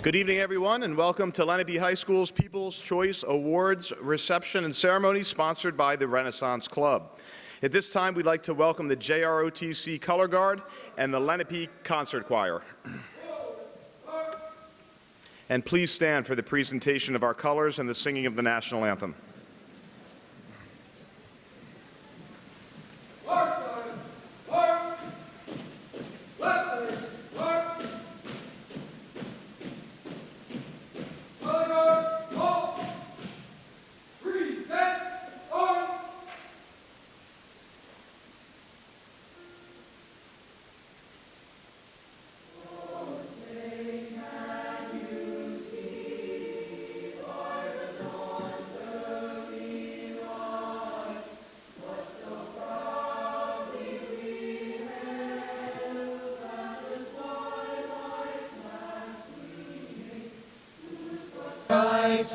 Good evening, everyone, and welcome to Lenape High School's People's Choice Awards reception and ceremony sponsored by the Renaissance Club. At this time, we'd like to welcome the JROTC Color Guard and the Lenape Concert Choir. And please stand for the presentation of our colors and the singing of the national anthem.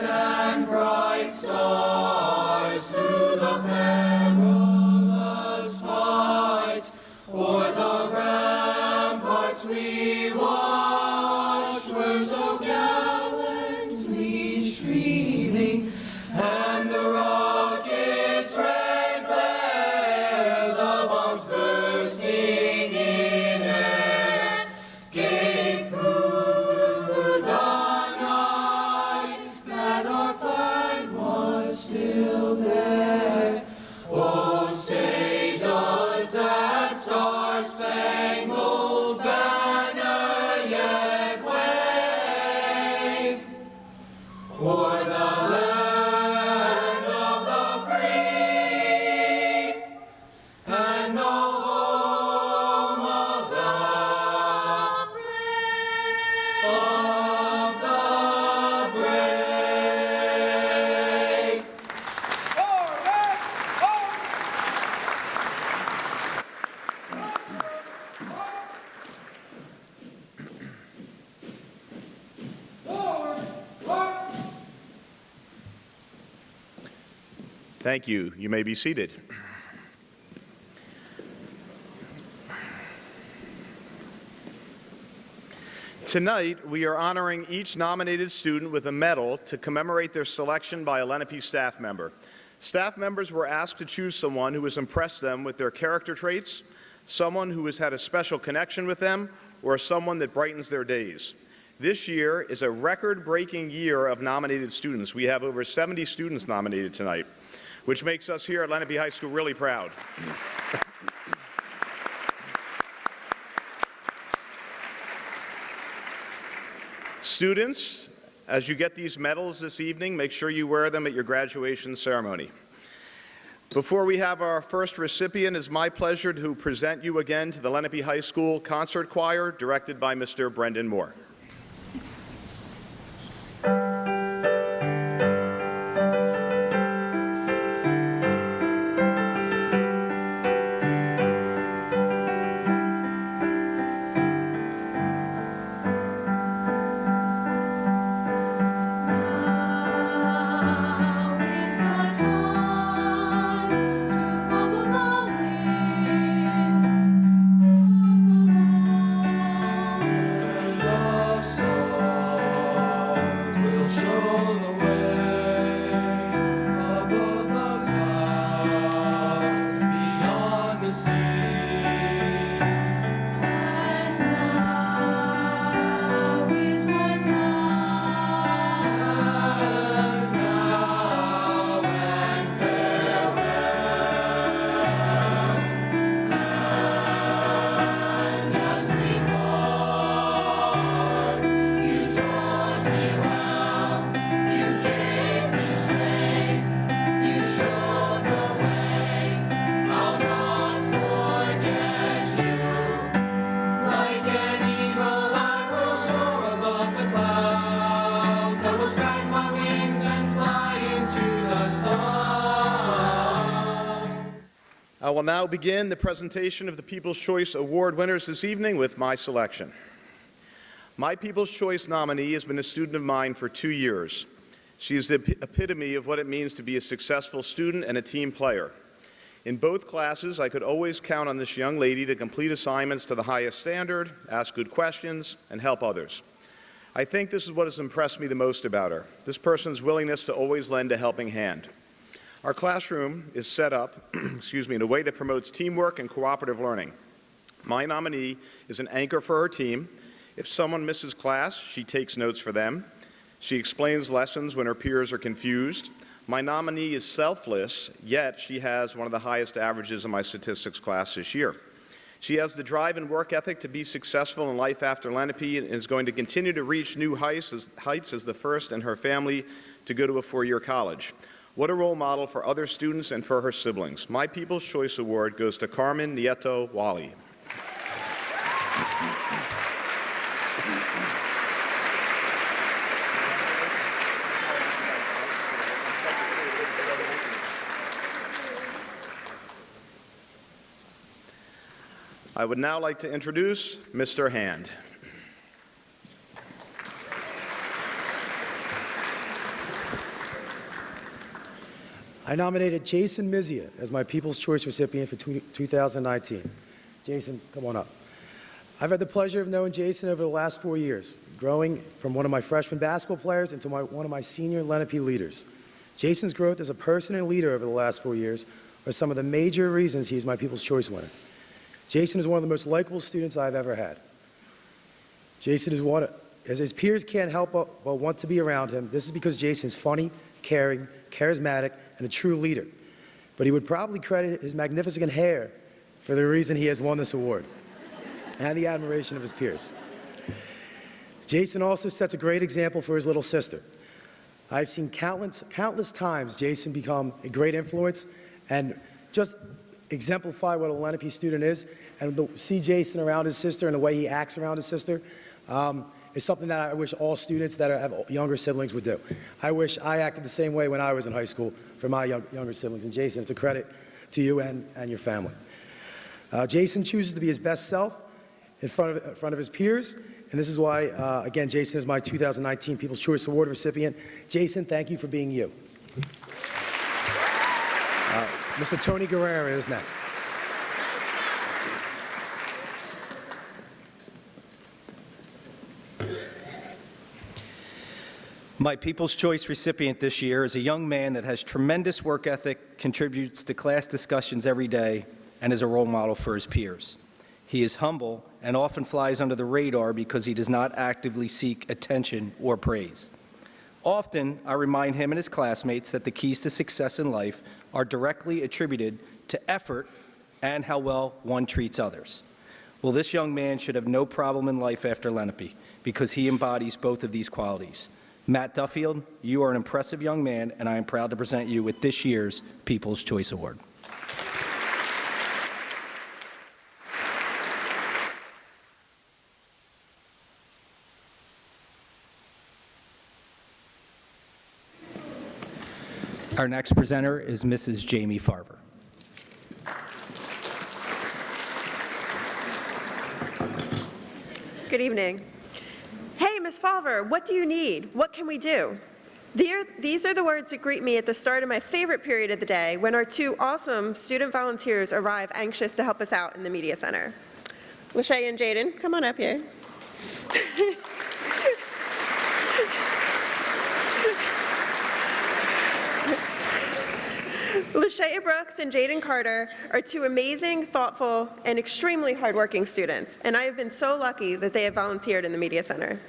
And bright stars through the perilous fight, o'er the ramparts we watched were so gallantly streaming, and the rockets' red glare, the bombs bursting in air, gave proof through the still there. Oh, say does that star-spangled banner yet wave o'er the land of the free and the home of the brave? Thank you. You may be seated. Tonight, we are honoring each nominated student with a medal to commemorate their selection by a Lenape staff member. Staff members were asked to choose someone who has impressed them with their character traits, someone who has had a special connection with them, or someone that brightens their days. This year is a record-breaking year of nominated students. We have over 70 students nominated tonight, which makes us here at Lenape High School really proud. Students, as you get these medals this evening, make sure you wear them at your graduation ceremony. Before we have our first recipient, it's my pleasure to present you again to the Lenape High School Concert Choir, directed by Mr. Brendan Moore. I will now begin the presentation of the People's Choice Award winners this evening with my selection. My People's Choice nominee has been a student of mine for 2 years. She is the epitome of what it means to be a successful student and a team player. In both classes, I could always count on this young lady to complete assignments to the highest standard, ask good questions, and help others. I think this is what has impressed me the most about her, this person's willingness to always lend a helping hand. Our classroom is set up in a way that promotes teamwork and cooperative learning. My nominee is an anchor for her team. If someone misses class, she takes notes for them. She explains lessons when her peers are confused. My nominee is selfless, yet she has one of the highest averages in my statistics class this year. She has the drive and work ethic to be successful in life after Lenape and is going to continue to reach new heights as the first in her family to go to a four-year college. What a role model for other students and for her siblings. My People's Choice Award goes to Carmen Nieto Wally. I would now like to introduce Mr. Hand. I nominated Jason Mizia as my People's Choice recipient for 2019. Jason, come on up. I've had the pleasure of knowing Jason over the last 4 years, growing from one of my freshman basketball players into one of my senior Lenape leaders. Jason's growth as a person and leader over the last 4 years are some of the major reasons he is my People's Choice winner. Jason is one of the most likable students I've ever had. Jason is as his peers can't help but want to be around him. This is because Jason is funny, caring, charismatic, and a true leader. But he would probably credit his magnificent hair for the reason he has won this award, and the admiration of his peers. Jason also sets a great example for his little sister. I've seen countless times Jason become a great influence and just exemplify what a Lenape student is, and to see Jason around his sister and the way he acts around his sister is something that I wish all students that have younger siblings would do. I wish I acted the same way when I was in high school for my younger siblings, and Jason, it's a credit to you and your family. Jason chooses to be his best self in front of his peers, and this is why, again, Jason is my 2019 People's Choice Award recipient. Jason, thank you for being you. Mr. Tony Guerrera is next. My People's Choice recipient this year is a young man that has tremendous work ethic, contributes to class discussions every day, and is a role model for his peers. He is humble and often flies under the radar because he does not actively seek attention or praise. Often, I remind him and his classmates that the keys to success in life are directly attributed to effort and how well one treats others. Well, this young man should have no problem in life after Lenape because he embodies both of these qualities. Matt Duffield, you are an impressive young man, and I am proud to present you with this year's People's Choice Award. Our next presenter is Mrs. Jamie Fauver. Good evening. Hey, Ms. Fauver, what do you need? What can we do? These are the words that greet me at the start of my favorite period of the day when our two awesome student volunteers arrive anxious to help us out in the Media Center. Lachey and Jaden, come on up here. Lachey Brooks and Jaden Carter are two amazing, thoughtful, and extremely hardworking students, and I have been so lucky that they have volunteered in the Media Center.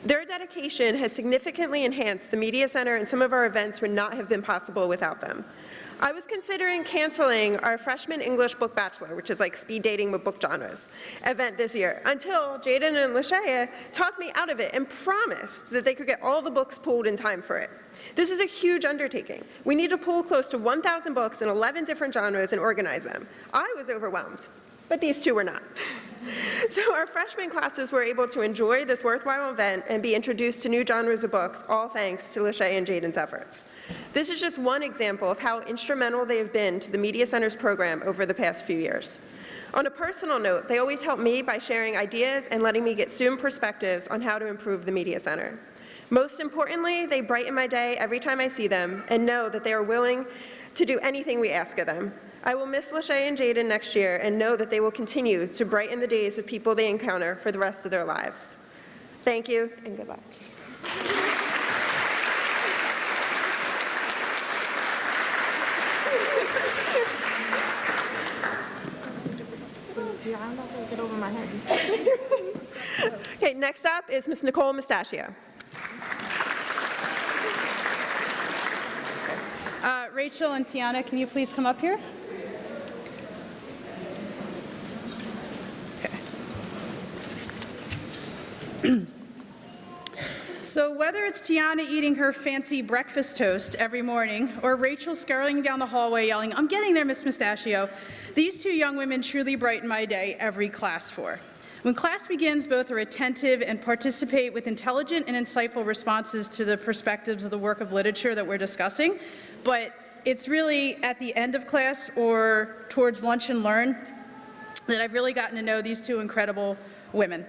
Their dedication has significantly enhanced the Media Center, and some of our events would not have been possible without them. I was considering canceling our freshman English book bachelor, which is like speed dating with book genres, event this year, until Jaden and Lachey talked me out of it and promised that they could get all the books pulled in time for it. This is a huge undertaking. We need to pull close to 1,000 books in 11 different genres and organize them. I was overwhelmed, but these two were not. So our freshman classes were able to enjoy this worthwhile event and be introduced to new genres of books, all thanks to Lachey and Jaden's efforts. This is just one example of how instrumental they have been to the Media Center's program over the past few years. On a personal note, they always help me by sharing ideas and letting me get student perspectives on how to improve the Media Center. Most importantly, they brighten my day every time I see them and know that they are willing to do anything we ask of them. I will miss Lachey and Jaden next year and know that they will continue to brighten the days of people they encounter for the rest of their lives. Thank you, and goodbye. Get over my head. Okay, next up is Ms. Nicole Mustaccio. Rachel and Tiana, can you please come up here? So whether it's Tiana eating her fancy breakfast toast every morning or Rachel scurrying down the hallway yelling, "I'm getting there, Miss Mustaccio," these two young women truly brighten my day every class for. When class begins, both are attentive and participate with intelligent and insightful responses to the perspectives of the work of literature that we're discussing, but it's really at the end of class or towards lunch and learn that I've really gotten to know these two incredible women.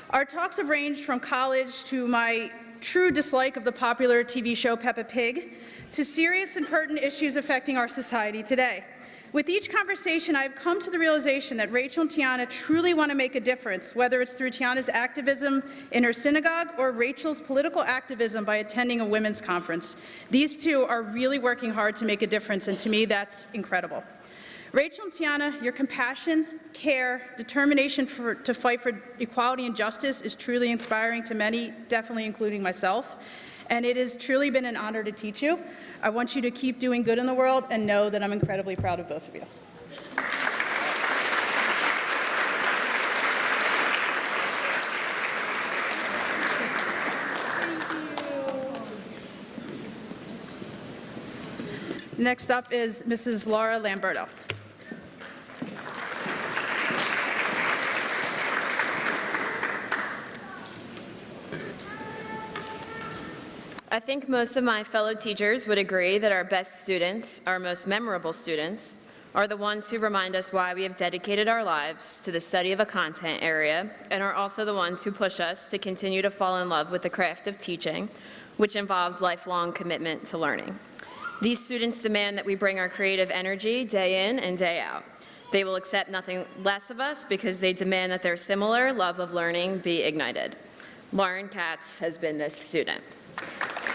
Our talks have ranged from college to my true dislike of the popular TV show Peppa Pig to serious and pertinent issues affecting our society today. With each conversation, I've come to the realization that Rachel and Tiana truly want to make a difference, whether it's through Tiana's activism in her synagogue or Rachel's political activism by attending a women's conference. These two are really working hard to make a difference, and to me, that's incredible. Rachel and Tiana, your compassion, care, determination to fight for equality and justice is truly inspiring to many, definitely including myself. And it has truly been an honor to teach you. I want you to keep doing good in the world and know that I'm incredibly proud of both of you. Next up is Mrs. Laura Lamberto. I think most of my fellow teachers would agree that our best students, our most memorable students, are the ones who remind us why we have dedicated our lives to the study of a content area, and are also the ones who push us to continue to fall in love with the craft of teaching, which involves lifelong commitment to learning. These students demand that we bring our creative energy day in and day out. They will accept nothing less of us because they demand that their similar love of learning be ignited. Lauren Katz has been this student.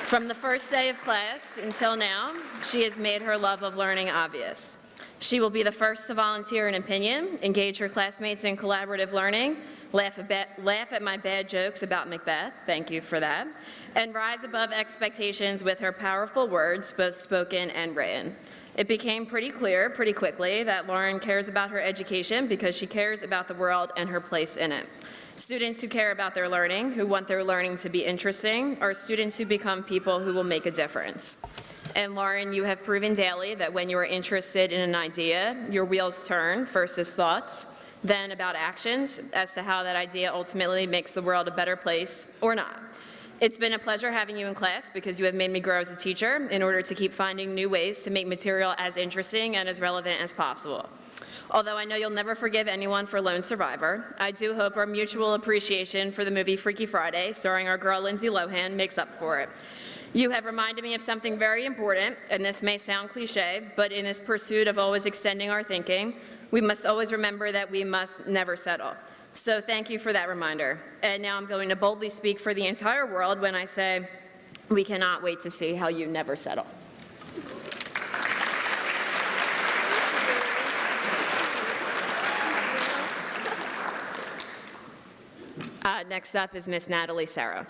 From the first day of class until now, she has made her love of learning obvious. She will be the first to volunteer an opinion, engage her classmates in collaborative learning, laugh at my bad jokes about Macbeth, thank you for that, and rise above expectations with her powerful words, both spoken and written. It became pretty clear pretty quickly that Lauren cares about her education because she cares about the world and her place in it. Students who care about their learning, who want their learning to be interesting, are students who become people who will make a difference. And Lauren, you have proven daily that when you are interested in an idea, your wheels turn, first as thoughts, then about actions, as to how that idea ultimately makes the world a better place or not. It's been a pleasure having you in class because you have made me grow as a teacher in order to keep finding new ways to make material as interesting and as relevant as possible. Although I know you'll never forgive anyone for Lone Survivor, I do hope our mutual appreciation for the movie Freaky Friday, starring our girl Lindsay Lohan, makes up for it. You have reminded me of something very important, and this may sound cliche, but in this pursuit of always extending our thinking, we must always remember that we must never settle. So thank you for that reminder. And now I'm going to boldly speak for the entire world when I say, we cannot wait to see how you never settle. Next up is Miss Natalie Sauro.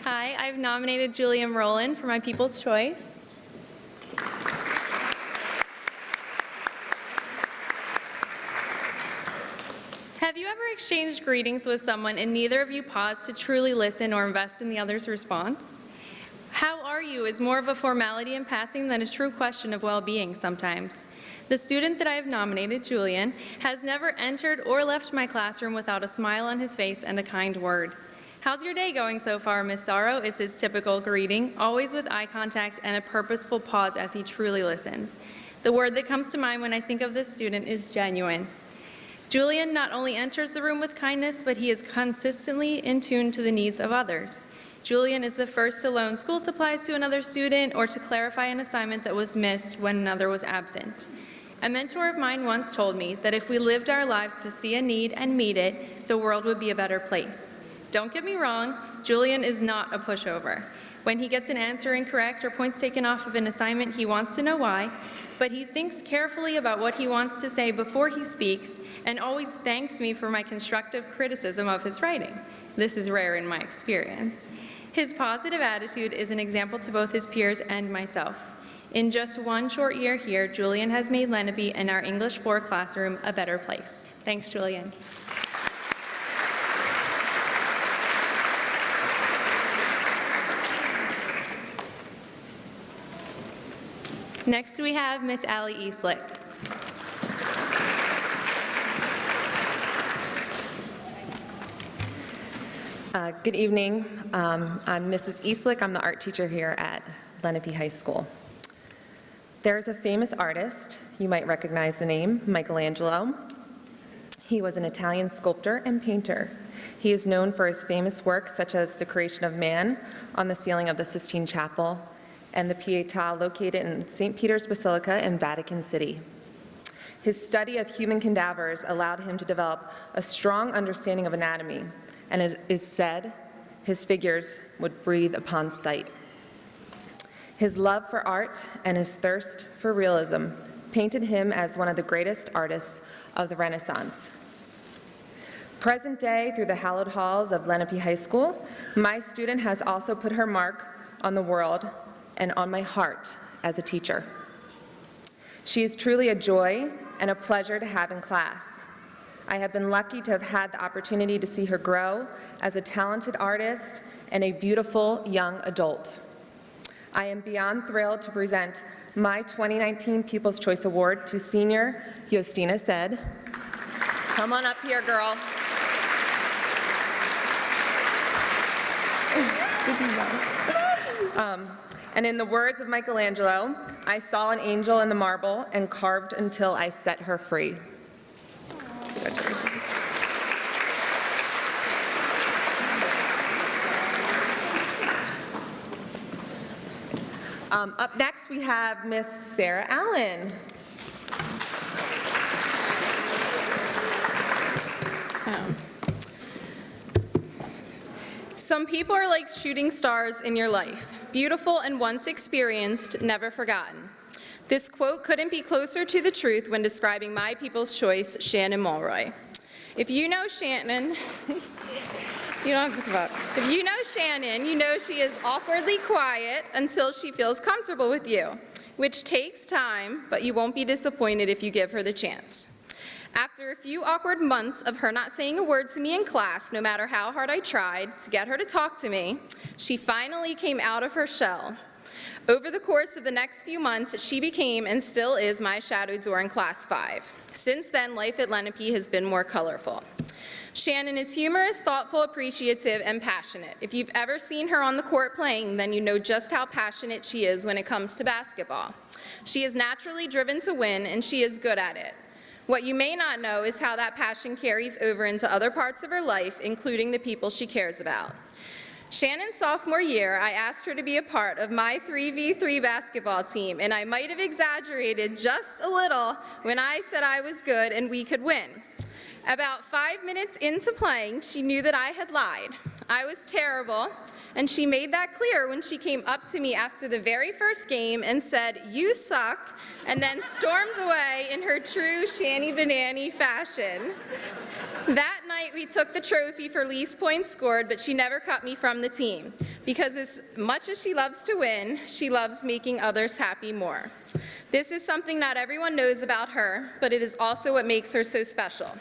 Hi, I've nominated Julian Rowland for my People's Choice. Have you ever exchanged greetings with someone and neither of you paused to truly listen or invest in the other's response? How are you is more of a formality in passing than a true question of well-being sometimes. The student that I have nominated, Julian, has never entered or left my classroom without a smile on his face and a kind word. "How's your day going so far, Miss Sauro?" is his typical greeting, always with eye contact and a purposeful pause as he truly listens. The word that comes to mind when I think of this student is genuine. Julian not only enters the room with kindness, but he is consistently in tune to the needs of others. Julian is the first to loan school supplies to another student or to clarify an assignment that was missed when another was absent. A mentor of mine once told me that if we lived our lives to see a need and meet it, the world would be a better place. Don't get me wrong, Julian is not a pushover. When he gets an answer incorrect or points taken off of an assignment, he wants to know why, but he thinks carefully about what he wants to say before he speaks and always thanks me for my constructive criticism of his writing. This is rare in my experience. His positive attitude is an example to both his peers and myself. In just one short year here, Julian has made Lenape and our English 4 classroom a better place. Thanks, Julian. Next, we have Miss Allie Easlick. Good evening. I'm Mrs. Easlick. I'm the art teacher here at Lenape High School. There's a famous artist, you might recognize the name, Michelangelo. He was an Italian sculptor and painter. He is known for his famous works such as the creation of man on the ceiling of the Sistine Chapel and the Pietà located in St. Peter's Basilica in Vatican City. His study of human cadavers allowed him to develop a strong understanding of anatomy, and it is said his figures would breathe upon sight. His love for art and his thirst for realism painted him as one of the greatest artists of the Renaissance. Present day, through the hallowed halls of Lenape High School, my student has also put her mark on the world and on my heart as a teacher. She is truly a joy and a pleasure to have in class. I have been lucky to have had the opportunity to see her grow as a talented artist and a beautiful young adult. I am beyond thrilled to present my 2019 Pupils' Choice Award to senior Justina Said. Come on up here, girl. And in the words of Michelangelo, I saw an angel in the marble and carved until I set her free. Congratulations. Up next, we have Miss Sarah Allen. Some people are like shooting stars in your life, beautiful and once experienced, never forgotten. This quote couldn't be closer to the truth when describing my People's Choice, Shannon Mulroy. If you know Shannon, you don't have to come up. If you know Shannon, you know she is awkwardly quiet until she feels comfortable with you, which takes time, but you won't be disappointed if you give her the chance. After a few awkward months of her not saying a word to me in class, no matter how hard I tried to get her to talk to me, she finally came out of her shell. Over the course of the next few months, she became and still is my shadow during Class 5. Since then, life at Lenape has been more colorful. Shannon is humorous, thoughtful, appreciative, and passionate. If you've ever seen her on the court playing, then you know just how passionate she is when it comes to basketball. She is naturally driven to win, and she is good at it. What you may not know is how that passion carries over into other parts of her life, including the people she cares about. Shannon's sophomore year, I asked her to be a part of my 3v3 basketball team, and I might have exaggerated just a little when I said I was good and we could win. About 5 minutes into playing, she knew that I had lied. I was terrible, and she made that clear when she came up to me after the very first game and said, "You suck," and then stormed away in her true Shanny Banani fashion. That night, we took the trophy for least points scored, but she never cut me from the team, because as much as she loves to win, she loves making others happy more. This is something not everyone knows about her, but it is also what makes her so special.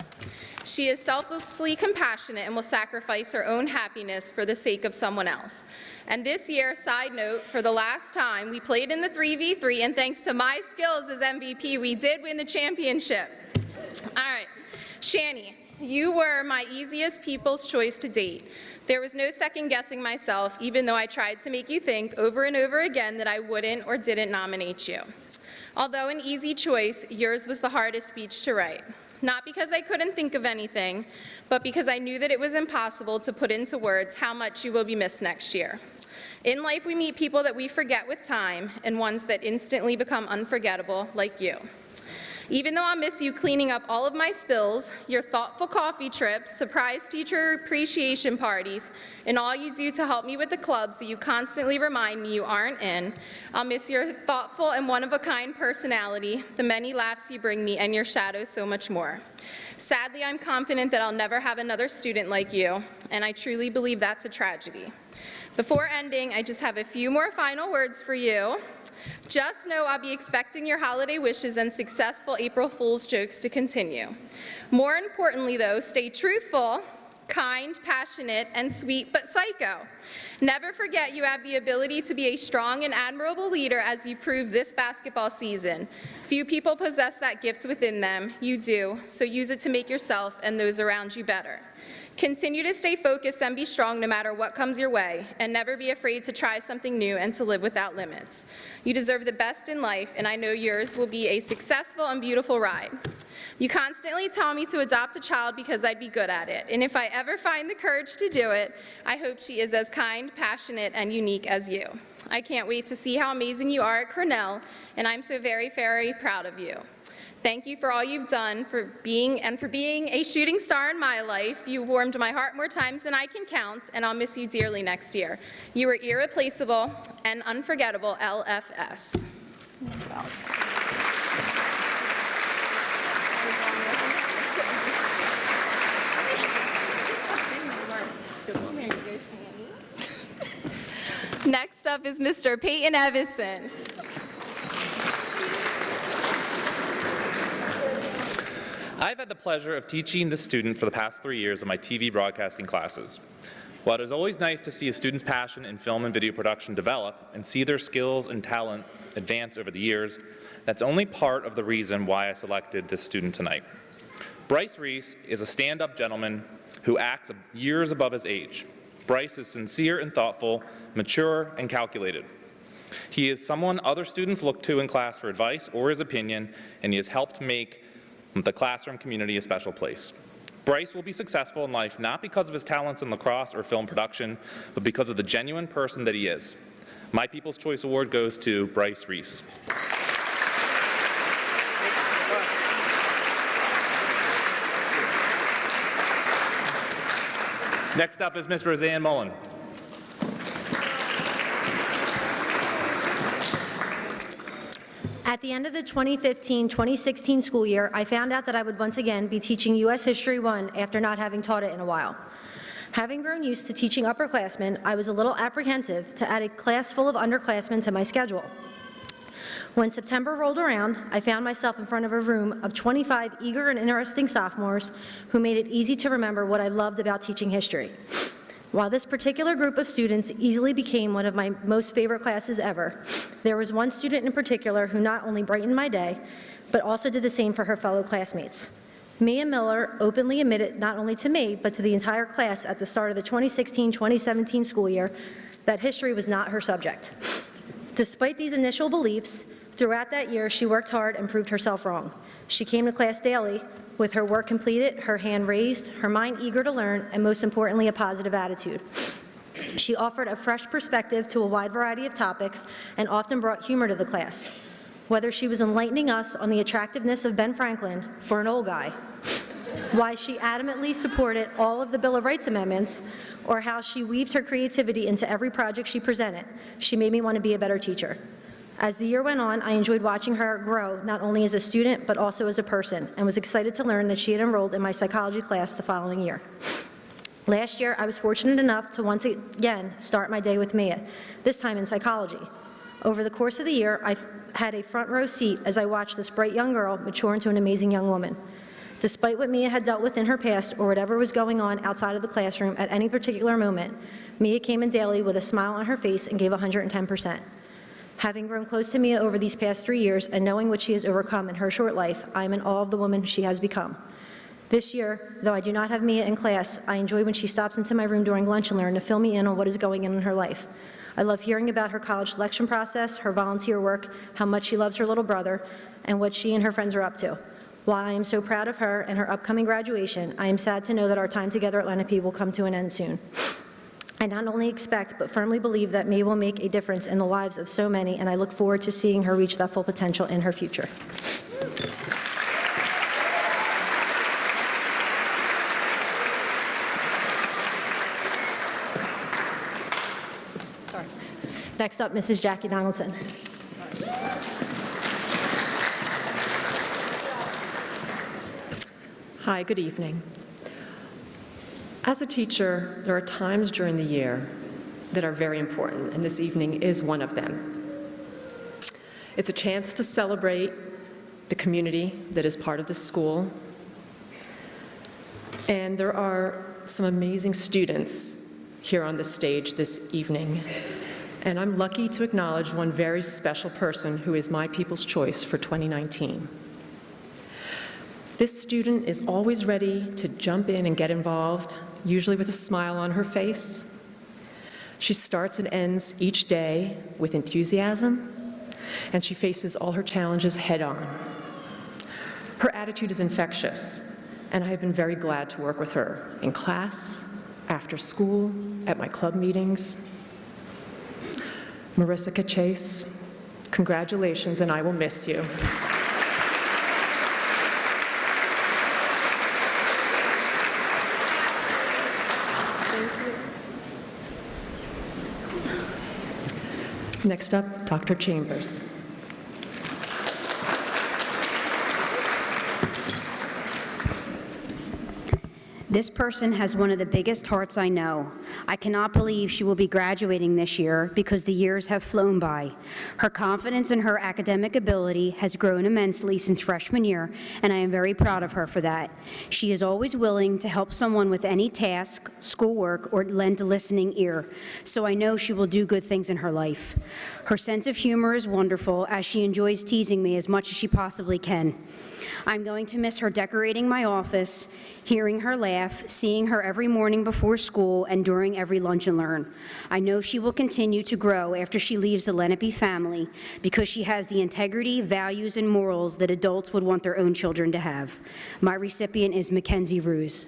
She is selflessly compassionate and will sacrifice her own happiness for the sake of someone else. And this year, side note, for the last time, we played in the 3v3, and thanks to my skills as MVP, we did win the championship. All right, Shanny, you were my easiest People's Choice to date. There was no second guessing myself, even though I tried to make you think over and over again that I wouldn't or didn't nominate you. Although an easy choice, yours was the hardest speech to write. Not because I couldn't think of anything, but because I knew that it was impossible to put into words how much you will be missed next year. In life, we meet people that we forget with time, and ones that instantly become unforgettable, like you. Even though I'll miss you cleaning up all of my spills, your thoughtful coffee trips, surprise teacher appreciation parties, and all you do to help me with the clubs that you constantly remind me you aren't in, I'll miss your thoughtful and one-of-a-kind personality, the many laughs you bring me, and your shadow so much more. Sadly, I'm confident that I'll never have another student like you, and I truly believe that's a tragedy. Before ending, I just have a few more final words for you. Just know I'll be expecting your holiday wishes and successful April Fool's jokes to continue. More importantly, though, stay truthful, kind, passionate, and sweet, but psycho. Never forget you have the ability to be a strong and admirable leader as you prove this basketball season. Few people possess that gift within them. You do, so use it to make yourself and those around you better. Continue to stay focused and be strong no matter what comes your way, and never be afraid to try something new and to live without limits. You deserve the best in life, and I know yours will be a successful and beautiful ride. You constantly tell me to adopt a child because I'd be good at it, and if I ever find the courage to do it, I hope she is as kind, passionate, and unique as you. I can't wait to see how amazing you are at Cornell, and I'm so very, very proud of you. Thank you for all you've done for being a shooting star in my life. You've warmed my heart more times than I can count, and I'll miss you dearly next year. You are irreplaceable and unforgettable, LFS. Next up is Mr. Peyton Ebbeson. I've had the pleasure of teaching this student for the past 3 years in my TV broadcasting classes. While it is always nice to see a student's passion in film and video production develop and see their skills and talent advance over the years, that's only part of the reason why I selected this student tonight. Bryce Reese is a stand-up gentleman who acts years above his age. Bryce is sincere and thoughtful, mature and calculated. He is someone other students look to in class for advice or his opinion, and he has helped make the classroom community a special place. Bryce will be successful in life not because of his talents in lacrosse or film production, but because of the genuine person that he is. My People's Choice Award goes to Bryce Reese. Next up is Ms. Roseanne Mullen. At the end of the 2015-2016 school year, I found out that I would once again be teaching U.S. History 1 after not having taught it in a while. Having grown used to teaching upperclassmen, I was a little apprehensive to add a class full of underclassmen to my schedule. When September rolled around, I found myself in front of a room of 25 eager and interesting sophomores who made it easy to remember what I loved about teaching history. While this particular group of students easily became one of my most favorite classes ever, there was one student in particular who not only brightened my day, but also did the same for her fellow classmates. Mia Miller openly admitted not only to me, but to the entire class at the start of the 2016-2017 school year that history was not her subject. Despite these initial beliefs, throughout that year she worked hard and proved herself wrong. She came to class daily, with her work completed, her hand raised, her mind eager to learn, and most importantly, a positive attitude. She offered a fresh perspective to a wide variety of topics and often brought humor to the class. Whether she was enlightening us on the attractiveness of Ben Franklin for an old guy, why she adamantly supported all of the Bill of Rights amendments, or how she weaved her creativity into every project she presented, she made me want to be a better teacher. As the year went on, I enjoyed watching her grow, not only as a student, but also as a person, and was excited to learn that she had enrolled in my psychology class the following year. Last year, I was fortunate enough to once again start my day with Mia, this time in psychology. Over the course of the year, I had a front row seat as I watched this bright young girl mature into an amazing young woman. Despite what Mia had dealt with in her past or whatever was going on outside of the classroom at any particular moment, Mia came in daily with a smile on her face and gave 110%. Having grown close to Mia over these past 3 years and knowing what she has overcome in her short life, I am in awe of the woman she has become. This year, though I do not have Mia in class, I enjoy when she stops into my room during lunch and learn to fill me in on what is going on in her life. I love hearing about her college selection process, her volunteer work, how much she loves her little brother, and what she and her friends are up to. While I am so proud of her and her upcoming graduation, I am sad to know that our time together at Lenape will come to an end soon. I not only expect, but firmly believe that Mia will make a difference in the lives of so many, and I look forward to seeing her reach that full potential in her future. Next up, Mrs. Jackie Donaldson. Hi, good evening. As a teacher, there are times during the year that are very important, and this evening is one of them. It's a chance to celebrate the community that is part of this school, and there are some amazing students here on the stage this evening, and I'm lucky to acknowledge one very special person who is my People's Choice for 2019. This student is always ready to jump in and get involved, usually with a smile on her face. She starts and ends each day with enthusiasm, and she faces all her challenges head-on. Her attitude is infectious, and I have been very glad to work with her in class, after school, at my club meetings. Marissa Chase, congratulations, and I will miss you. Next up, Dr. Chambers. This person has one of the biggest hearts I know. I cannot believe she will be graduating this year because the years have flown by. Her confidence in her academic ability has grown immensely since freshman year, and I am very proud of her for that. She is always willing to help someone with any task, schoolwork, or lend a listening ear, so I know she will do good things in her life. Her sense of humor is wonderful, as she enjoys teasing me as much as she possibly can. I'm going to miss her decorating my office, hearing her laugh, seeing her every morning before school and during every lunch and learn. I know she will continue to grow after she leaves the Lenape family because she has the integrity, values, and morals that adults would want their own children to have. My recipient is Mackenzie Ruse.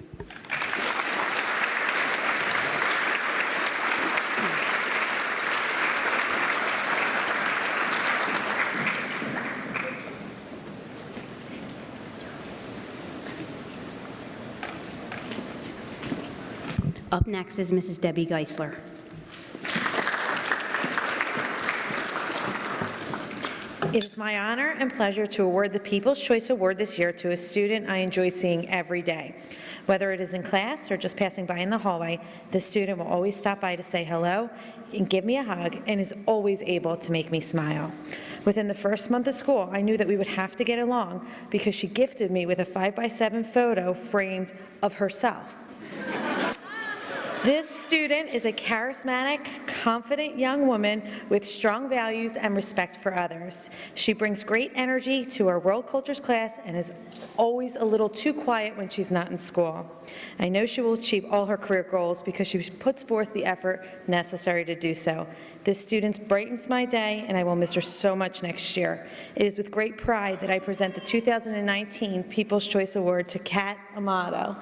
Up next is Mrs. Debbie Geissler. It is my honor and pleasure to award the People's Choice Award this year to a student I enjoy seeing every day. Whether it is in class or just passing by in the hallway, the student will always stop by to say hello and give me a hug and is always able to make me smile. Within the first month of school, I knew that we would have to get along because she gifted me with a 5x7 photo framed of herself. This student is a charismatic, confident young woman with strong values and respect for others. She brings great energy to our world cultures class and is always a little too quiet when she's not in school. I know she will achieve all her career goals because she puts forth the effort necessary to do so. This student brightens my day, and I will miss her so much next year. It is with great pride that I present the 2019 People's Choice Award to Kat Amato.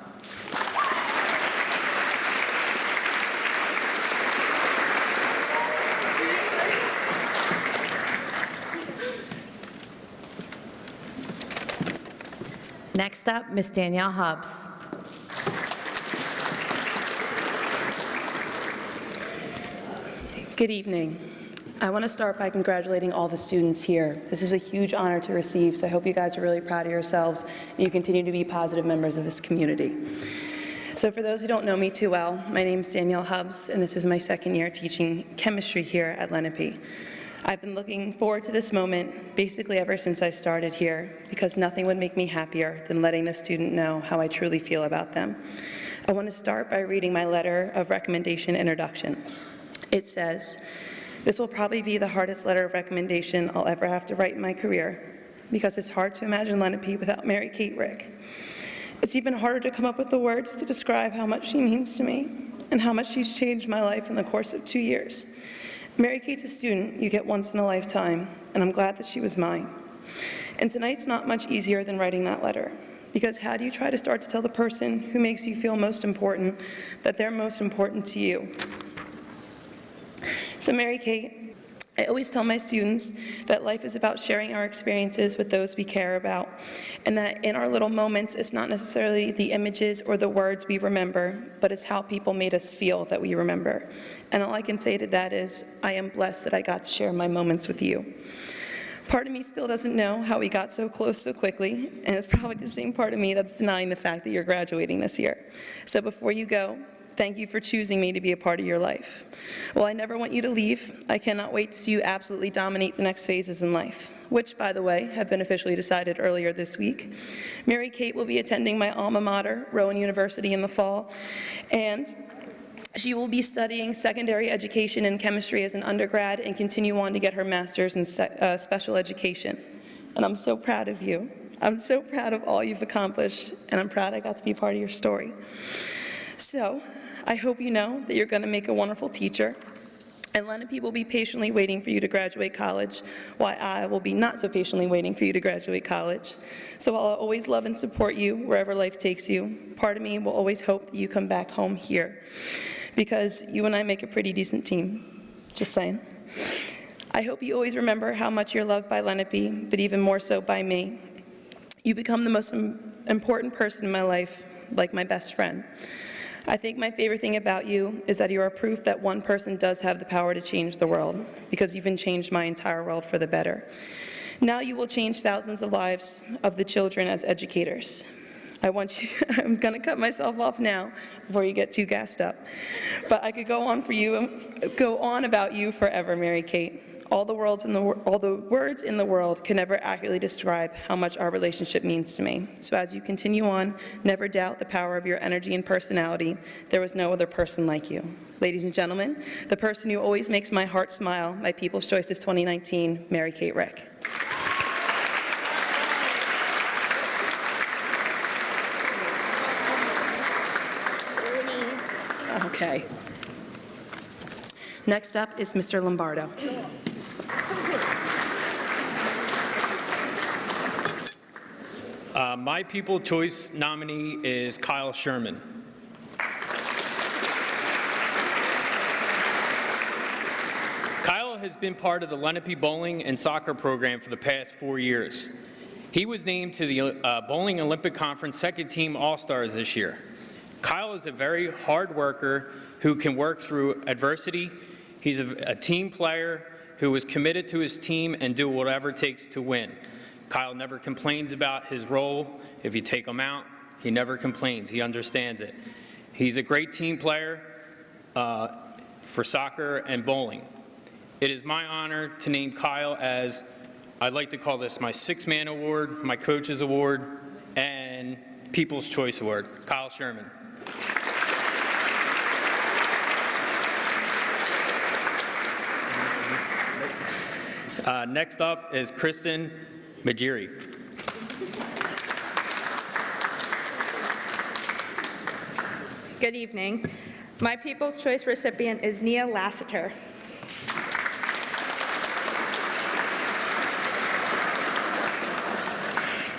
Next up, Miss Danielle Hubbs. Good evening. I want to start by congratulating all the students here. This is a huge honor to receive, so I hope you guys are really proud of yourselves and you continue to be positive members of this community. So for those who don't know me too well, my name is Danielle Hubbs, and this is my second year teaching chemistry here at Lenape. I've been looking forward to this moment basically ever since I started here, because nothing would make me happier than letting the student know how I truly feel about them. I want to start by reading my letter of recommendation introduction. It says, "This will probably be the hardest letter of recommendation I'll ever have to write in my career, because it's hard to imagine Lenape without Mary Kate Rick. It's even harder to come up with the words to describe how much she means to me and how much she's changed my life in the course of 2 years. Mary Kate's a student you get once in a lifetime, and I'm glad that she was mine. And tonight's not much easier than writing that letter, because how do you try to start to tell the person who makes you feel most important that they're most important to you? So Mary Kate, I always tell my students that life is about sharing our experiences with those we care about, and that in our little moments, it's not necessarily the images or the words we remember, but it's how people made us feel that we remember. And all I can say to that is, I am blessed that I got to share my moments with you. Part of me still doesn't know how we got so close so quickly, and it's probably the same part of me that's denying the fact that you're graduating this year. So before you go, thank you for choosing me to be a part of your life. While I never want you to leave, I cannot wait to see you absolutely dominate the next phases in life, which, by the way, have been officially decided earlier this week. Mary Kate will be attending my alma mater, Rowan University, in the fall, and she will be studying secondary education and chemistry as an undergrad and continue on to get her master's in special education. And I'm so proud of you. I'm so proud of all you've accomplished, and I'm proud I got to be part of your story. So, I hope you know that you're going to make a wonderful teacher, and Lenape will be patiently waiting for you to graduate college, while I will be not so patiently waiting for you to graduate college. So while I'll always love and support you wherever life takes you, part of me will always hope that you come back home here, because you and I make a pretty decent team, just saying. I hope you always remember how much you're loved by Lenape, but even more so by me. You become the most important person in my life, like my best friend. I think my favorite thing about you is that you are proof that one person does have the power to change the world, because you've changed my entire world for the better. Now you will change thousands of lives of the children as educators. I'm going to cut myself off now before you get too gassed up. But I could go on about you forever, Mary Kate. All the words in the world can never accurately describe how much our relationship means to me. So as you continue on, never doubt the power of your energy and personality. There was no other person like you. Ladies and gentlemen, the person who always makes my heart smile, my People's Choice of 2019, Mary Kate Rick. Okay. Next up is Mr. Lombardo. My People's Choice nominee is Kyle Sherman. Kyle has been part of the Lenape bowling and soccer program for the past 4 years. He was named to the Bowling Olympic Conference second team All-Stars this year. Kyle is a very hard worker who can work through adversity. He's a team player who is committed to his team and do whatever it takes to win. Kyle never complains about his role. If you take him out, he never complains. He understands it. He's a great team player for soccer and bowling. It is my honor to name Kyle as, I'd like to call this my six-man award, my coach's award, and People's Choice Award. Kyle Sherman. Next up is Kristem Maugeri. Good evening. My People's Choice recipient is Nia Lassiter.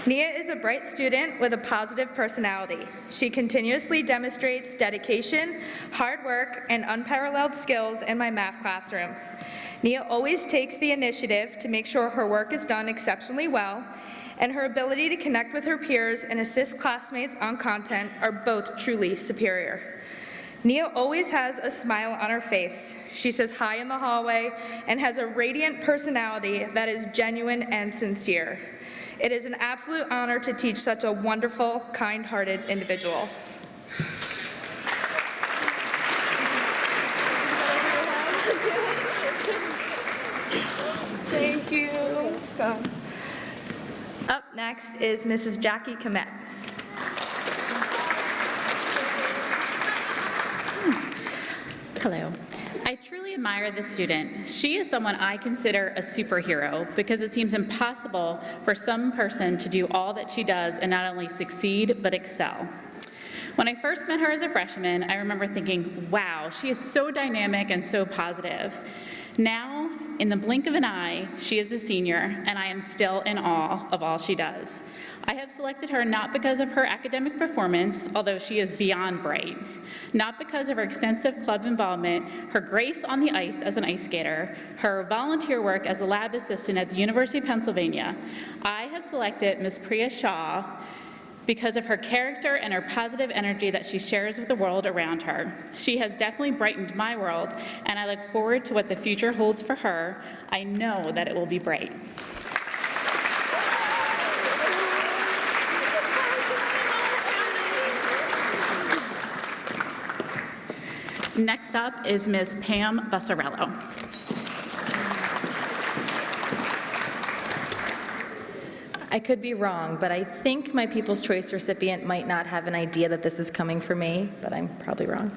Nia is a bright student with a positive personality. She continuously demonstrates dedication, hard work, and unparalleled skills in my math classroom. Nia always takes the initiative to make sure her work is done exceptionally well, and her ability to connect with her peers and assist classmates on content are both truly superior. Nia always has a smile on her face. She says hi in the hallway and has a radiant personality that is genuine and sincere. It is an absolute honor to teach such a wonderful, kind-hearted individual. Thank you. Up next is Mrs. Jacquelyne Kmet. Hello. I truly admire this student. She is someone I consider a superhero because it seems impossible for some person to do all that she does and not only succeed, but excel. When I first met her as a freshman, I remember thinking, wow, she is so dynamic and so positive. Now, in the blink of an eye, she is a senior, and I am still in awe of all she does. I have selected her not because of her academic performance, although she is beyond bright, not because of her extensive club involvement, her grace on the ice as an ice skater, her volunteer work as a lab assistant at the University of Pennsylvania. I have selected Ms. Priya Shah because of her character and her positive energy that she shares with the world around her. She has definitely brightened my world, and I look forward to what the future holds for her. I know that it will be bright. Next up is Ms. Pam Busarello. I could be wrong, but I think my People's Choice recipient might not have an idea that this is coming for me, but I'm probably wrong.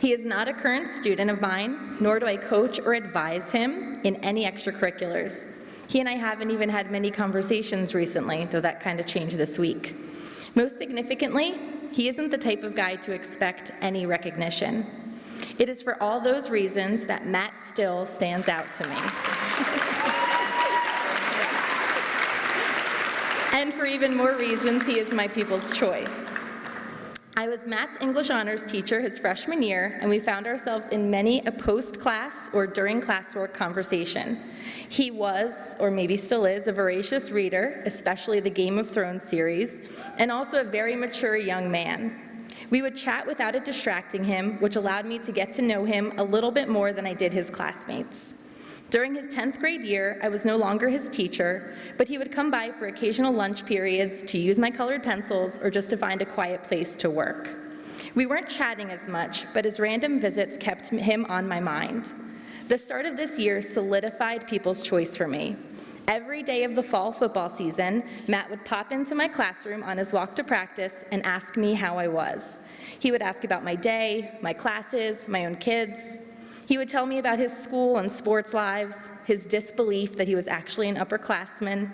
He is not a current student of mine, nor do I coach or advise him in any extracurriculars. He and I haven't even had many conversations recently, though that kind of changed this week. Most significantly, he isn't the type of guy to expect any recognition. It is for all those reasons that Matt still stands out to me. And for even more reasons, he is my People's Choice. I was Matt's English honors teacher his freshman year, and we found ourselves in many a post-class or during classwork conversation. He was, or maybe still is, a voracious reader, especially the Game of Thrones series, and also a very mature young man. We would chat without it distracting him, which allowed me to get to know him a little bit more than I did his classmates. During his 10th grade year, I was no longer his teacher, but he would come by for occasional lunch periods to use my colored pencils or just to find a quiet place to work. We weren't chatting as much, but his random visits kept him on my mind. The start of this year solidified People's Choice for me. Every day of the fall football season, Matt would pop into my classroom on his walk to practice and ask me how I was. He would ask about my day, my classes, my own kids. He would tell me about his school and sports lives, his disbelief that he was actually an upperclassman.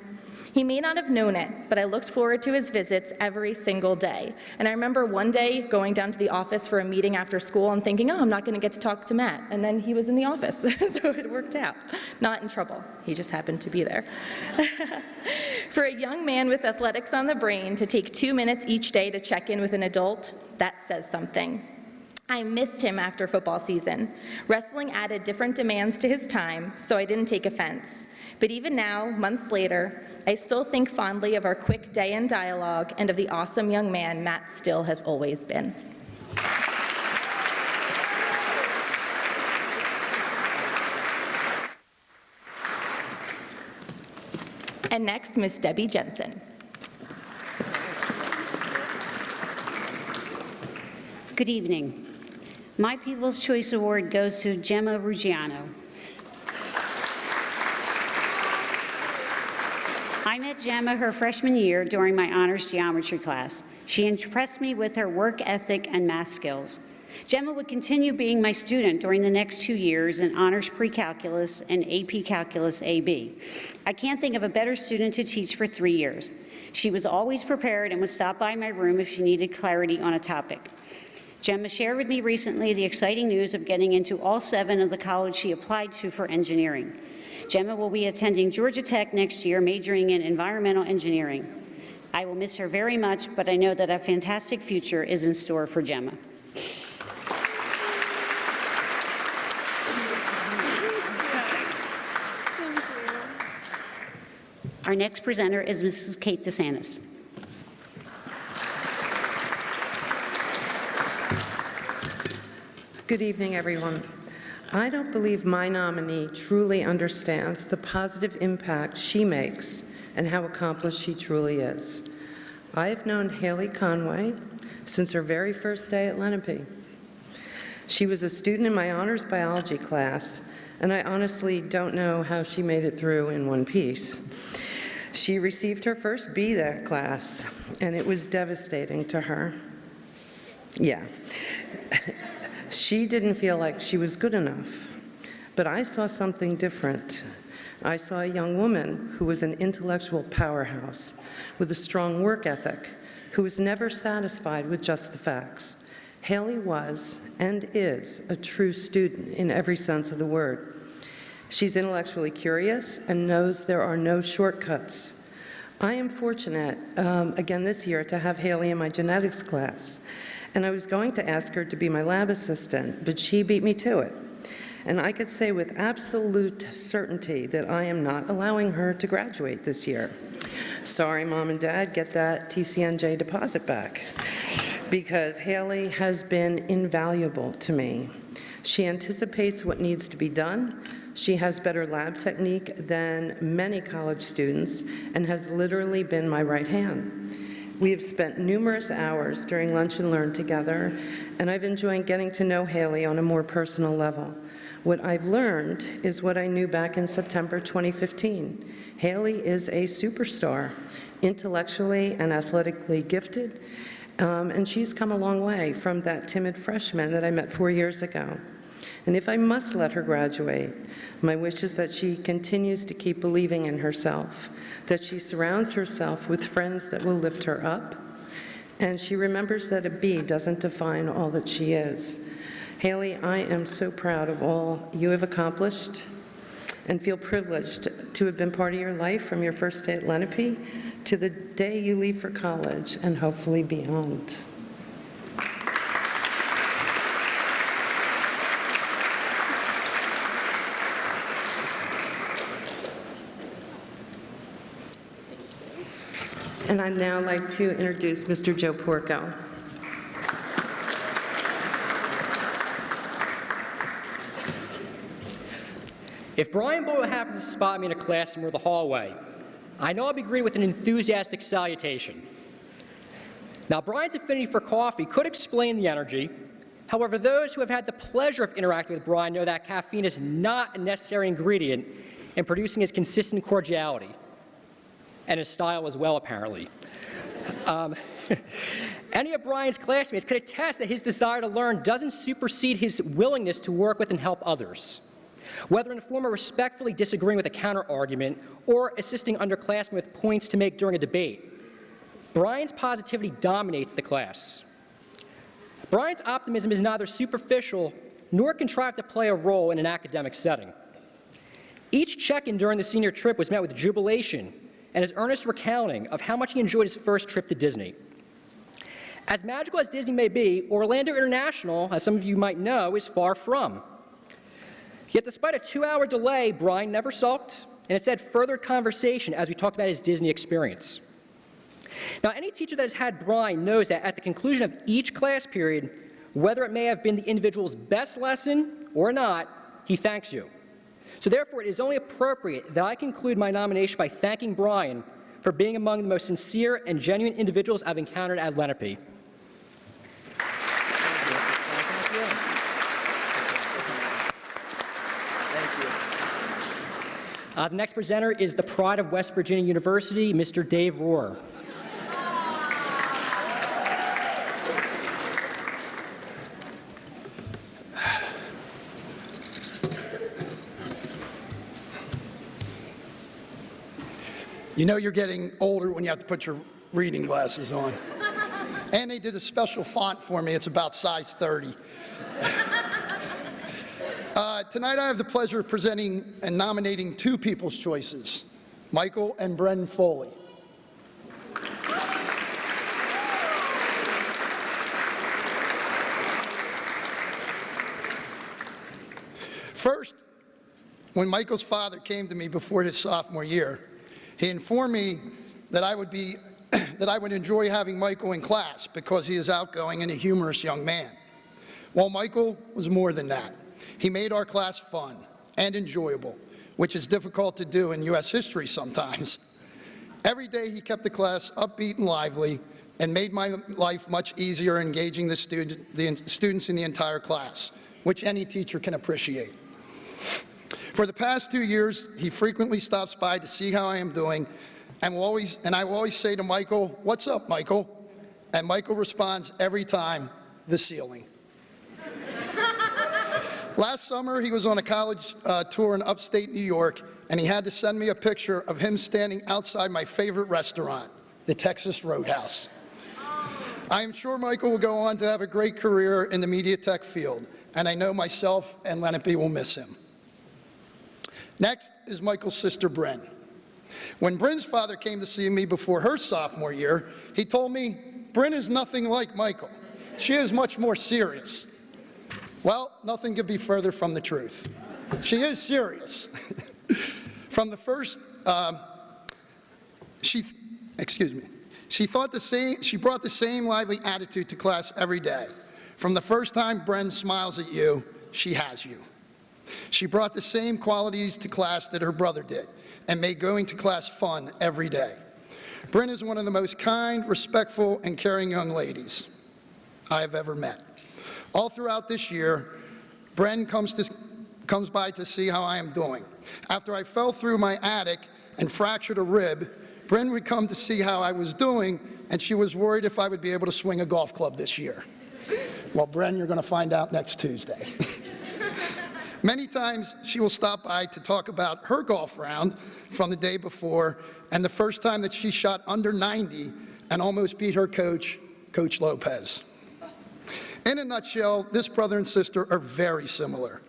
He may not have known it, but I looked forward to his visits every single day. And I remember one day going down to the office for a meeting after school and thinking, oh, I'm not going to get to talk to Matt. And then he was in the office, so it worked out. Not in trouble. He just happened to be there. For a young man with athletics on the brain to take 2 minutes each day to check in with an adult, that says something. I missed him after football season. Wrestling added different demands to his time, so I didn't take offense. But even now, months later, I still think fondly of our quick day-in dialogue and of the awesome young man Matt still has always been. And next, Miss Debbie Jenson. Good evening. My People's Choice Award goes to Gemma Ruggiano. I met Gemma her freshman year during my honors geometry class. She impressed me with her work ethic and math skills. Gemma would continue being my student during the next 2 years in honors pre-calculus and AP Calculus AB. I can't think of a better student to teach for 3 years. She was always prepared and would stop by my room if she needed clarity on a topic. Gemma shared with me recently the exciting news of getting into all 7 of the colleges she applied to for engineering. Gemma will be attending Georgia Tech next year, majoring in environmental engineering. I will miss her very much, but I know that a fantastic future is in store for Gemma. Our next presenter is Mrs. Kate DeSantis. Good evening, everyone. I don't believe my nominee truly understands the positive impact she makes and how accomplished she truly is. I have known Haley Conway since her very first day at Lenape. She was a student in my honors biology class, and I honestly don't know how she made it through in one piece. She received her first B that class, and it was devastating to her. Yeah. She didn't feel like she was good enough, but I saw something different. I saw a young woman who was an intellectual powerhouse with a strong work ethic, who was never satisfied with just the facts. Haley was and is a true student in every sense of the word. She's intellectually curious and knows there are no shortcuts. I am fortunate, again this year, to have Haley in my genetics class. And I was going to ask her to be my lab assistant, but she beat me to it. And I could say with absolute certainty that I am not allowing her to graduate this year. Sorry, Mom and Dad, get that TCNJ deposit back. Because Haley has been invaluable to me. She anticipates what needs to be done. She has better lab technique than many college students and has literally been my right hand. We have spent numerous hours during lunch and learn together, and I've enjoyed getting to know Haley on a more personal level. What I've learned is what I knew back in September 2015. Haley is a superstar, intellectually and athletically gifted, and she's come a long way from that timid freshman that I met 4 years ago. And if I must let her graduate, my wish is that she continues to keep believing in herself, that she surrounds herself with friends that will lift her up, and she remembers that a B doesn't define all that she is. Haley, I am so proud of all you have accomplished and feel privileged to have been part of your life from your first day at Lenape to the day you leave for college and hopefully beyond. And I'd now like to introduce Mr. Joe Porco. If Brian Boyle happens to spot me in a classroom or the hallway, I know I'll be greeted with an enthusiastic salutation. Now, Brian's affinity for coffee could explain the energy. However, those who have had the pleasure of interacting with Brian know that caffeine is not a necessary ingredient in producing his consistent cordiality, and his style as well, apparently. Any of Brian's classmates could attest that his desire to learn doesn't supersede his willingness to work with and help others, whether in the form of respectfully disagreeing with a counter-argument or assisting underclassmen with points to make during a debate. Brian's positivity dominates the class. Brian's optimism is neither superficial nor contrived to play a role in an academic setting. Each check-in during the senior trip was met with jubilation and his earnest recounting of how much he enjoyed his first trip to Disney. As magical as Disney may be, Orlando International, as some of you might know, is far from. Yet despite a 2-hour delay, Brian never sulked, and instead furthered conversation as we talked about his Disney experience. Now, any teacher that has had Brian knows that at the conclusion of each class period, whether it may have been the individual's best lesson or not, he thanks you. So therefore, it is only appropriate that I conclude my nomination by thanking Brian for being among the most sincere and genuine individuals I've encountered at Lenape. The next presenter is the pride of West Virginia University, Mr. Dave Rohrer. You know you're getting older when you have to put your reading glasses on. And they did a special font for me. It's about size 30. Tonight I have the pleasure of presenting and nominating 2 People's Choices, Michael and Brendan Foley. First, when Michael's father came to me before his sophomore year, he informed me that I would enjoy having Michael in class because he is outgoing and a humorous young man. Well, Michael was more than that. He made our class fun and enjoyable, which is difficult to do in U.S. history sometimes. Every day he kept the class upbeat and lively and made my life much easier engaging the students in the entire class, which any teacher can appreciate. For the past 2 years, he frequently stops by to see how I am doing, and I will always say to Michael, "What's up, Michael?" And Michael responds every time, "The ceiling." Last summer, he was on a college tour in upstate New York, and he had to send me a picture of him standing outside my favorite restaurant, the Texas Roadhouse. I am sure Michael will go on to have a great career in the media tech field, and I know myself and Lenape will miss him. Next is Michael's sister, Bryn. When Bryn's father came to see me before her sophomore year, he told me, Bryn is nothing like Michael. She is much more serious. Well, nothing could be further from the truth. She is serious. From the first, she brought the same lively attitude to class every day. From the first time Bryn smiles at you, she has you. She brought the same qualities to class that her brother did and made going to class fun every day. Bryn is one of the most kind, respectful, and caring young ladies I have ever met. All throughout this year, Bryn comes by to see how I am doing. After I fell through my attic and fractured a rib, Bryn would come to see how I was doing, and she was worried if I would be able to swing a golf club this year. Well, Bryn, you're going to find out next Tuesday. Many times she will stop by to talk about her golf round from the day before and the first time that she shot under 90 and almost beat her coach, Coach Lopez. In a nutshell, this brother and sister are very similar.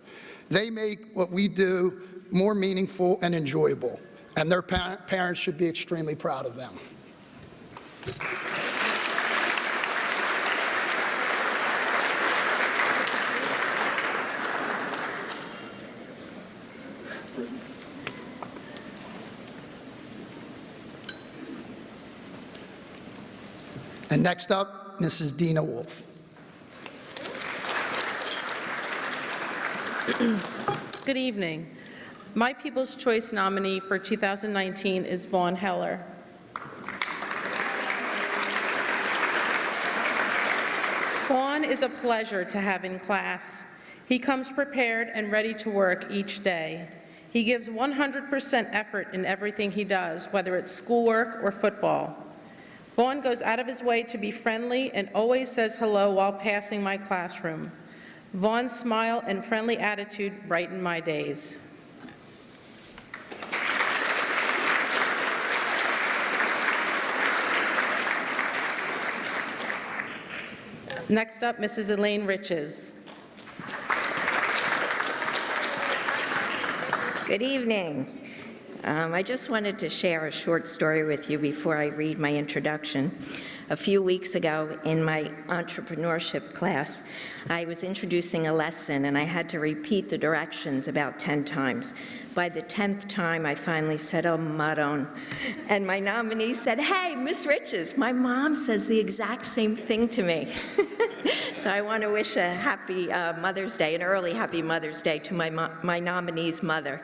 They make what we do more meaningful and enjoyable, and their parents should be extremely proud of them. And next up, Mrs. Dina Wolf. Good evening. My People's Choice nominee for 2019 is Vaughn Heller. Vaughn is a pleasure to have in class. He comes prepared and ready to work each day. He gives 100% effort in everything he does, whether it's schoolwork or football. Vaughn goes out of his way to be friendly and always says hello while passing my classroom. Vaughn's smile and friendly attitude brighten my days. Next up, Mrs. Elaine Riches. Good evening. I just wanted to share a short story with you before I read my introduction. A few weeks ago in my entrepreneurship class, I was introducing a lesson and I had to repeat the directions about 10 times. By the 10th time, I finally said, "Oh, Maron," and my nominee said, "Hey, Miss Riches, my mom says the exact same thing to me." So I want to wish a happy Mother's Day, an early happy Mother's Day to my nominee's mother.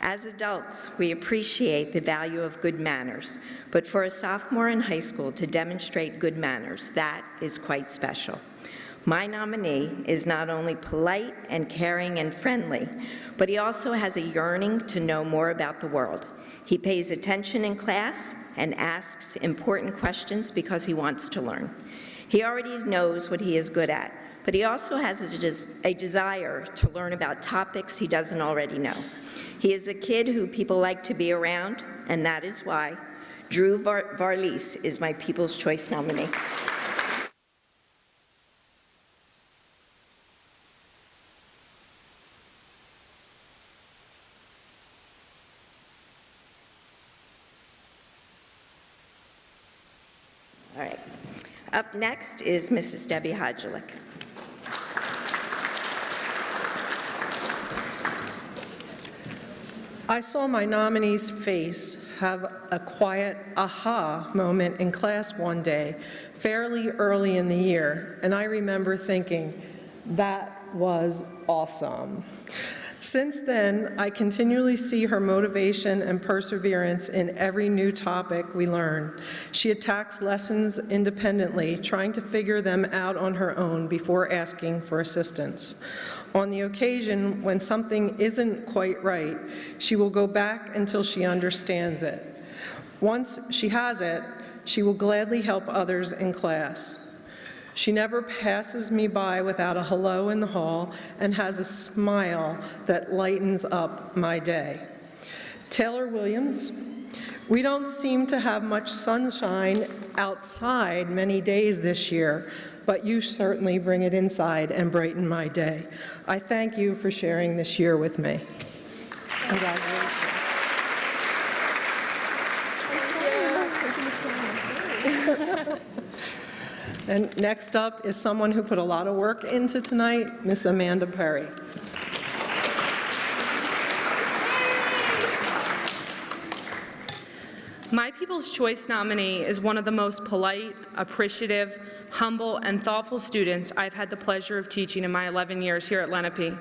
As adults, we appreciate the value of good manners, but for a sophomore in high school to demonstrate good manners, that is quite special. My nominee is not only polite and caring and friendly, but he also has a yearning to know more about the world. He pays attention in class and asks important questions because he wants to learn. He already knows what he is good at, but he also has a desire to learn about topics he doesn't already know. He is a kid who people like to be around, and that is why Drew Varlis is my People's Choice nominee. All right. Up next is Mrs. Debbie Hodullik. I saw my nominee's face have a quiet aha moment in class one day, fairly early in the year, and I remember thinking, that was awesome. Since then, I continually see her motivation and perseverance in every new topic we learn. She attacks lessons independently, trying to figure them out on her own before asking for assistance. On the occasion when something isn't quite right, she will go back until she understands it. Once she has it, she will gladly help others in class. She never passes me by without a hello in the hall and has a smile that lightens up my day. Taylor Williams. We don't seem to have much sunshine outside many days this year, but you certainly bring it inside and brighten my day. I thank you for sharing this year with me. Congratulations. And next up is someone who put a lot of work into tonight, Miss Amanda Perry. My People's Choice nominee is one of the most polite, appreciative, humble, and thoughtful students I've had the pleasure of teaching in my 11 years here at Lenape.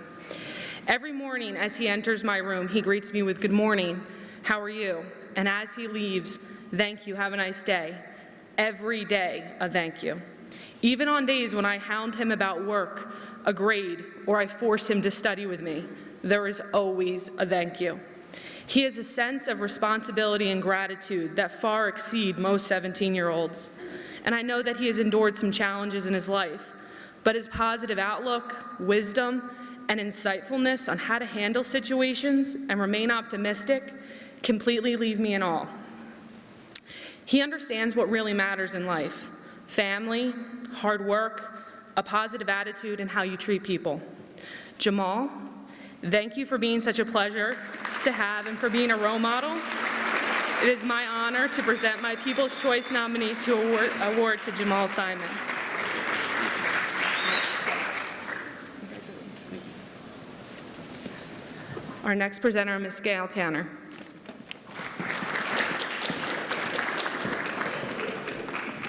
Every morning as he enters my room, he greets me with "Good morning, how are you?" And as he leaves, "Thank you, have a nice day." Every day, a thank you. Even on days when I hound him about work, a grade, or I force him to study with me, there is always a thank you. He has a sense of responsibility and gratitude that far exceed most 17-year-olds. And I know that he has endured some challenges in his life, but his positive outlook, wisdom, and insightfulness on how to handle situations and remain optimistic completely leave me in awe. He understands what really matters in life: family, hard work, a positive attitude, and how you treat people. Jamal, thank you for being such a pleasure to have and for being a role model. It is my honor to present my People's Choice nominee to award to Jamal Simon. Our next presenter, Ms. Gail Tanner.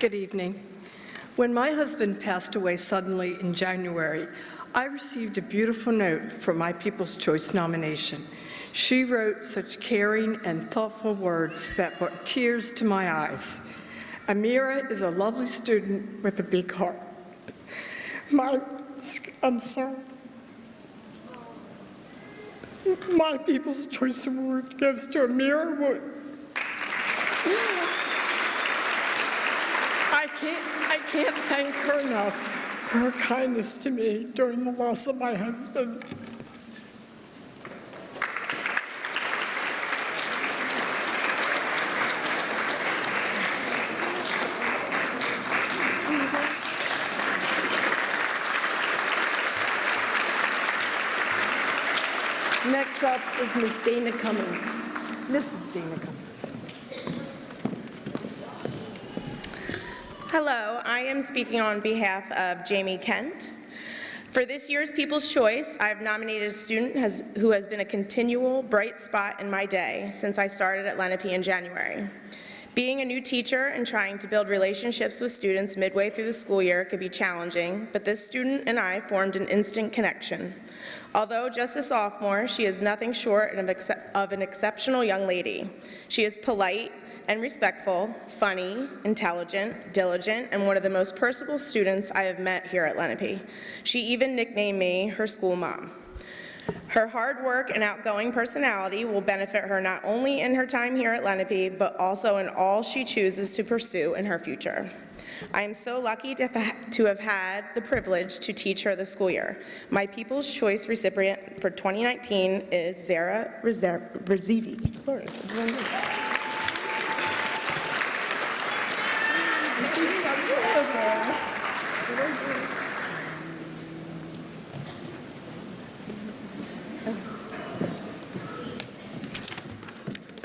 Good evening. When my husband passed away suddenly in January, I received a beautiful note for my People's Choice nomination. She wrote such caring and thoughtful words that brought tears to my eyes. Amira is a lovely student with a big heart. I'm sorry. My People's Choice Award goes to Amira Wood. I can't thank her enough for her kindness to me during the loss of my husband. Next up is Ms. Dana Cummins. Mrs. Dana Cummins. Hello, I am speaking on behalf of Jaime Kent. For this year's People's Choice, I have nominated a student who has been a continual bright spot in my day since I started at Lenape in January. Being a new teacher and trying to build relationships with students midway through the school year could be challenging, but this student and I formed an instant connection. Although just a sophomore, she is nothing short of an exceptional young lady. She is polite and respectful, funny, intelligent, diligent, and one of the most personable students I have met here at Lenape. She even nicknamed me her school mom. Her hard work and outgoing personality will benefit her not only in her time here at Lenape, but also in all she chooses to pursue in her future. I am so lucky to have had the privilege to teach her this school year. My People's Choice recipient for 2019 is Zara Rezivi.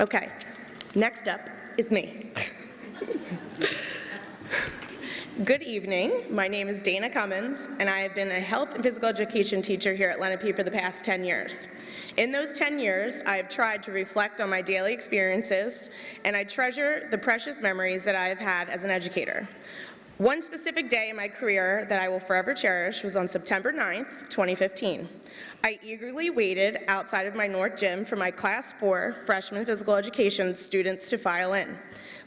Okay, next up is me. Good evening, my name is Dana Cummins, and I have been a health and physical education teacher here at Lenape for the past 10 years. In those 10 years, I have tried to reflect on my daily experiences, and I treasure the precious memories that I have had as an educator. One specific day in my career that I will forever cherish was on September 9th, 2015. I eagerly waited outside of my North Gym for my Class 4 freshman physical education students to file in.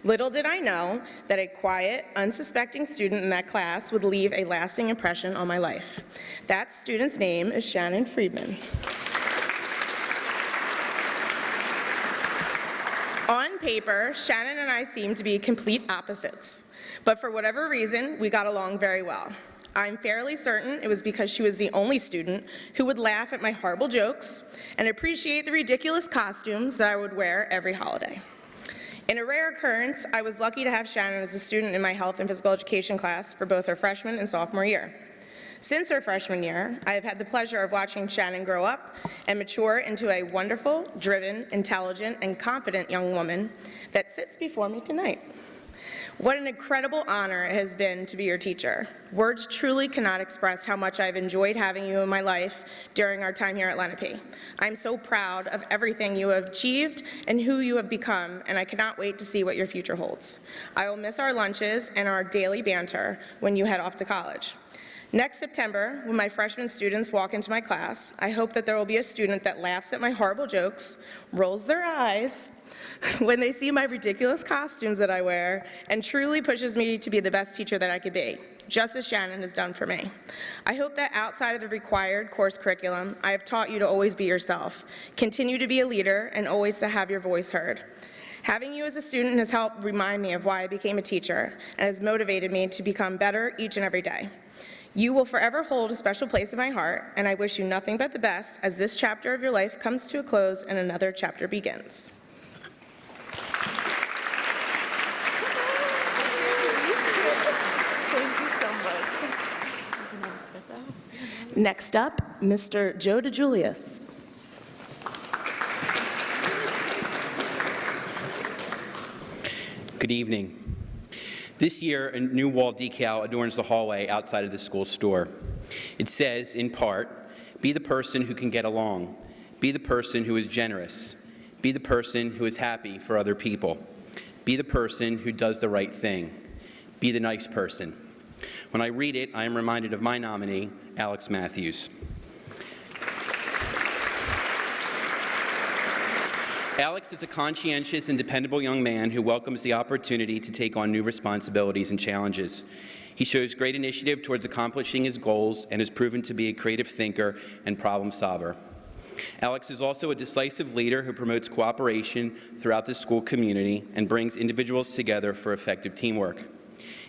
Little did I know that a quiet, unsuspecting student in that class would leave a lasting impression on my life. That student's name is Shannon Friedman. On paper, Shannon and I seemed to be complete opposites, but for whatever reason, we got along very well. I'm fairly certain it was because she was the only student who would laugh at my horrible jokes and appreciate the ridiculous costumes that I would wear every holiday. In a rare occurrence, I was lucky to have Shannon as a student in my health and physical education class for both her freshman and sophomore year. Since her freshman year, I have had the pleasure of watching Shannon grow up and mature into a wonderful, driven, intelligent, and confident young woman that sits before me tonight. What an incredible honor it has been to be your teacher. Words truly cannot express how much I've enjoyed having you in my life during our time here at Lenape. I'm so proud of everything you have achieved and who you have become, and I cannot wait to see what your future holds. I will miss our lunches and our daily banter when you head off to college. Next September, when my freshman students walk into my class, I hope that there will be a student that laughs at my horrible jokes, rolls their eyes when they see my ridiculous costumes that I wear, and truly pushes me to be the best teacher that I could be, just as Shannon has done for me. I hope that outside of the required course curriculum, I have taught you to always be yourself, continue to be a leader, and always to have your voice heard. Having you as a student has helped remind me of why I became a teacher and has motivated me to become better each and every day. You will forever hold a special place in my heart, and I wish you nothing but the best as this chapter of your life comes to a close and another chapter begins. Thank you so much. Next up, Mr. Joe DeJulius. Good evening. This year, a new wall decal adorns the hallway outside of the school store. It says, in part, be the person who can get along. Be the person who is generous. Be the person who is happy for other people. Be the person who does the right thing. Be the nice person. When I read it, I am reminded of my nominee, Alex Matthews. Alex is a conscientious and dependable young man who welcomes the opportunity to take on new responsibilities and challenges. He shows great initiative towards accomplishing his goals and has proven to be a creative thinker and problem solver. Alex is also a decisive leader who promotes cooperation throughout the school community and brings individuals together for effective teamwork.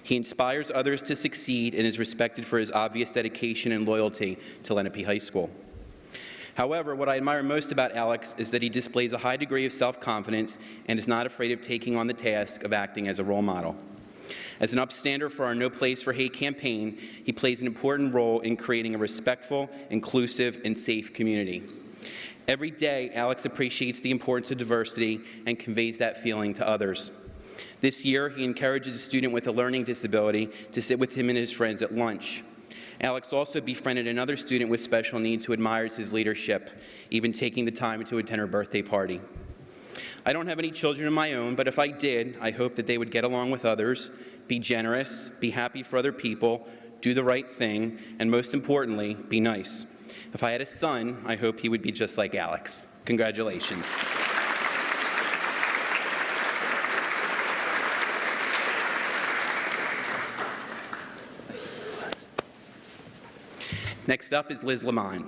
He inspires others to succeed and is respected for his obvious dedication and loyalty to Lenape High School. However, what I admire most about Alex is that he displays a high degree of self-confidence and is not afraid of taking on the task of acting as a role model. As an upstander for our No Place for Hate campaign, he plays an important role in creating a respectful, inclusive, and safe community. Every day, Alex appreciates the importance of diversity and conveys that feeling to others. This year, he encourages a student with a learning disability to sit with him and his friends at lunch. Alex also befriended another student with special needs who admires his leadership, even taking the time to attend her birthday party. I don't have any children of my own, but if I did, I hope that they would get along with others, be generous, be happy for other people, do the right thing, and most importantly, be nice. If I had a son, I hope he would be just like Alex. Congratulations. Next up is Liz Lamont.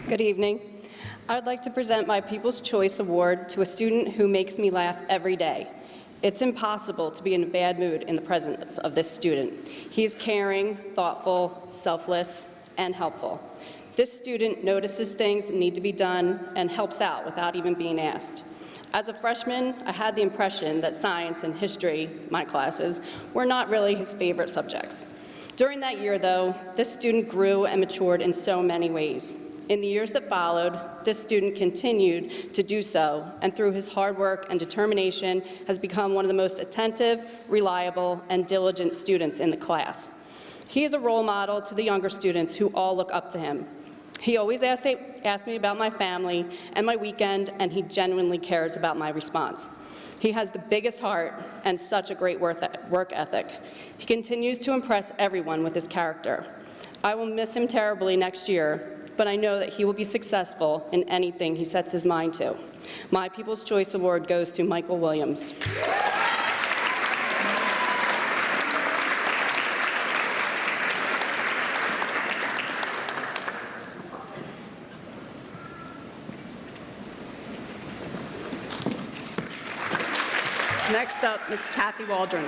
Good evening. I would like to present my People's Choice Award to a student who makes me laugh every day. It's impossible to be in a bad mood in the presence of this student. He is caring, thoughtful, selfless, and helpful. This student notices things that need to be done and helps out without even being asked. As a freshman, I had the impression that science and history, my classes, were not really his favorite subjects. During that year, though, this student grew and matured in so many ways. In the years that followed, this student continued to do so, and through his hard work and determination, has become one of the most attentive, reliable, and diligent students in the class. He is a role model to the younger students who all look up to him. He always asks me about my family and my weekend, and he genuinely cares about my response. He has the biggest heart and such a great work ethic. He continues to impress everyone with his character. I will miss him terribly next year, but I know that he will be successful in anything he sets his mind to. My People's Choice Award goes to Michael Williams. Next up, Ms. Kathy Waldron.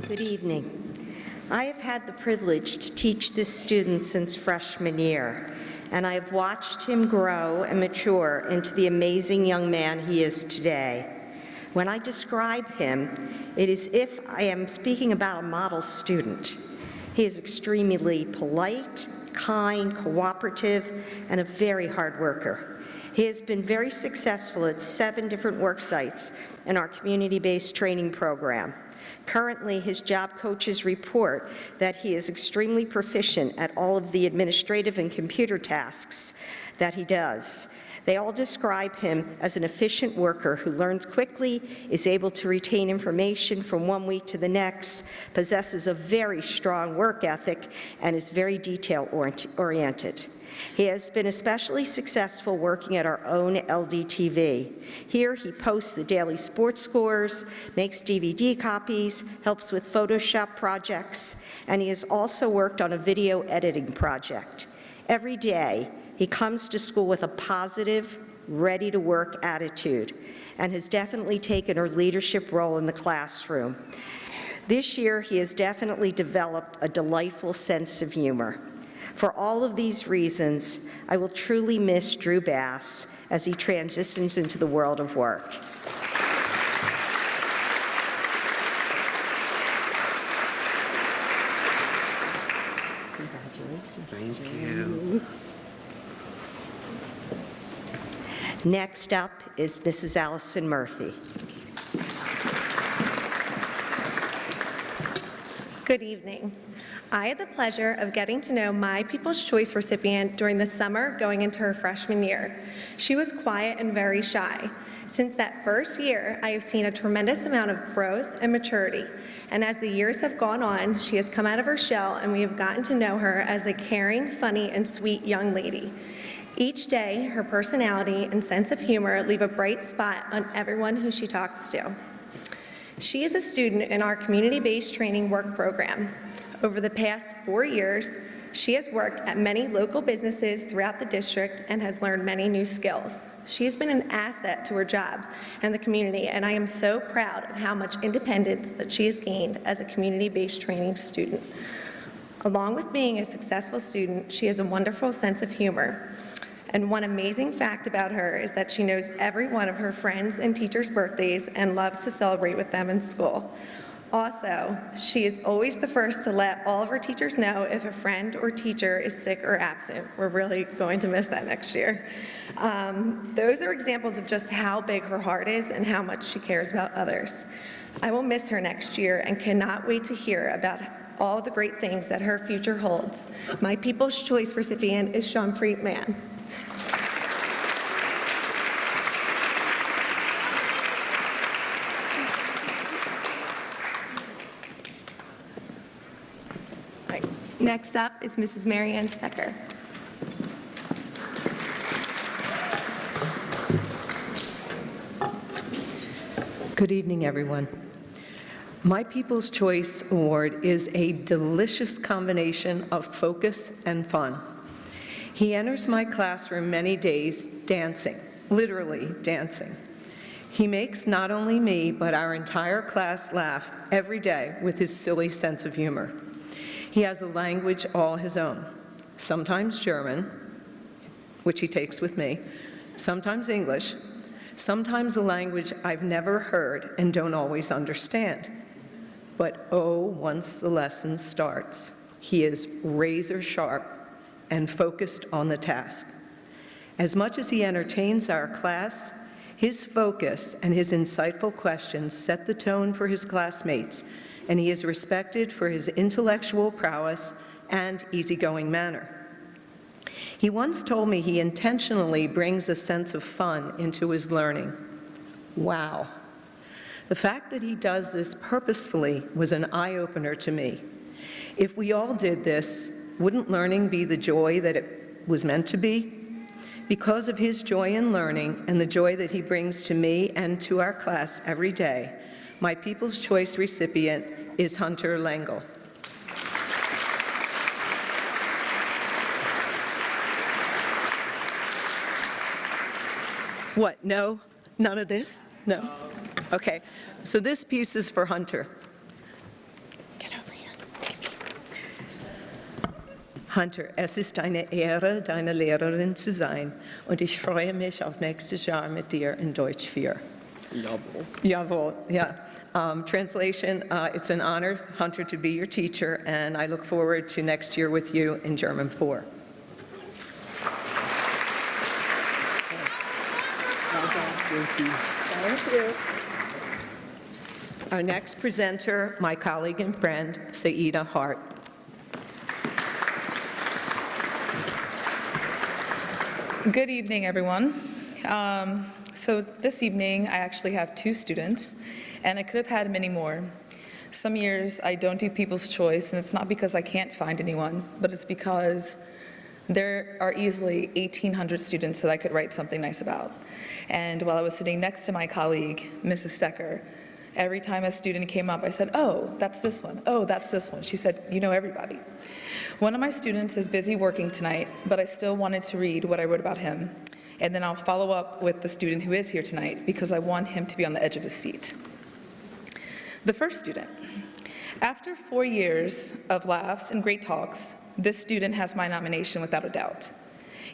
Good evening. I have had the privilege to teach this student since freshman year, and I have watched him grow and mature into the amazing young man he is today. When I describe him, it is as if I am speaking about a model student. He is extremely polite, kind, cooperative, and a very hard worker. He has been very successful at 7 different work sites in our community-based training program. Currently, his job coaches report that he is extremely proficient at all of the administrative and computer tasks that he does. They all describe him as an efficient worker who learns quickly, is able to retain information from one week to the next, possesses a very strong work ethic, and is very detail-oriented. He has been especially successful working at our own LDTV. Here, he posts the daily sports scores, makes DVD copies, helps with Photoshop projects, and he has also worked on a video editing project. Every day, he comes to school with a positive, ready-to-work attitude, and has definitely taken a leadership role in the classroom. This year, he has definitely developed a delightful sense of humor. For all of these reasons, I will truly miss Drew Bass as he transitions into the world of work. Congratulations. Thank you. Next up is Mrs. Alison Murphy. Good evening. I had the pleasure of getting to know my People's Choice recipient during the summer going into her freshman year. She was quiet and very shy. Since that first year, I have seen a tremendous amount of growth and maturity. And as the years have gone on, she has come out of her shell and we have gotten to know her as a caring, funny, and sweet young lady. Each day, her personality and sense of humor leave a bright spot on everyone who she talks to. She is a student in our community-based training work program. Over the past 4 years, she has worked at many local businesses throughout the district and has learned many new skills. She has been an asset to her jobs and the community, and I am so proud of how much independence that she has gained as a community-based training student. Along with being a successful student, she has a wonderful sense of humor. And one amazing fact about her is that she knows every one of her friends' and teachers' birthdays and loves to celebrate with them in school. Also, she is always the first to let all of her teachers know if a friend or teacher is sick or absent. We're really going to miss that next year. Those are examples of just how big her heart is and how much she cares about others. I will miss her next year and cannot wait to hear about all the great things that her future holds. My People's Choice recipient is Seanpreet Mann. Next up is Mrs. Marianne Stecker. Good evening, everyone. My People's Choice Award is a delicious combination of focus and fun. He enters my classroom many days dancing, literally dancing. He makes not only me, but our entire class laugh every day with his silly sense of humor. He has a language all his own, sometimes German, which he takes with me, sometimes English, sometimes a language I've never heard and don't always understand. But oh, once the lesson starts, he is razor sharp and focused on the task. As much as he entertains our class, his focus and his insightful questions set the tone for his classmates, and he is respected for his intellectual prowess and easygoing manner. He once told me he intentionally brings a sense of fun into his learning. Wow. The fact that he does this purposefully was an eye-opener to me. If we all did this, wouldn't learning be the joy that it was meant to be? Because of his joy in learning and the joy that he brings to me and to our class every day, my People's Choice recipient is Hunter Lengel. What, no? None of this? No? Okay, so this piece is for Hunter. Get over here. Hunter, es ist eine Ehre, deine Lehrerin zu sein, und ich freue mich auf nächstes Jahr mit dir in Deutsch 4. Jawohl. Jawohl, yeah. Translation, it's an honor, Hunter, to be your teacher, and I look forward to next year with you in German 4. Thank you. Thank you. Our next presenter, my colleague and friend, Saida Hart. Good evening, everyone. So this evening, I actually have 2 students, and I could have had many more. Some years, I don't do People's Choice, and it's not because I can't find anyone, but it's because there are easily 1,800 students that I could write something nice about. And while I was sitting next to my colleague, Mrs. Stecker, every time a student came up, I said, "Oh, that's this one. Oh, that's this one." She said, "You know everybody." One of my students is busy working tonight, but I still wanted to read what I wrote about him. And then I'll follow up with the student who is here tonight because I want him to be on the edge of his seat. The first student. After 4 years of laughs and great talks, this student has my nomination without a doubt.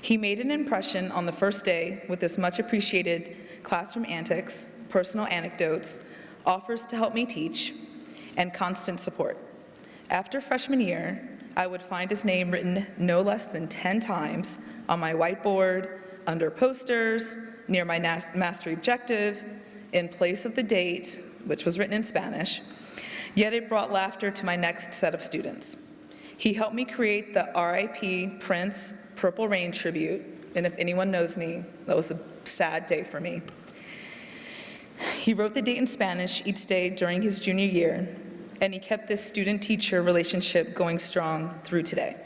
He made an impression on the first day with his much appreciated classroom antics, personal anecdotes, offers to help me teach, and constant support. After freshman year, I would find his name written no less than 10 times on my whiteboard, under posters, near my mastery objective, in place of the date, which was written in Spanish, yet it brought laughter to my next set of students. He helped me create the R.I.P. Prince Purple Rain tribute, and if anyone knows me, that was a sad day for me. He wrote the date in Spanish each day during his junior year, and he kept this student-teacher relationship going strong through today.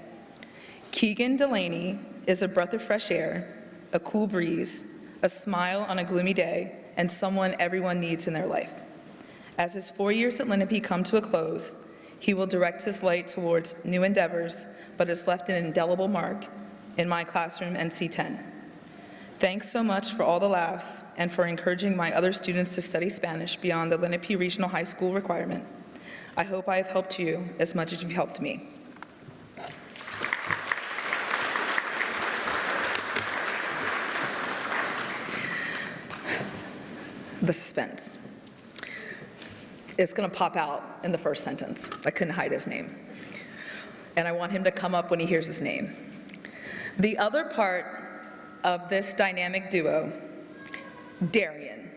Keegan Delaney is a breath of fresh air, a cool breeze, a smile on a gloomy day, and someone everyone needs in their life. As his 4 years at Lenape come to a close, he will direct his light towards new endeavors, but has left an indelible mark in my classroom NC10. Thanks so much for all the laughs and for encouraging my other students to study Spanish beyond the Lenape Regional High School requirement. I hope I have helped you as much as you've helped me. The suspense. It's going to pop out in the first sentence. I couldn't hide his name. And I want him to come up when he hears his name. The other part of this dynamic duo, Darian.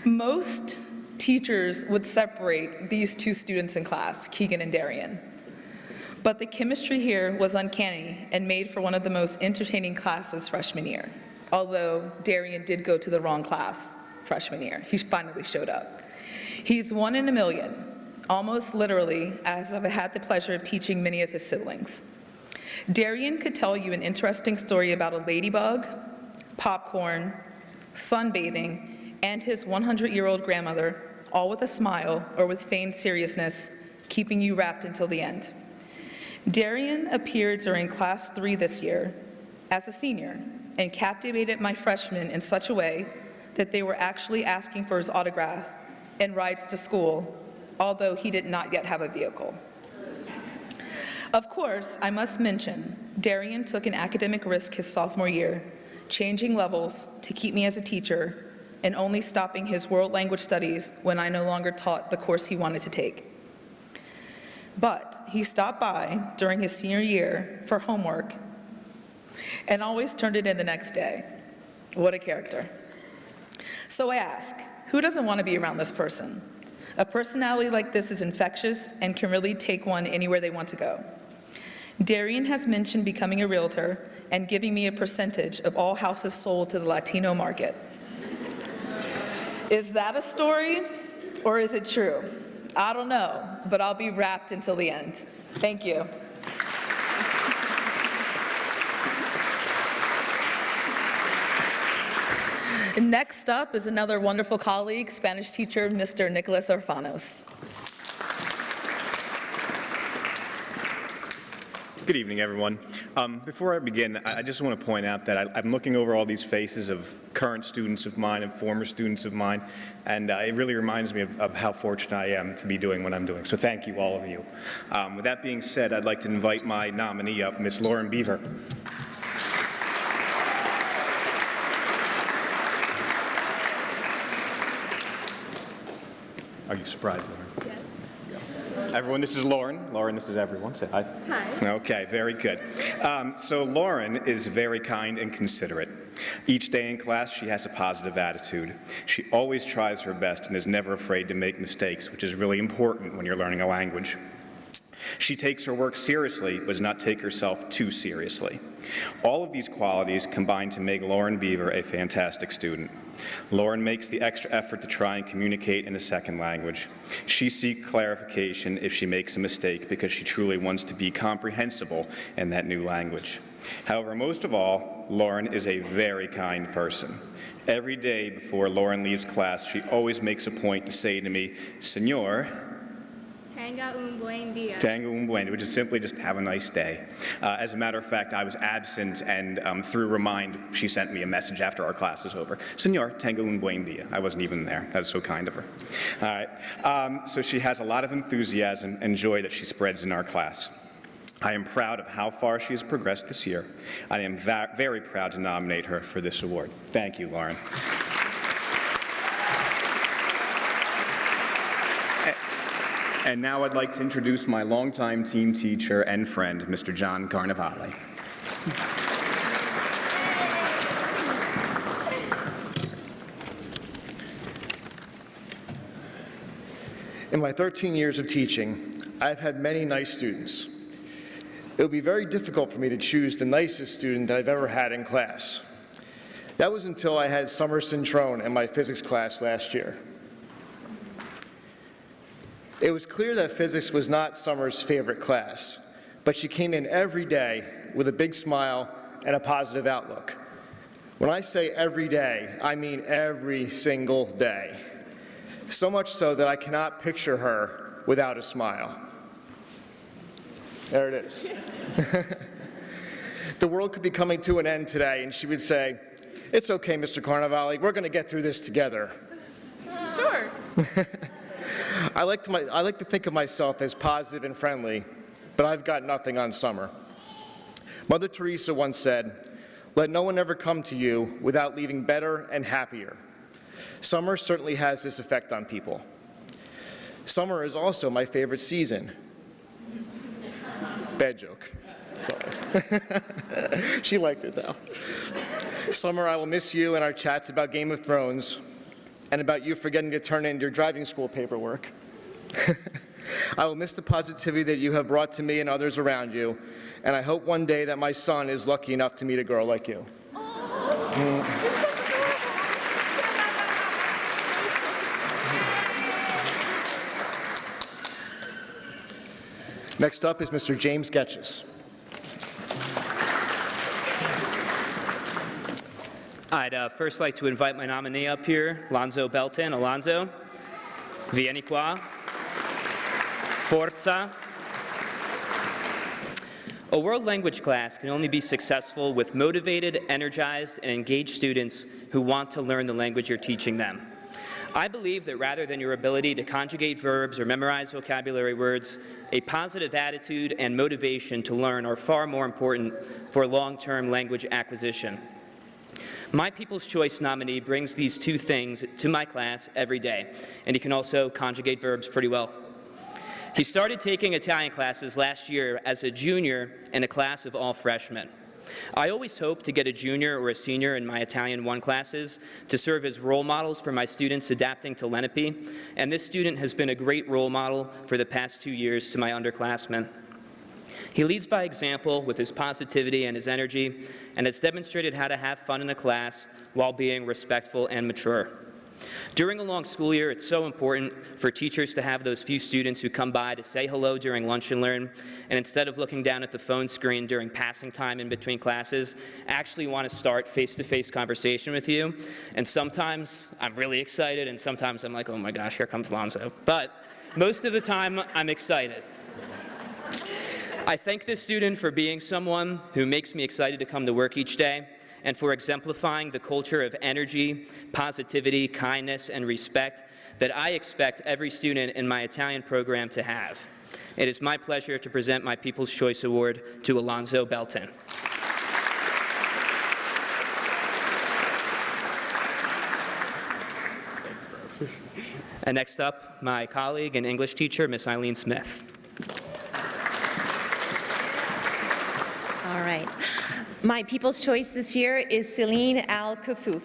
Most teachers would separate these 2 students in class, Keegan and Darian. But the chemistry here was uncanny and made for one of the most entertaining classes freshman year. Although Darian did go to the wrong class freshman year. He finally showed up. He's 1 in a million, almost literally, as I've had the pleasure of teaching many of his siblings. Darian could tell you an interesting story about a ladybug, popcorn, sunbathing, and his 100-year-old grandmother, all with a smile or with feigned seriousness, keeping you wrapped until the end. Darian appeared during class 3 this year as a senior and captivated my freshmen in such a way that they were actually asking for his autograph and rides to school, although he did not yet have a vehicle. Of course, I must mention, Darian took an academic risk his sophomore year, changing levels to keep me as a teacher and only stopping his world language studies when I no longer taught the course he wanted to take. But he stopped by during his senior year for homework and always turned it in the next day. What a character. So I ask, who doesn't want to be around this person? A personality like this is infectious and can really take one anywhere they want to go. Darian has mentioned becoming a realtor and giving me a percentage of all houses sold to the Latino market. Is that a story or is it true? I don't know, but I'll be wrapped until the end. Thank you. Next up is another wonderful colleague, Spanish teacher, Mr. Nicholas Orfanos. Good evening, everyone. Before I begin, I just want to point out that I'm looking over all these faces of current students of mine and former students of mine, and it really reminds me of how fortunate I am to be doing what I'm doing. So thank you, all of you. With that being said, I'd like to invite my nominee up, Ms. Lauren Beaver. Are you surprised, Lauren? Yes. Everyone, this is Lauren. Lauren, this is everyone. Say hi. Hi. Okay, very good. So Lauren is very kind and considerate. Each day in class, she has a positive attitude. She always tries her best and is never afraid to make mistakes, which is really important when you're learning a language. She takes her work seriously, but does not take herself too seriously. All of these qualities combine to make Lauren Beaver a fantastic student. Lauren makes the extra effort to try and communicate in a second language. She seeks clarification if she makes a mistake because she truly wants to be comprehensible in that new language. However, most of all, Lauren is a very kind person. Every day before Lauren leaves class, she always makes a point to say to me, "Señor, Tenga un buen día." Tenga un buen, which is simply just have a nice day. As a matter of fact, I was absent, and through Remind, she sent me a message after our class was over. "Señor, tenga un buen día." I wasn't even there. That was so kind of her. All right. So she has a lot of enthusiasm and joy that she spreads in our class. I am proud of how far she has progressed this year. I am very proud to nominate her for this award. Thank you, Lauren. And now I'd like to introduce my longtime team teacher and friend, Mr. John Carnevale. In my 13 years of teaching, I've had many nice students. It would be very difficult for me to choose the nicest student that I've ever had in class. That was until I had Summer Cintrone in my physics class last year. It was clear that physics was not Summer's favorite class, but she came in every day with a big smile and a positive outlook. When I say every day, I mean every single day. So much so that I cannot picture her without a smile. There it is. The world could be coming to an end today, and she would say, "It's okay, Mr. Carnevale, we're going to get through this together." Sure. I like to think of myself as positive and friendly, but I've got nothing on Summer. Mother Teresa once said, "Let no one ever come to you without leaving better and happier." Summer certainly has this effect on people. Summer is also my favorite season. Bad joke. Sorry. She liked it, though. Summer, I will miss you and our chats about Game of Thrones and about you forgetting to turn in your driving school paperwork. I will miss the positivity that you have brought to me and others around you, and I hope one day that my son is lucky enough to meet a girl like you. Next up is Mr. James Getches. I'd first like to invite my nominee up here, Lonzo Belton. Alonzo, vieni qua. Forza. A world language class can only be successful with motivated, energized, and engaged students who want to learn the language you're teaching them. I believe that rather than your ability to conjugate verbs or memorize vocabulary words, a positive attitude and motivation to learn are far more important for long-term language acquisition. My People's Choice nominee brings these two things to my class every day, and he can also conjugate verbs pretty well. He started taking Italian classes last year as a junior in a class of all freshmen. I always hope to get a junior or a senior in my Italian 1 classes to serve as role models for my students adapting to Lenape, and this student has been a great role model for the past 2 years to my underclassmen. He leads by example with his positivity and his energy, and has demonstrated how to have fun in a class while being respectful and mature. During a long school year, it's so important for teachers to have those few students who come by to say hello during lunch and learn, and instead of looking down at the phone screen during passing time in between classes, actually want to start face-to-face conversation with you. And sometimes I'm really excited, and sometimes I'm like, oh my gosh, here comes Lonzo. But most of the time, I'm excited. I thank this student for being someone who makes me excited to come to work each day, and for exemplifying the culture of energy, positivity, kindness, and respect that I expect every student in my Italian program to have. It is my pleasure to present my People's Choice Award to Alonzo Belton. And next up, my colleague and English teacher, Miss Eileen Smith. All right. My People's Choice this year is Celine Al-Kafouf.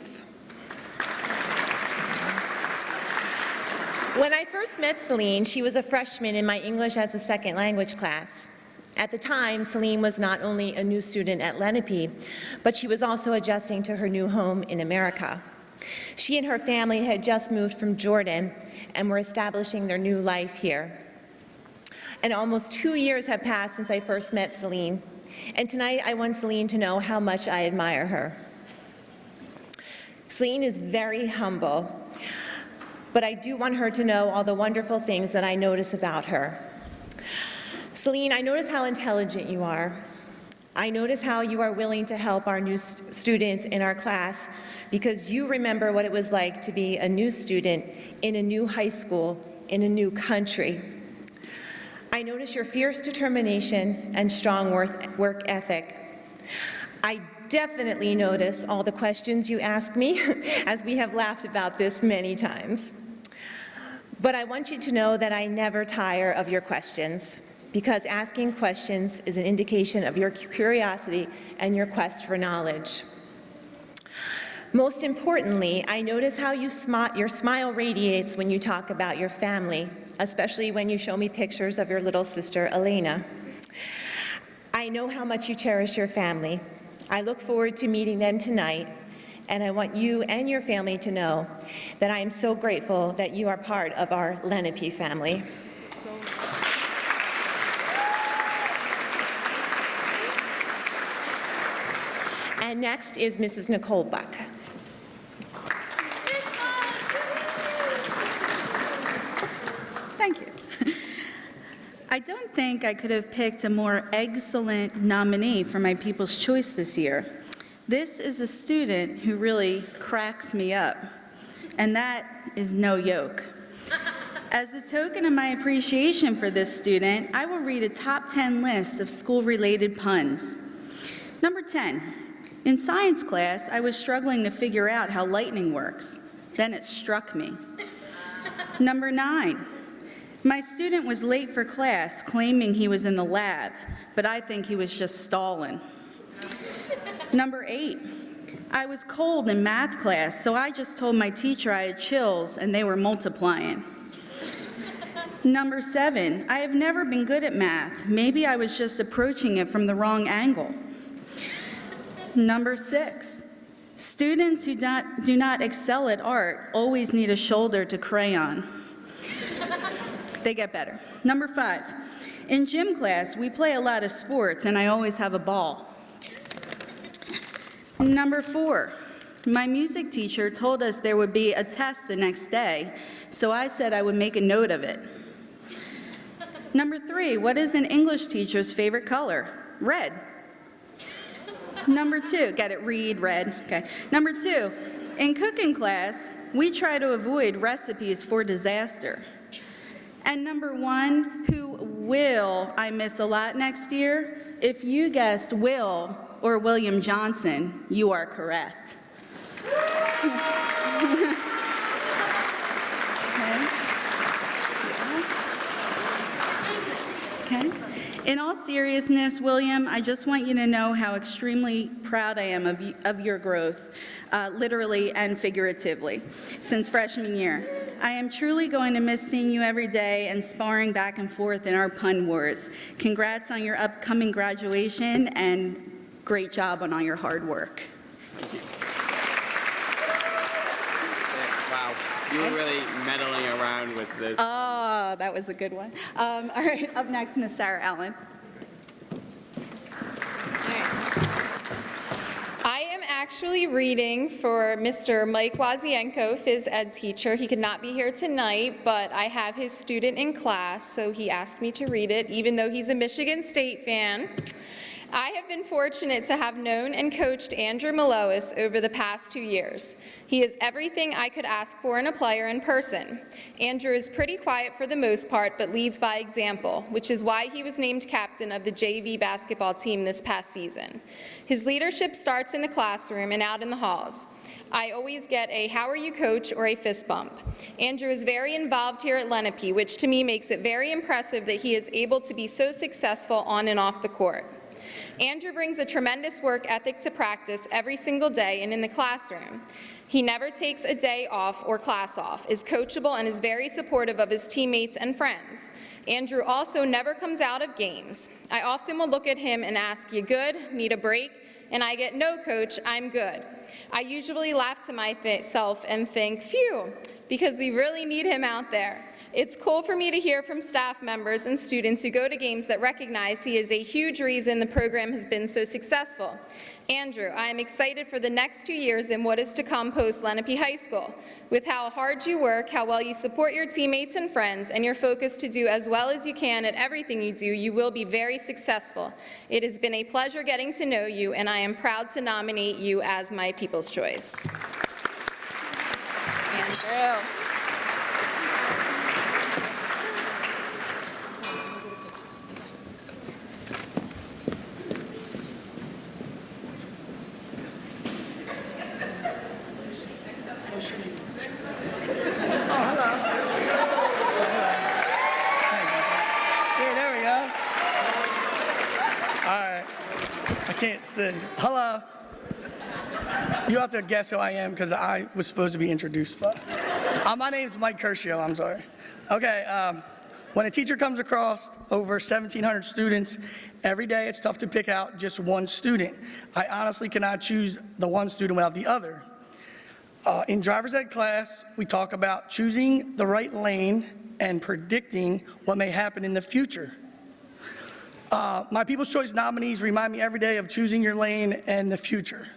When I first met Celine, she was a freshman in my English as a second language class. At the time, Celine was not only a new student at Lenape, but she was also adjusting to her new home in America. She and her family had just moved from Jordan and were establishing their new life here. And almost 2 years have passed since I first met Celine, and tonight I want Celine to know how much I admire her. Celine is very humble, but I do want her to know all the wonderful things that I notice about her. Celine, I notice how intelligent you are. I notice how you are willing to help our new students in our class because you remember what it was like to be a new student in a new high school in a new country. I notice your fierce determination and strong work ethic. I definitely notice all the questions you ask me, as we have laughed about this many times. But I want you to know that I never tire of your questions, because asking questions is an indication of your curiosity and your quest for knowledge. Most importantly, I notice how your smile radiates when you talk about your family, especially when you show me pictures of your little sister, Elena. I know how much you cherish your family. I look forward to meeting them tonight, and I want you and your family to know that I am so grateful that you are part of our Lenape family. And next is Mrs. Nicole Buck. Thank you. I don't think I could have picked a more excellent nominee for my People's Choice this year. This is a student who really cracks me up, and that is no joke. As a token of my appreciation for this student, I will read a top 10 list of school-related puns. Number 10, in science class, I was struggling to figure out how lightning works. Then it struck me. Number 9, my student was late for class, claiming he was in the lab, but I think he was just stalling. Number 8, I was cold in math class, so I just told my teacher I had chills and they were multiplying. Number 7, I have never been good at math. Maybe I was just approaching it from the wrong angle. Number 6, students who do not excel at art always need a shoulder to crayon. They get better. Number 5, in gym class, we play a lot of sports and I always have a ball. Number 4, my music teacher told us there would be a test the next day, so I said I would make a note of it. Number 3, what is an English teacher's favorite color? Red. Number 2, get it, read, red, okay. Number 2, in cooking class, we try to avoid recipes for disaster. And number 1, who will I miss a lot next year? If you guessed Will or William Johnson, you are correct. Okay. In all seriousness, William, I just want you to know how extremely proud I am of your growth, literally and figuratively, since freshman year. I am truly going to miss seeing you every day and sparring back and forth in our pun wars. Congrats on your upcoming graduation, and great job on all your hard work. Wow, you were really meddling around with this. Oh, that was a good one. All right, up next, Miss Sarah Allen. I am actually reading for Mr. Mike Wazienko, phys ed teacher. He could not be here tonight, but I have his student in class, so he asked me to read it, even though he's a Michigan State fan. I have been fortunate to have known and coached Andrew Malois over the past 2 years. He is everything I could ask for in a player in person. Andrew is pretty quiet for the most part, but leads by example, which is why he was named captain of the JV basketball team this past season. His leadership starts in the classroom and out in the halls. I always get a "how are you, coach?" or a fist bump. Andrew is very involved here at Lenape, which to me makes it very impressive that he is able to be so successful on and off the court. Andrew brings a tremendous work ethic to practice every single day and in the classroom. He never takes a day off or class off, is coachable, and is very supportive of his teammates and friends. Andrew also never comes out of games. I often will look at him and ask, "You good? Need a break?" And I get, "No, coach, I'm good." I usually laugh to myself and think, phew, because we really need him out there. It's cool for me to hear from staff members and students who go to games that recognize he is a huge reason the program has been so successful. Andrew, I am excited for the next 2 years and what is to come post-Lenape High School. With how hard you work, how well you support your teammates and friends, and your focus to do as well as you can at everything you do, you will be very successful. It has been a pleasure getting to know you, and I am proud to nominate you as my People's Choice. Andrew. Can't see. Hello. You have to guess who I am because I was supposed to be introduced. But my name's Mike Curcio. I'm sorry. Okay. When a teacher comes across over 1,700 students every day, it's tough to pick out just one student. I honestly cannot choose the one student without the other. In driver's ed class, we talk about choosing the right lane and predicting what may happen in the future. My People's Choice nominees remind me every day of choosing your lane and the future.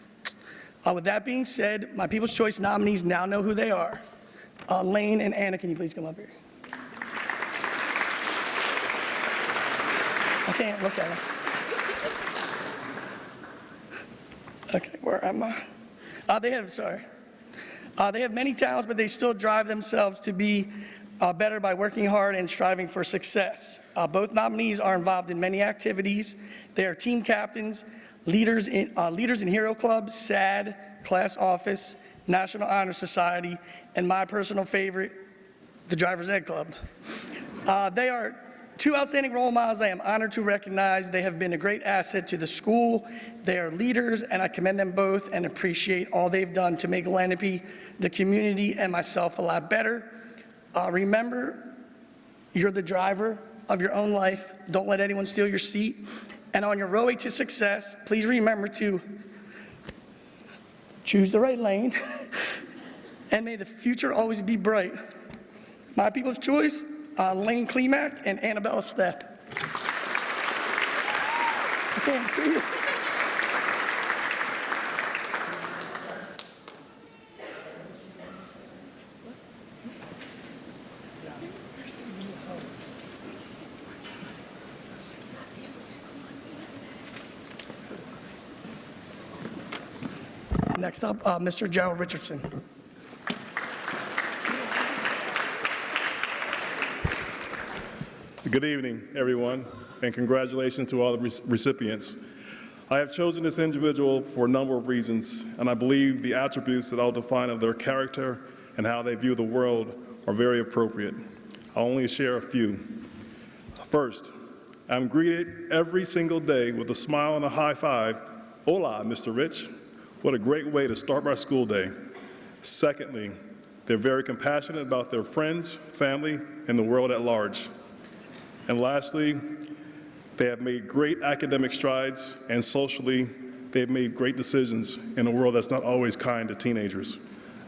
With that being said, my People's Choice nominees now know who they are. Lane and Anna, can you please come up here? I can't look at them. Okay, where am I? They have many talents, but they still drive themselves to be better by working hard and striving for success. Both nominees are involved in many activities. They are team captains, leaders in Hero Club, SAD, Class Office, National Honor Society, and my personal favorite, the Driver's Ed Club. They are two outstanding role models I am honored to recognize. They have been a great asset to the school. They are leaders, and I commend them both and appreciate all they've done to make Lenape, the community, and myself a lot better. Remember, you're the driver of your own life. Don't let anyone steal your seat. And on your roadway to success, please remember to choose the right lane, and may the future always be bright. My People's Choice, Lane Klimak and Annabella Stepp. I can't see you. Next up, Mr. Gerald Richardson. Good evening, everyone, and congratulations to all the recipients. I have chosen this individual for a number of reasons, and I believe the attributes that I'll define of their character and how they view the world are very appropriate. I'll only share a few. First, I'm greeted every single day with a smile and a high five. Hola, Mr. Rich. What a great way to start my school day. Secondly, they're very compassionate about their friends, family, and the world at large. And lastly, they have made great academic strides, and socially, they've made great decisions in a world that's not always kind to teenagers.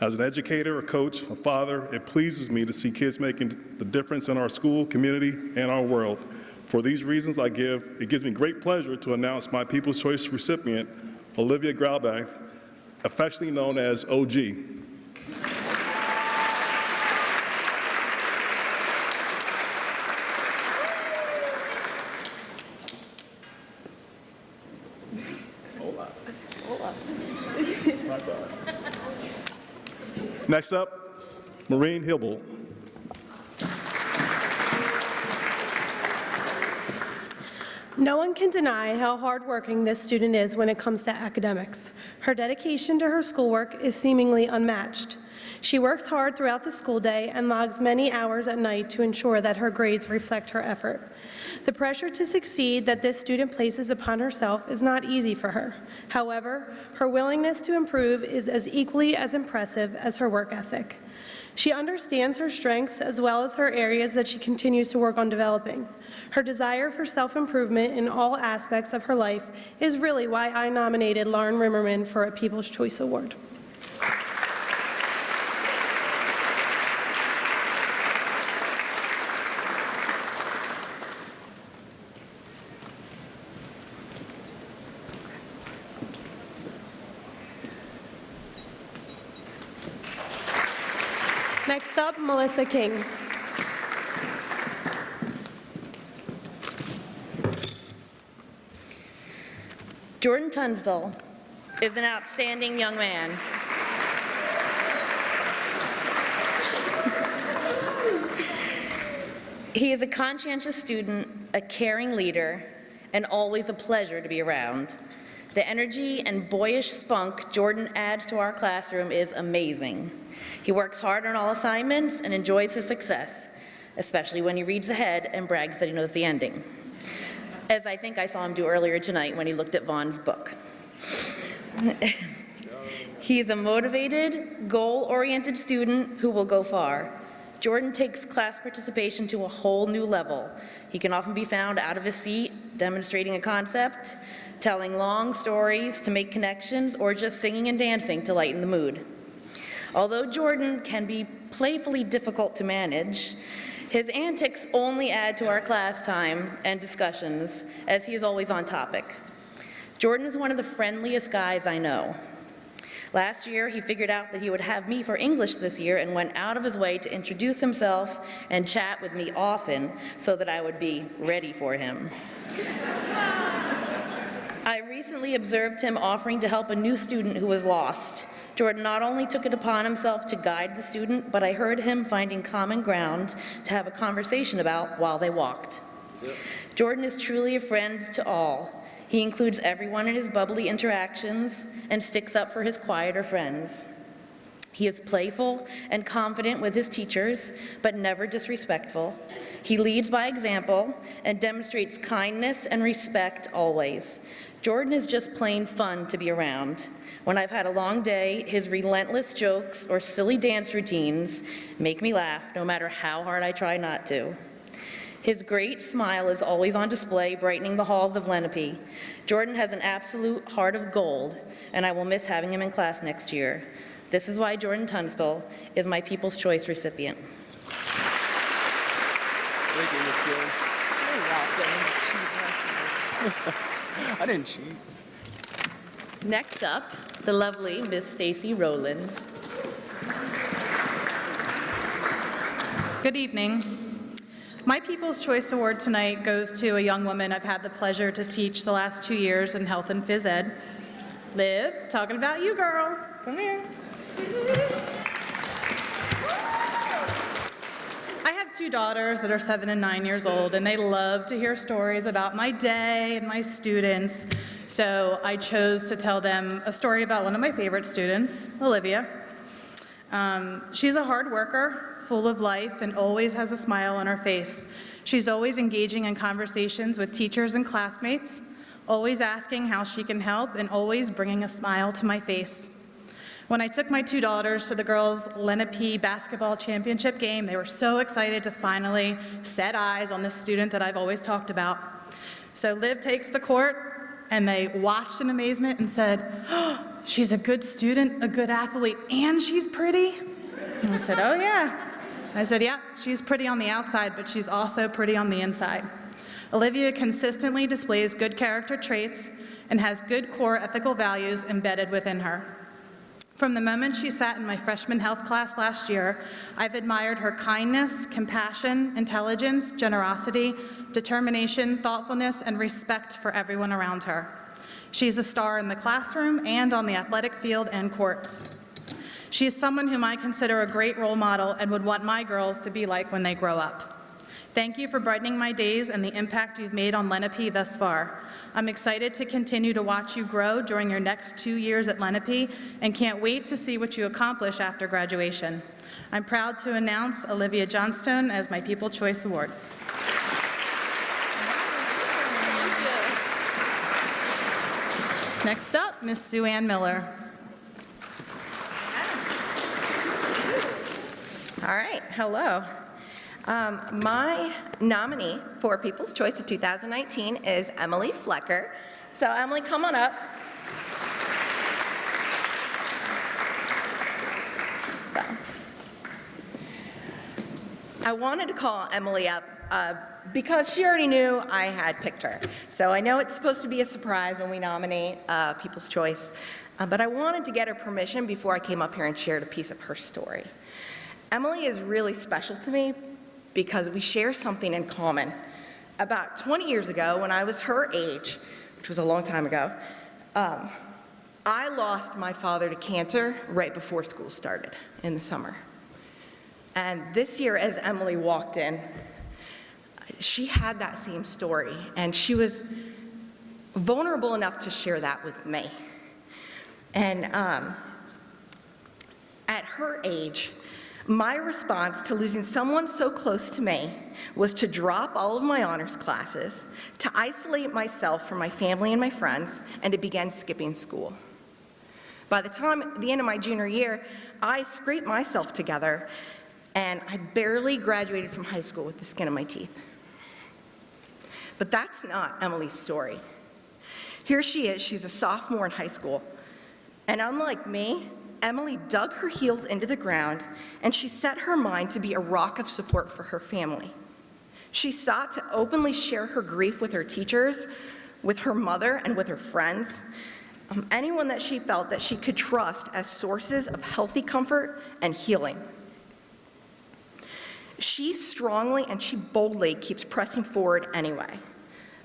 As an educator, a coach, a father, it pleases me to see kids making the difference in our school, community, and our world. For these reasons, it gives me great pleasure to announce my People's Choice recipient, Olivia Graubach, affectionately known as OG. Next up, Maureen Hibble. No one can deny how hardworking this student is when it comes to academics. Her dedication to her schoolwork is seemingly unmatched. She works hard throughout the school day and logs many hours at night to ensure that her grades reflect her effort. The pressure to succeed that this student places upon herself is not easy for her. However, her willingness to improve is as equally as impressive as her work ethic. She understands her strengths as well as her areas that she continues to work on developing. Her desire for self-improvement in all aspects of her life is really why I nominated Lauren Rimmerman for a People's Choice Award. Next up, Melissa King. Jordan Tunstall is an outstanding young man. He is a conscientious student, a caring leader, and always a pleasure to be around. The energy and boyish spunk Jordan adds to our classroom is amazing. He works hard on all assignments and enjoys his success, especially when he reads ahead and brags that he knows the ending, as I think I saw him do earlier tonight when he looked at Vaughn's book. He is a motivated, goal-oriented student who will go far. Jordan takes class participation to a whole new level. He can often be found out of his seat, demonstrating a concept, telling long stories to make connections, or just singing and dancing to lighten the mood. Although Jordan can be playfully difficult to manage, his antics only add to our class time and discussions, as he is always on topic. Jordan is one of the friendliest guys I know. Last year, he figured out that he would have me for English this year and went out of his way to introduce himself and chat with me often so that I would be ready for him. I recently observed him offering to help a new student who was lost. Jordan not only took it upon himself to guide the student, but I heard him finding common ground to have a conversation about while they walked. Jordan is truly a friend to all. He includes everyone in his bubbly interactions and sticks up for his quieter friends. He is playful and confident with his teachers, but never disrespectful. He leads by example and demonstrates kindness and respect always. Jordan is just plain fun to be around. When I've had a long day, his relentless jokes or silly dance routines make me laugh, no matter how hard I try not to. His great smile is always on display, brightening the halls of Lenape. Jordan has an absolute heart of gold, and I will miss having him in class next year. This is why Jordan Tunstall is my People's Choice recipient. Thank you, Ms. Gill. I didn't cheat. Next up, the lovely Miss Stacy Rowland. Good evening. My People's Choice Award tonight goes to a young woman I've had the pleasure to teach the last 2 years in health and phys ed. Liv, talking about you, girl. Come here. I have 2 daughters that are 7 and 9 years old, and they love to hear stories about my day and my students. So I chose to tell them a story about one of my favorite students, Olivia. She's a hard worker, full of life, and always has a smile on her face. She's always engaging in conversations with teachers and classmates, always asking how she can help, and always bringing a smile to my face. When I took my 2 daughters to the girls' Lenape basketball championship game, they were so excited to finally set eyes on this student that I've always talked about. So Liv takes the court, and they watched in amazement and said, "Oh, she's a good student, a good athlete, and she's pretty?" And I said, "Oh yeah." I said, "Yeah, she's pretty on the outside, but she's also pretty on the inside." Olivia consistently displays good character traits and has good core ethical values embedded within her. From the moment she sat in my freshman health class last year, I've admired her kindness, compassion, intelligence, generosity, determination, thoughtfulness, and respect for everyone around her. She's a star in the classroom and on the athletic field and courts. She is someone whom I consider a great role model and would want my girls to be like when they grow up. Thank you for brightening my days and the impact you've made on Lenape thus far. I'm excited to continue to watch you grow during your next 2 years at Lenape and can't wait to see what you accomplish after graduation. I'm proud to announce Olivia Johnstone as my People Choice Award. Next up, Miss Sue Ann Miller. All right, hello. My nominee for People's Choice of 2019 is Emily Flecker. So Emily, come on up. So, I wanted to call Emily up because she already knew I had picked her. So I know it's supposed to be a surprise when we nominate People's Choice, but I wanted to get her permission before I came up here and shared a piece of her story. Emily is really special to me because we share something in common. About 20 years ago, when I was her age, which was a long time ago, I lost my father to cancer right before school started in the summer. And this year, as Emily walked in, she had that same story, and she was vulnerable enough to share that with me. And at her age, my response to losing someone so close to me was to drop all of my honors classes, to isolate myself from my family and my friends, and to begin skipping school. By the end of my junior year, I scraped myself together, and I barely graduated from high school with the skin of my teeth. But that's not Emily's story. Here she is, she's a sophomore in high school, and unlike me, Emily dug her heels into the ground, and she set her mind to be a rock of support for her family. She sought to openly share her grief with her teachers, with her mother, and with her friends, anyone that she felt that she could trust as sources of healthy comfort and healing. She strongly and she boldly keeps pressing forward anyway.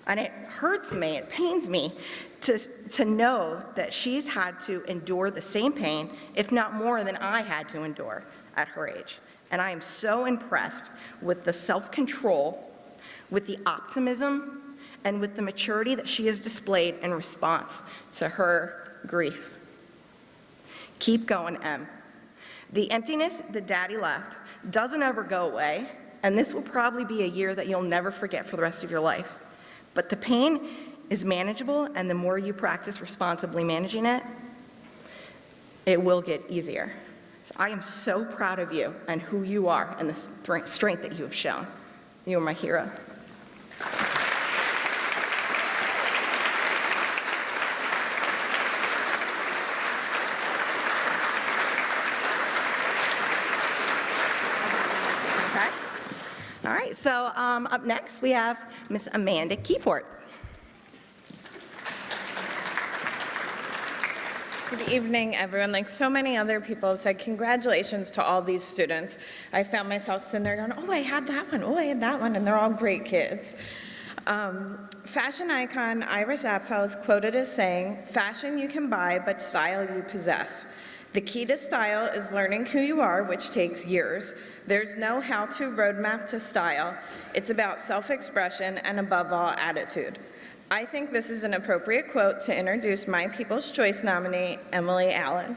And it hurts me, it pains me to know that she's had to endure the same pain, if not more than I had to endure at her age. And I am so impressed with the self-control, with the optimism, and with the maturity that she has displayed in response to her grief. Keep going, Em. The emptiness that Daddy left doesn't ever go away, and this will probably be a year that you'll never forget for the rest of your life. But the pain is manageable, and the more you practice responsibly managing it, it will get easier. So I am so proud of you and who you are and the strength that you have shown. You are my hero. All right, so up next we have Miss Amanda Keyport. Good evening, everyone. Like so many other people have said, congratulations to all these students. I found myself sitting there going, oh, I had that one, oh, I had that one, and they're all great kids. Fashion icon Iris Apfel is quoted as saying, "Fashion you can buy, but style you possess. The key to style is learning who you are, which takes years. There's no how-to roadmap to style. It's about self-expression and, above all, attitude." I think this is an appropriate quote to introduce my People's Choice nominee, Emily Allen.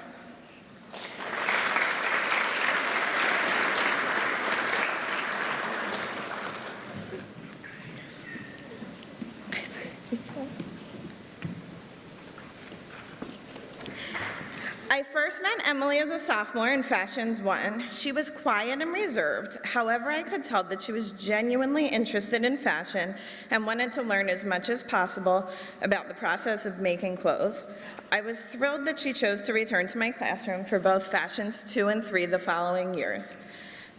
I first met Emily as a sophomore in Fashions 1. She was quiet and reserved. However, I could tell that she was genuinely interested in fashion and wanted to learn as much as possible about the process of making clothes. I was thrilled that she chose to return to my classroom for both Fashions 2 and 3 the following years.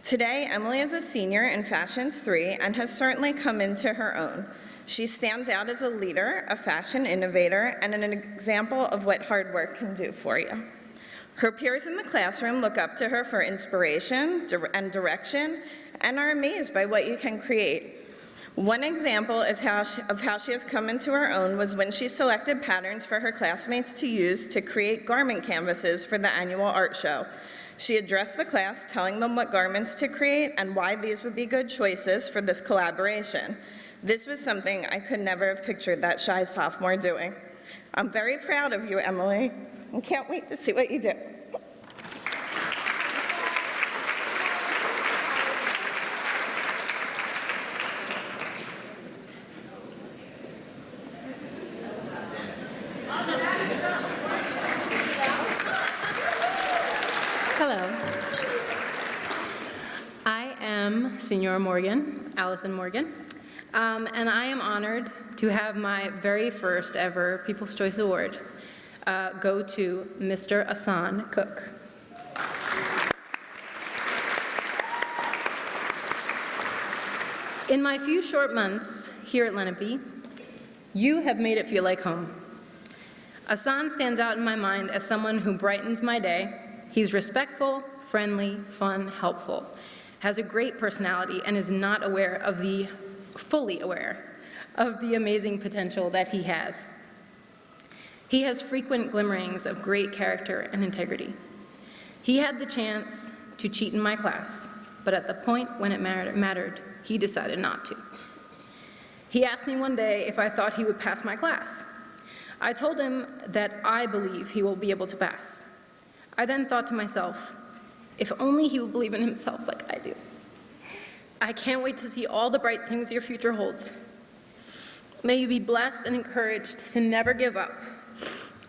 Today, Emily is a senior in Fashions 3 and has certainly come into her own. She stands out as a leader, a fashion innovator, and an example of what hard work can do for you. Her peers in the classroom look up to her for inspiration and direction and are amazed by what you can create. One example of how she has come into her own was when she selected patterns for her classmates to use to create garment canvases for the annual art show. She addressed the class, telling them what garments to create and why these would be good choices for this collaboration. This was something I could never have pictured that shy sophomore doing. I'm very proud of you, Emily, and can't wait to see what you do. Hello. I am Senora Morgan, Alison Morgan, and I am honored to have my very first ever People's Choice Award go to Mr. Asan Cook. In my few short months here at Lenape, you have made it feel like home. Asan stands out in my mind as someone who brightens my day. He's respectful, friendly, fun, helpful, has a great personality, and is not fully aware of the amazing potential that he has. He has frequent glimmerings of great character and integrity. He had the chance to cheat in my class, but at the point when it mattered, he decided not to. He asked me one day if I thought he would pass my class. I told him that I believe he will be able to pass. I then thought to myself, if only he would believe in himself like I do. I can't wait to see all the bright things your future holds. May you be blessed and encouraged to never give up,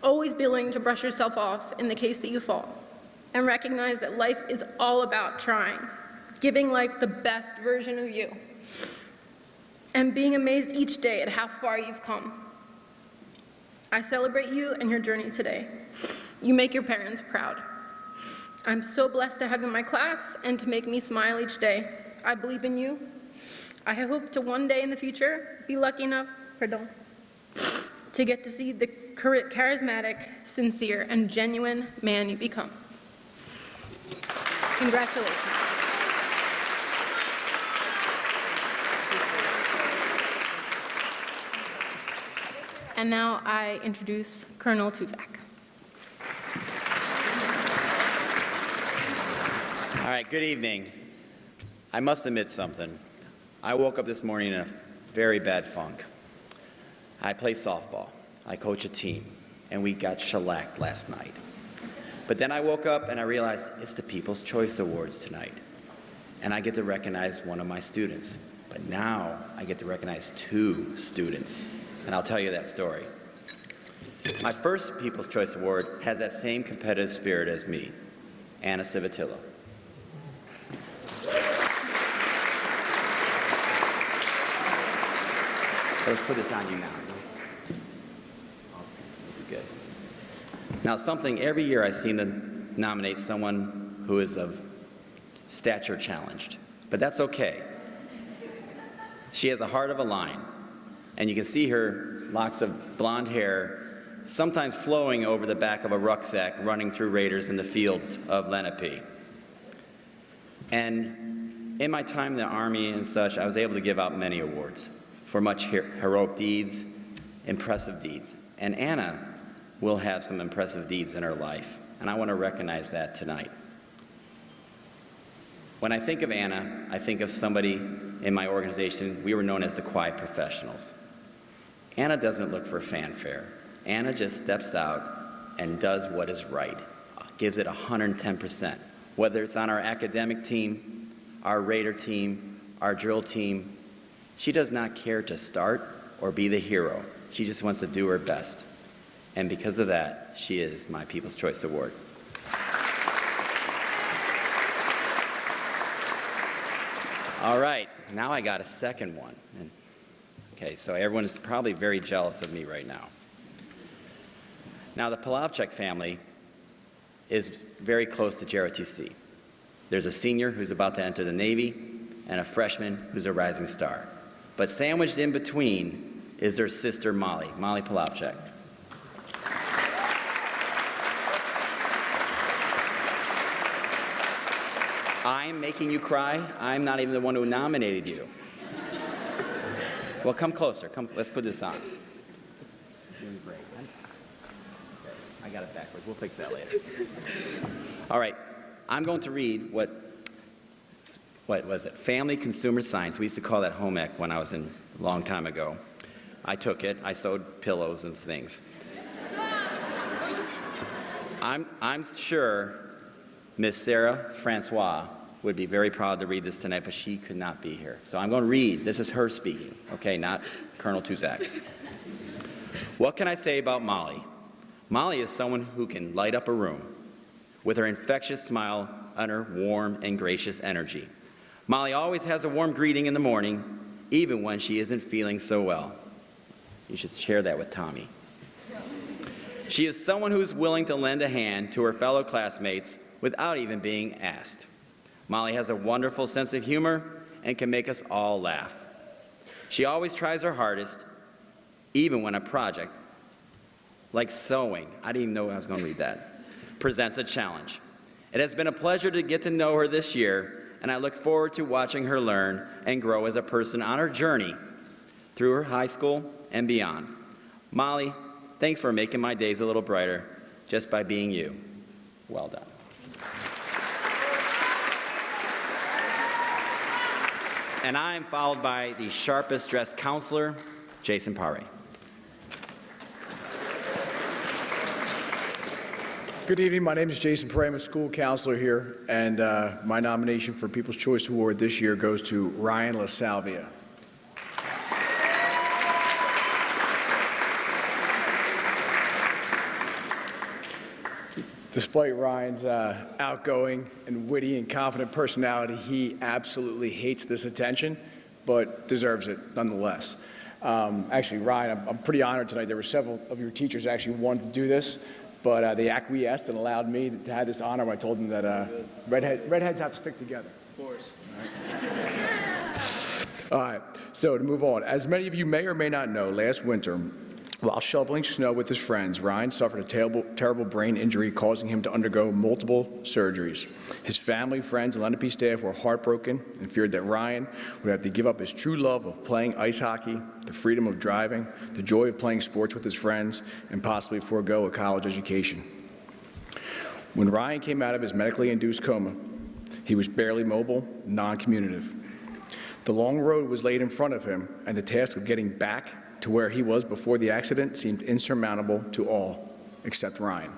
always be willing to brush yourself off in the case that you fall, and recognize that life is all about trying, giving life the best version of you, and being amazed each day at how far you've come. I celebrate you and your journey today. You make your parents proud. I'm so blessed to have you in my class and to make me smile each day. I believe in you. I hope to one day in the future be lucky enough, to get to see the charismatic, sincere, and genuine man you become. Congratulations. And now I introduce Colonel Tuzak. All right, good evening. I must admit something. I woke up this morning in a very bad funk. I play softball. I coach a team, and we got shellacked last night. But then I woke up and I realized it's the People's Choice Awards tonight, and I get to recognize one of my students. But now I get to recognize two students, and I'll tell you that story. My first People's Choice Award has that same competitive spirit as me, Anna Civitillo. Let's put this on you now. Looks good. Now, something every year I seem to nominate someone who is of stature challenged, but that's okay. She has a heart of a lion, and you can see her locks of blonde hair sometimes flowing over the back of a rucksack running through raiders in the fields of Lenape. And in my time in the Army and such, I was able to give out many awards for much heroic deeds, impressive deeds. And Anna will have some impressive deeds in her life, and I want to recognize that tonight. When I think of Anna, I think of somebody in my organization. We were known as the quiet professionals. Anna doesn't look for fanfare. Anna just steps out and does what is right, gives it 110%. Whether it's on our academic team, our Raider team, our drill team, she does not care to start or be the hero. She just wants to do her best. And because of that, she is my People's Choice Award. All right, now I got a second one. Okay, so everyone is probably very jealous of me right now. Now, the Plavchek family is very close to JROTC. There's a senior who's about to enter the Navy and a freshman who's a rising star. But sandwiched in between is their sister, Molly Plavchek. I'm making you cry. I'm not even the one who nominated you. Well, come closer. Come, let's put this on. Doing great. I got it backwards. We'll fix that later. All right. I'm going to read what was it? Family Consumer Science. We used to call that home ec when I was in a long time ago. I took it. I sewed pillows and things. I'm sure Miss Sarah Francois would be very proud to read this tonight, but she could not be here. So I'm going to read. This is her speaking, okay, not Colonel Tuzak. What can I say about Molly? Molly is someone who can light up a room with her infectious smile and her warm and gracious energy. Molly always has a warm greeting in the morning, even when she isn't feeling so well. You should share that with Tommy. She is someone who is willing to lend a hand to her fellow classmates without even being asked. Molly has a wonderful sense of humor and can make us all laugh. She always tries her hardest, even when a project, like sewing, I didn't even know I was going to read that, presents a challenge. It has been a pleasure to get to know her this year, and I look forward to watching her learn and grow as a person on her journey through her high school and beyond. Molly, thanks for making my days a little brighter just by being you. Well done. And I am followed by the sharpest dressed counselor, Jason Paré. Good evening. My name is Jason Paré. I'm a school counselor here, and my nomination for People's Choice Award this year goes to Ryan LaSalvia. Despite Ryan's outgoing and witty and confident personality, he absolutely hates this attention, but deserves it nonetheless. Actually, Ryan, I'm pretty honored tonight. There were several of your teachers actually wanted to do this, but they acquiesced and allowed me to have this honor when I told them that redheads have to stick together. Of course. All right, so to move on. As many of you may or may not know, last winter, while shoveling snow with his friends, Ryan suffered a terrible brain injury, causing him to undergo multiple surgeries. His family, friends, and Lenape staff were heartbroken and feared that Ryan would have to give up his true love of playing ice hockey, the freedom of driving, the joy of playing sports with his friends, and possibly forego a college education. When Ryan came out of his medically induced coma, he was barely mobile, non-communicative. The long road was laid in front of him, and the task of getting back to where he was before the accident seemed insurmountable to all except Ryan.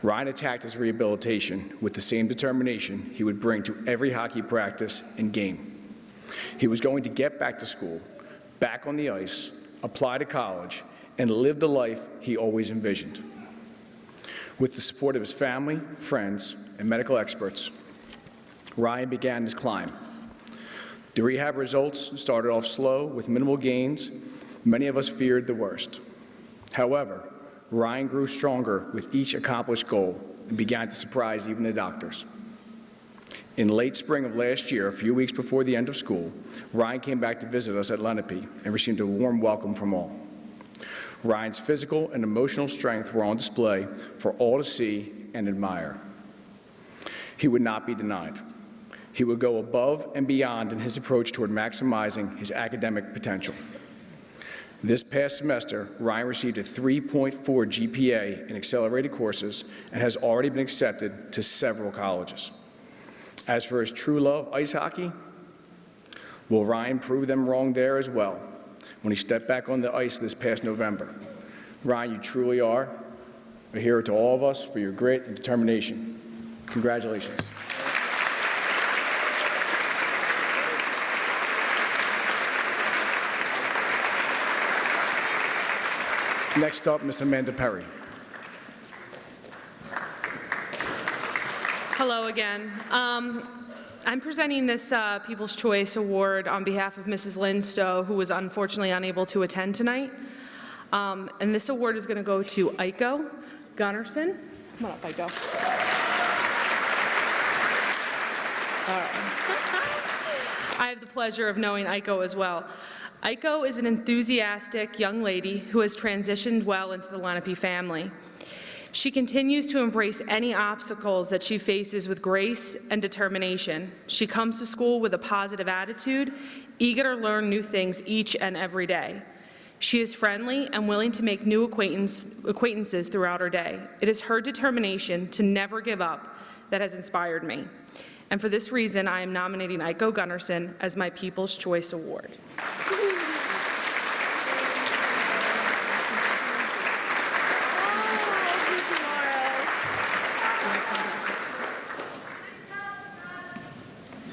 Ryan attacked his rehabilitation with the same determination he would bring to every hockey practice and game. He was going to get back to school, back on the ice, apply to college, and live the life he always envisioned. With the support of his family, friends, and medical experts, Ryan began his climb. The rehab results started off slow with minimal gains. Many of us feared the worst. However, Ryan grew stronger with each accomplished goal and began to surprise even the doctors. In late spring of last year, a few weeks before the end of school, Ryan came back to visit us at Lenape and received a warm welcome from all. Ryan's physical and emotional strength were on display for all to see and admire. He would not be denied. He would go above and beyond in his approach toward maximizing his academic potential. This past semester, Ryan received a 3.4 GPA in accelerated courses and has already been accepted to several colleges. As for his true love, ice hockey, well, Ryan proved them wrong there as well when he stepped back on the ice this past November. Ryan, you truly are a hero to all of us for your grit and determination. Congratulations. Next up, Ms. Amanda Perry. Hello again. I'm presenting this People's Choice Award on behalf of Mrs. Lynn Stowe, who was unfortunately unable to attend tonight. And this award is going to go to Aiko Gunnarsson. Come on up, Aiko. All right. I have the pleasure of knowing Aiko as well. Aiko is an enthusiastic young lady who has transitioned well into the Lenape family. She continues to embrace any obstacles that she faces with grace and determination. She comes to school with a positive attitude, eager to learn new things each and every day. She is friendly and willing to make new acquaintances throughout her day. It is her determination to never give up that has inspired me. And for this reason, I am nominating Iko Gunnarsson as my People's Choice Award.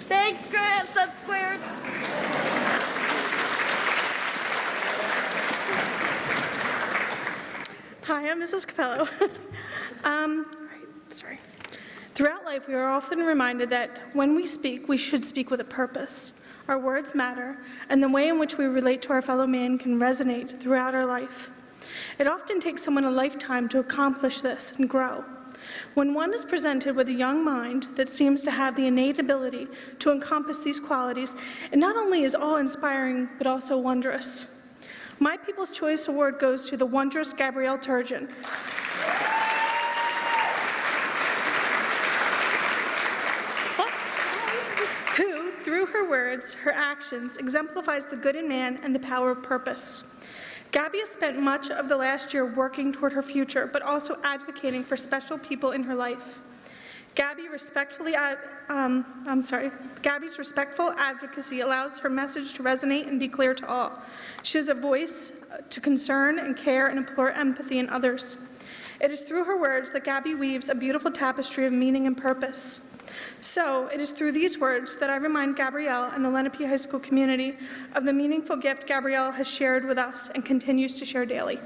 Thanks, Grant. Set squared. Hi, I'm Mrs. Capello. Sorry. Throughout life, we are often reminded that when we speak, we should speak with a purpose. Our words matter, and the way in which we relate to our fellow man can resonate throughout our life. It often takes someone a lifetime to accomplish this and grow. When one is presented with a young mind that seems to have the innate ability to encompass these qualities, it not only is awe-inspiring, but also wondrous. My People's Choice Award goes to the wondrous Gabrielle Turgeon. Who, through her words, her actions, exemplifies the good in man and the power of purpose. Gabby has spent much of the last year working toward her future, but also advocating for special people in her life. Gabby's respectful advocacy allows her message to resonate and be clear to all. She is a voice to concern and care and implore empathy in others. It is through her words that Gabby weaves a beautiful tapestry of meaning and purpose. So, it is through these words that I remind Gabrielle and the Lenape High School community of the meaningful gift Gabrielle has shared with us and continues to share daily.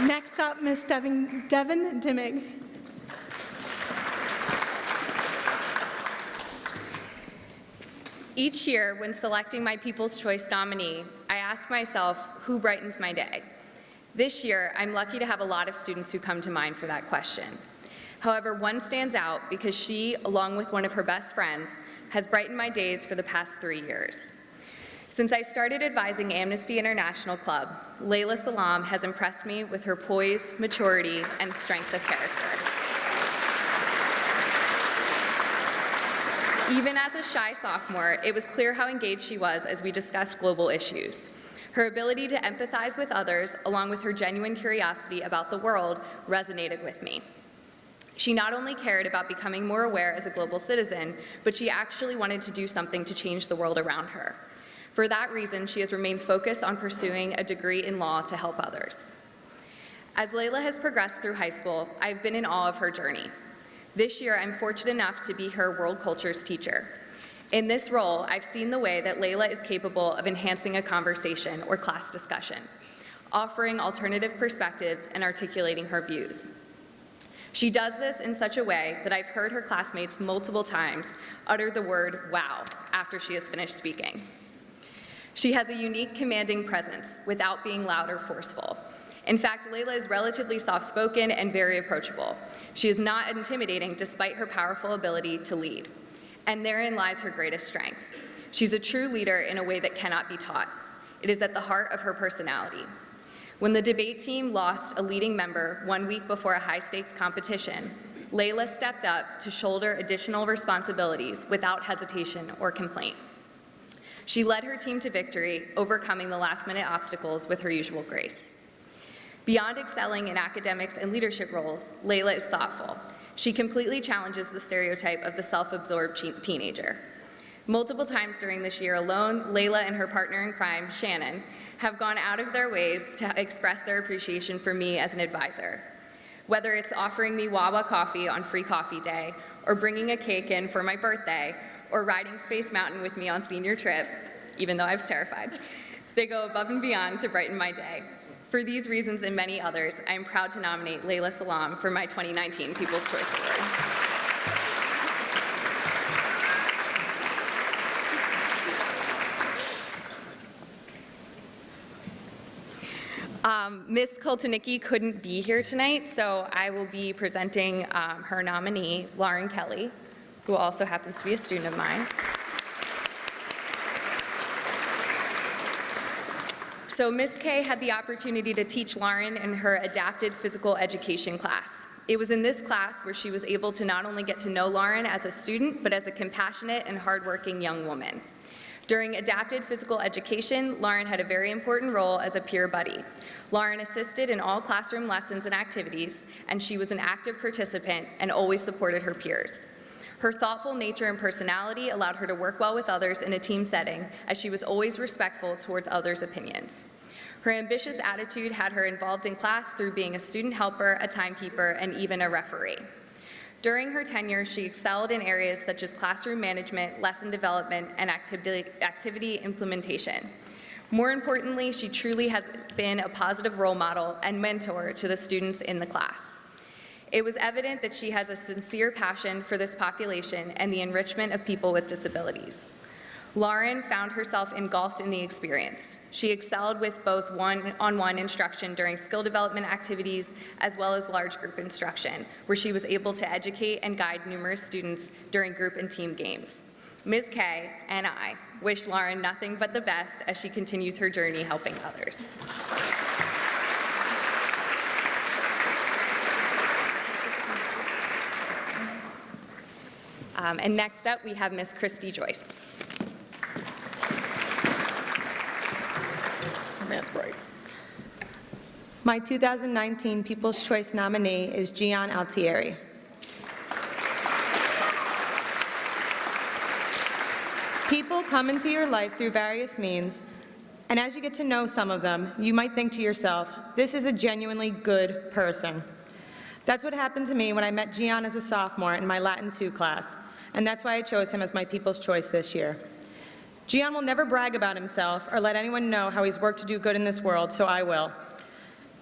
Next up, Ms. Devin Dimig. Each year, when selecting my People's Choice nominee, I ask myself, who brightens my day? This year, I'm lucky to have a lot of students who come to mind for that question. However, one stands out because she, along with one of her best friends, has brightened my days for the past 3 years. Since I started advising Amnesty International Club, Layla Salam has impressed me with her poise, maturity, and strength of character. Even as a shy sophomore, it was clear how engaged she was as we discussed global issues. Her ability to empathize with others, along with her genuine curiosity about the world, resonated with me. She not only cared about becoming more aware as a global citizen, but she actually wanted to do something to change the world around her. For that reason, she has remained focused on pursuing a degree in law to help others. As Layla has progressed through high school, I've been in awe of her journey. This year, I'm fortunate enough to be her world cultures teacher. In this role, I've seen the way that Layla is capable of enhancing a conversation or class discussion, offering alternative perspectives and articulating her views. She does this in such a way that I've heard her classmates multiple times utter the word "wow" after she has finished speaking. She has a unique, commanding presence without being loud or forceful. In fact, Layla is relatively soft-spoken and very approachable. She is not intimidating despite her powerful ability to lead. And therein lies her greatest strength. She's a true leader in a way that cannot be taught. It is at the heart of her personality. When the debate team lost a leading member 1 week before a high-stakes competition, Layla stepped up to shoulder additional responsibilities without hesitation or complaint. She led her team to victory, overcoming the last-minute obstacles with her usual grace. Beyond excelling in academics and leadership roles, Layla is thoughtful. She completely challenges the stereotype of the self-absorbed teenager. Multiple times during this year alone, Layla and her partner in crime, Shannon, have gone out of their ways to express their appreciation for me as an advisor. Whether it's offering me Wawa coffee on Free Coffee Day, or bringing a cake in for my birthday, or riding Space Mountain with me on senior trip, even though I was terrified, they go above and beyond to brighten my day. For these reasons and many others, I am proud to nominate Layla Salam for my 2019 People's Choice Award. Ms. Koltanicki couldn't be here tonight, so I will be presenting her nominee, Lauren Kelly, who also happens to be a student of mine. So Ms. K had the opportunity to teach Lauren in her adapted physical education class. It was in this class where she was able to not only get to know Lauren as a student, but as a compassionate and hardworking young woman. During adapted physical education, Lauren had a very important role as a peer buddy. Lauren assisted in all classroom lessons and activities, and she was an active participant and always supported her peers. Her thoughtful nature and personality allowed her to work well with others in a team setting, as she was always respectful towards others' opinions. Her ambitious attitude had her involved in class through being a student helper, a timekeeper, and even a referee. During her tenure, she excelled in areas such as classroom management, lesson development, and activity implementation. More importantly, she truly has been a positive role model and mentor to the students in the class. It was evident that she has a sincere passion for this population and the enrichment of people with disabilities. Lauren found herself engulfed in the experience. She excelled with both one-on-one instruction during skill development activities as well as large group instruction, where she was able to educate and guide numerous students during group and team games. Ms. K and I wish Lauren nothing but the best as she continues her journey helping others. And next up, we have Ms. Christy Joyce. Man's bright. My 2019 People's Choice nominee is Gian Altieri. People come into your life through various means, and as you get to know some of them, you might think to yourself, this is a genuinely good person. That's what happened to me when I met Gian as a sophomore in my Latin 2 class, and that's why I chose him as my People's Choice this year. Gian will never brag about himself or let anyone know how he's worked to do good in this world, so I will.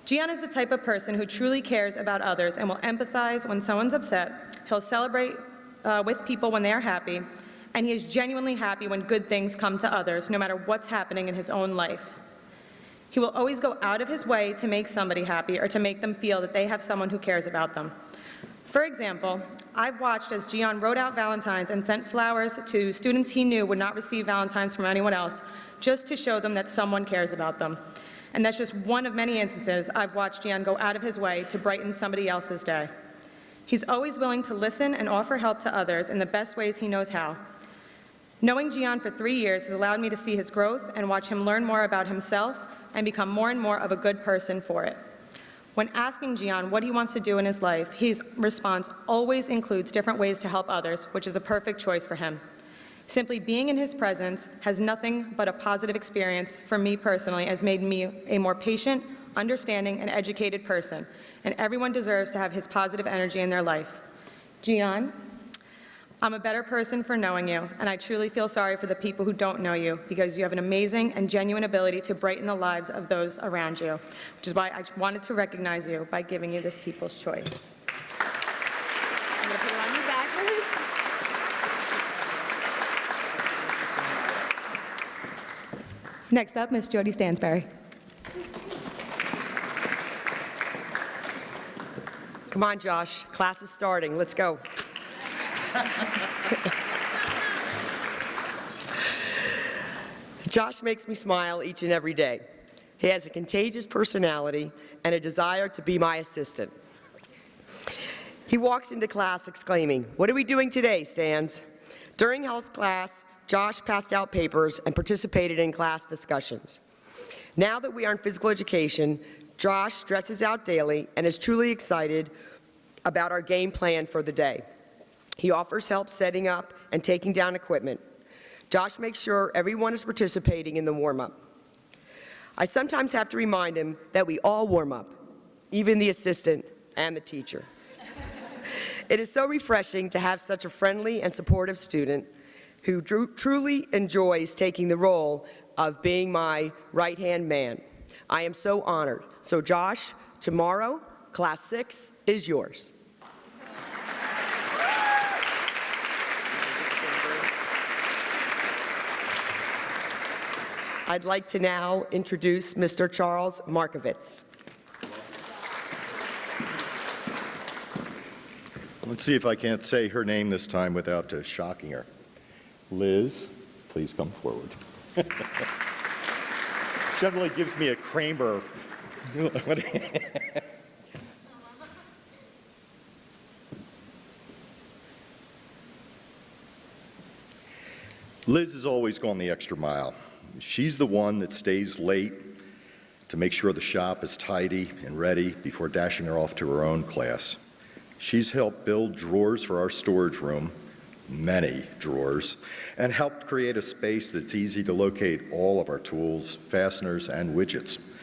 Gian is the type of person who truly cares about others and will empathize when someone's upset. He'll celebrate with people when they are happy, and he is genuinely happy when good things come to others, no matter what's happening in his own life. He will always go out of his way to make somebody happy or to make them feel that they have someone who cares about them. For example, I've watched as Gian wrote out Valentines and sent flowers to students he knew would not receive Valentines from anyone else, just to show them that someone cares about them. And that's just one of many instances I've watched Gian go out of his way to brighten somebody else's day. He's always willing to listen and offer help to others in the best ways he knows how. Knowing Gian for 3 years has allowed me to see his growth and watch him learn more about himself and become more and more of a good person for it. When asking Gian what he wants to do in his life, his response always includes different ways to help others, which is a perfect choice for him. Simply being in his presence has nothing but a positive experience for me personally, has made me a more patient, understanding, and educated person, and everyone deserves to have his positive energy in their life. Gian, I'm a better person for knowing you, and I truly feel sorry for the people who don't know you, because you have an amazing and genuine ability to brighten the lives of those around you, which is why I wanted to recognize you by giving you this People's Choice. I'm going to put it on you backwards. Next up, Miss Jody Stansberry. Come on, Josh. Class is starting. Let's go. Josh makes me smile each and every day. He has a contagious personality and a desire to be my assistant. He walks into class exclaiming, "What are we doing today, Stans?" During health class, Josh passed out papers and participated in class discussions. Now that we are in physical education, Josh stresses out daily and is truly excited about our game plan for the day. He offers help setting up and taking down equipment. Josh makes sure everyone is participating in the warm-up. I sometimes have to remind him that we all warm up, even the assistant and the teacher. It is so refreshing to have such a friendly and supportive student who truly enjoys taking the role of being my right-hand man. I am so honored. So Josh, tomorrow, Class 6 is yours. I'd like to now introduce Mr. Charles Markovitz. Let's see if I can't say her name this time without shocking her. Liz, please come forward. Generally gives me a Kramer. Liz has always gone the extra mile. She's the one that stays late to make sure the shop is tidy and ready before dashing her off to her own class. She's helped build drawers for our storage room, many drawers, and helped create a space that's easy to locate all of our tools, fasteners, and widgets.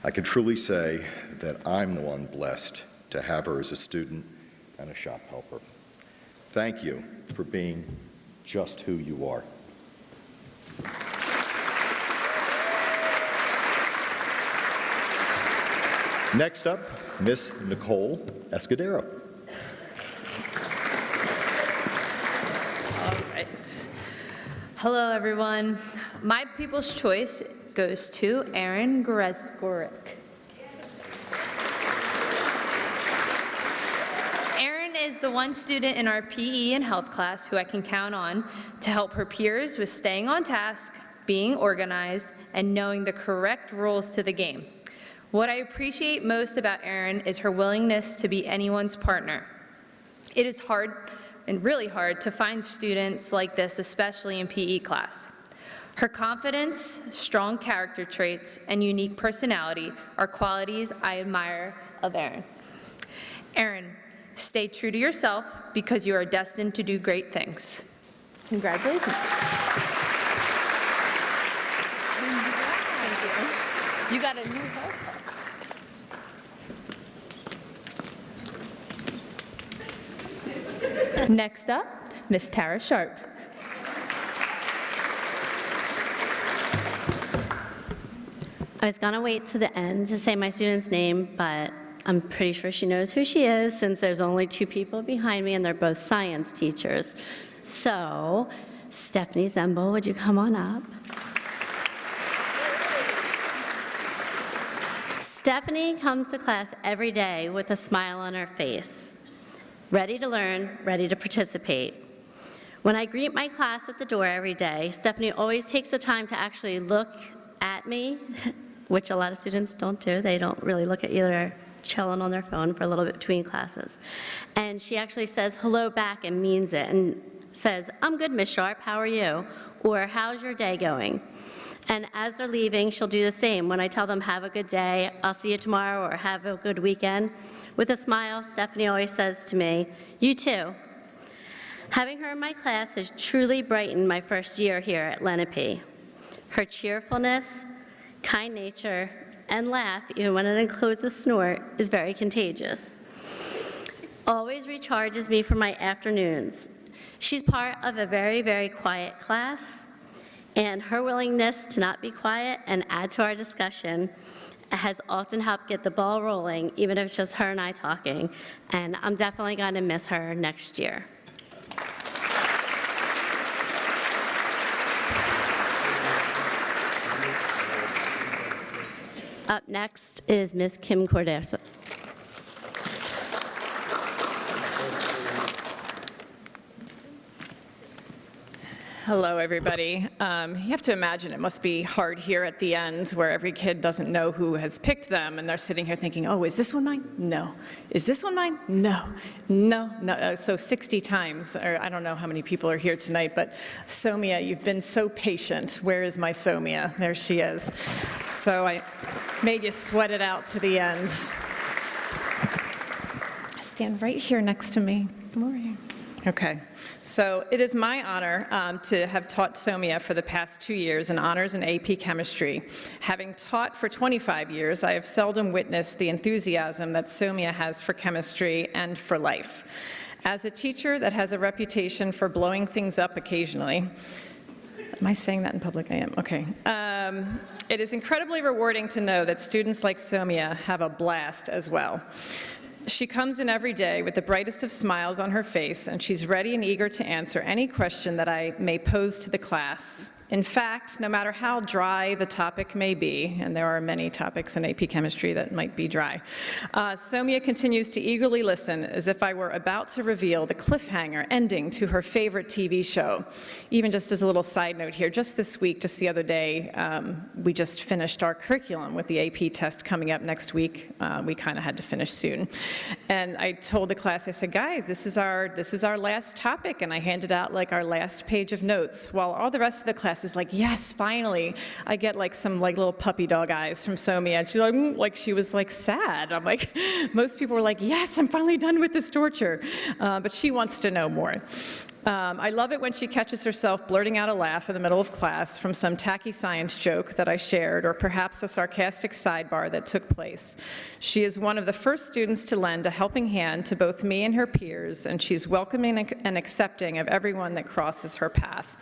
I can truly say that I'm the one blessed to have her as a student and a shop helper. Thank you for being just who you are. Next up, Miss Nicole Escudero. All right. Hello, everyone. My People's Choice goes to Erin Gresgorick. Erin is the one student in our PE and health class who I can count on to help her peers with staying on task, being organized, and knowing the correct rules to the game. What I appreciate most about Erin is her willingness to be anyone's partner. It is hard and really hard to find students like this, especially in PE class. Her confidence, strong character traits, and unique personality are qualities I admire of Erin. Erin, stay true to yourself because you are destined to do great things. Congratulations. Thank you. You got a new haircut. Next up, Miss Tara Sharp. I was gonna wait to the end to say my student's name, but I'm pretty sure she knows who she is since there's only 2 people behind me and they're both science teachers. So, Stephanie Zembel, would you come on up? Stephanie comes to class every day with a smile on her face, ready to learn, ready to participate. When I greet my class at the door every day, Stephanie always takes the time to actually look at me, which a lot of students don't do. They don't really look at you. They're chilling on their phone for a little bit between classes. And she actually says hello back and means it and says, "I'm good, Miss Sharp, how are you?" Or, "How's your day going?" And as they're leaving, she'll do the same. When I tell them, "Have a good day, I'll see you tomorrow," or "Have a good weekend," with a smile, Stephanie always says to me, "You too." Having her in my class has truly brightened my first year here at Lenape. Her cheerfulness, kind nature, and laugh, even when it includes a snort, is very contagious. Always recharges me for my afternoons. She's part of a very, very quiet class, and her willingness to not be quiet and add to our discussion has often helped get the ball rolling, even if it's just her and I talking, and I'm definitely going to miss her next year. Up next is Ms. Kim Corderso. Hello, everybody. You have to imagine it must be hard here at the end where every kid doesn't know who has picked them, and they're sitting here thinking, "Oh, is this one mine? No. Is this one mine? No. No, no." So 60 times, or I don't know how many people are here tonight, but Somia, you've been so patient. Where is my Somia? There she is. So I made you sweat it out to the end. Stand right here next to me. Come over here. Okay, so it is my honor to have taught Somia for the past 2 years in honors and AP chemistry. Having taught for 25 years, I have seldom witnessed the enthusiasm that Somia has for chemistry and for life. As a teacher that has a reputation for blowing things up occasionally, am I saying that in public? I am, okay. It is incredibly rewarding to know that students like Somia have a blast as well. She comes in every day with the brightest of smiles on her face, and she's ready and eager to answer any question that I may pose to the class. In fact, no matter how dry the topic may be, and there are many topics in AP Chemistry that might be dry, Somia continues to eagerly listen as if I were about to reveal the cliffhanger ending to her favorite TV show. Even just as a little side note here, just this week, just the other day, we just finished our curriculum with the AP test coming up next week. We kind of had to finish soon. And I told the class, I said, guys, this is our last topic, and I handed out like our last page of notes, while all the rest of the class is like, yes, finally. I get like some like little puppy dog eyes from Somia, and she's like she was like sad. I'm like, most people were like, yes, I'm finally done with this torture. But she wants to know more. I love it when she catches herself blurting out a laugh in the middle of class from some tacky science joke that I shared, or perhaps a sarcastic sidebar that took place. She is one of the first students to lend a helping hand to both me and her peers, and she's welcoming and accepting of everyone that crosses her path.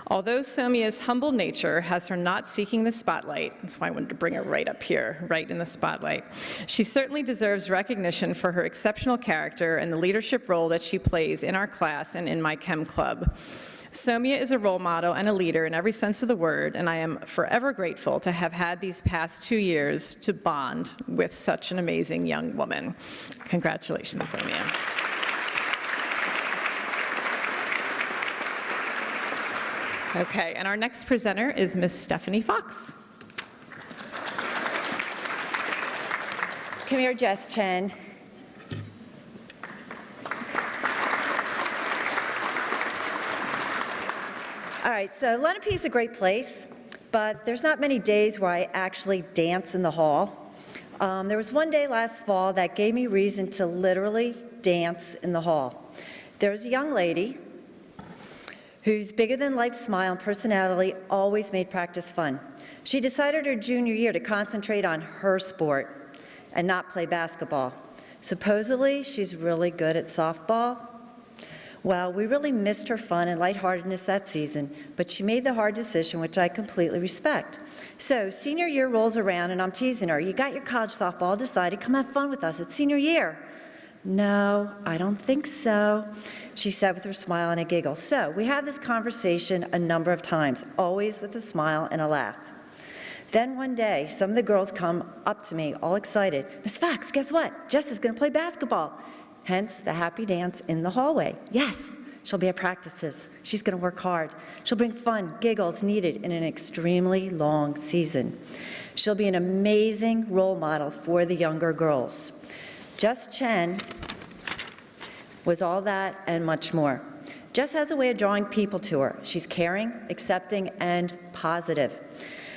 Although Somia's humble nature has her not seeking the spotlight, that's why I wanted to bring her right up here, right in the spotlight, she certainly deserves recognition for her exceptional character and the leadership role that she plays in our class and in my chem club. Somia is a role model and a leader in every sense of the word, and I am forever grateful to have had these past 2 years to bond with such an amazing young woman. Congratulations, Somia. Okay, and our next presenter is Miss Stephanie Fox. Come here, Jess Chen. All right, so Lenape is a great place, but there's not many days where I actually dance in the hall. There was one day last fall that gave me reason to literally dance in the hall. There was a young lady whose bigger-than-life smile and personality always made practice fun. She decided her junior year to concentrate on her sport and not play basketball. Supposedly, she's really good at softball. Well, we really missed her fun and lightheartedness that season, but she made the hard decision, which I completely respect. So senior year rolls around, and I'm teasing her. You got your college softball decided. Come have fun with us. It's senior year. No, I don't think so, she said with her smile and a giggle. So we have this conversation a number of times, always with a smile and a laugh. Then one day, some of the girls come up to me, all excited. Miss Fox, guess what? Jess is going to play basketball. Hence the happy dance in the hallway. Yes, she'll be at practices. She's going to work hard. She'll bring fun, giggles needed in an extremely long season. She'll be an amazing role model for the younger girls. Jess Chen was all that and much more. Jess has a way of drawing people to her. She's caring, accepting, and positive.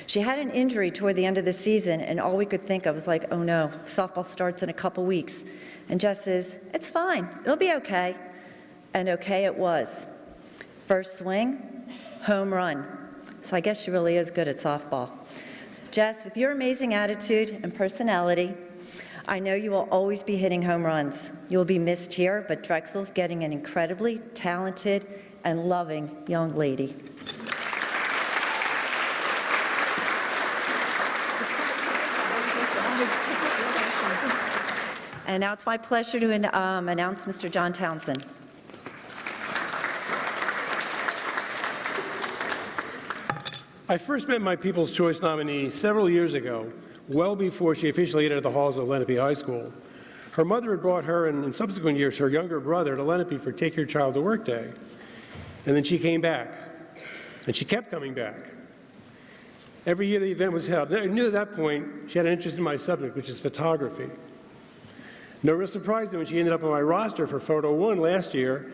She had an injury toward the end of the season, and all we could think of was like, oh no, softball starts in a couple weeks. And Jess says, it's fine, it'll be okay. And okay it was. First swing, home run. So I guess she really is good at softball. Jess, with your amazing attitude and personality, I know you will always be hitting home runs. You will be missed here, but Drexel's getting an incredibly talented and loving young lady. And now it's my pleasure to announce Mr. John Townsend. I first met my People's Choice nominee several years ago, well before she officially entered the halls of Lenape High School. Her mother had brought her, and in subsequent years, her younger brother to Lenape for Take Your Child to Work Day. And then she came back, and she kept coming back. Every year the event was held. I knew at that point she had an interest in my subject, which is photography. No real surprise then when she ended up on my roster for Photo 1 last year,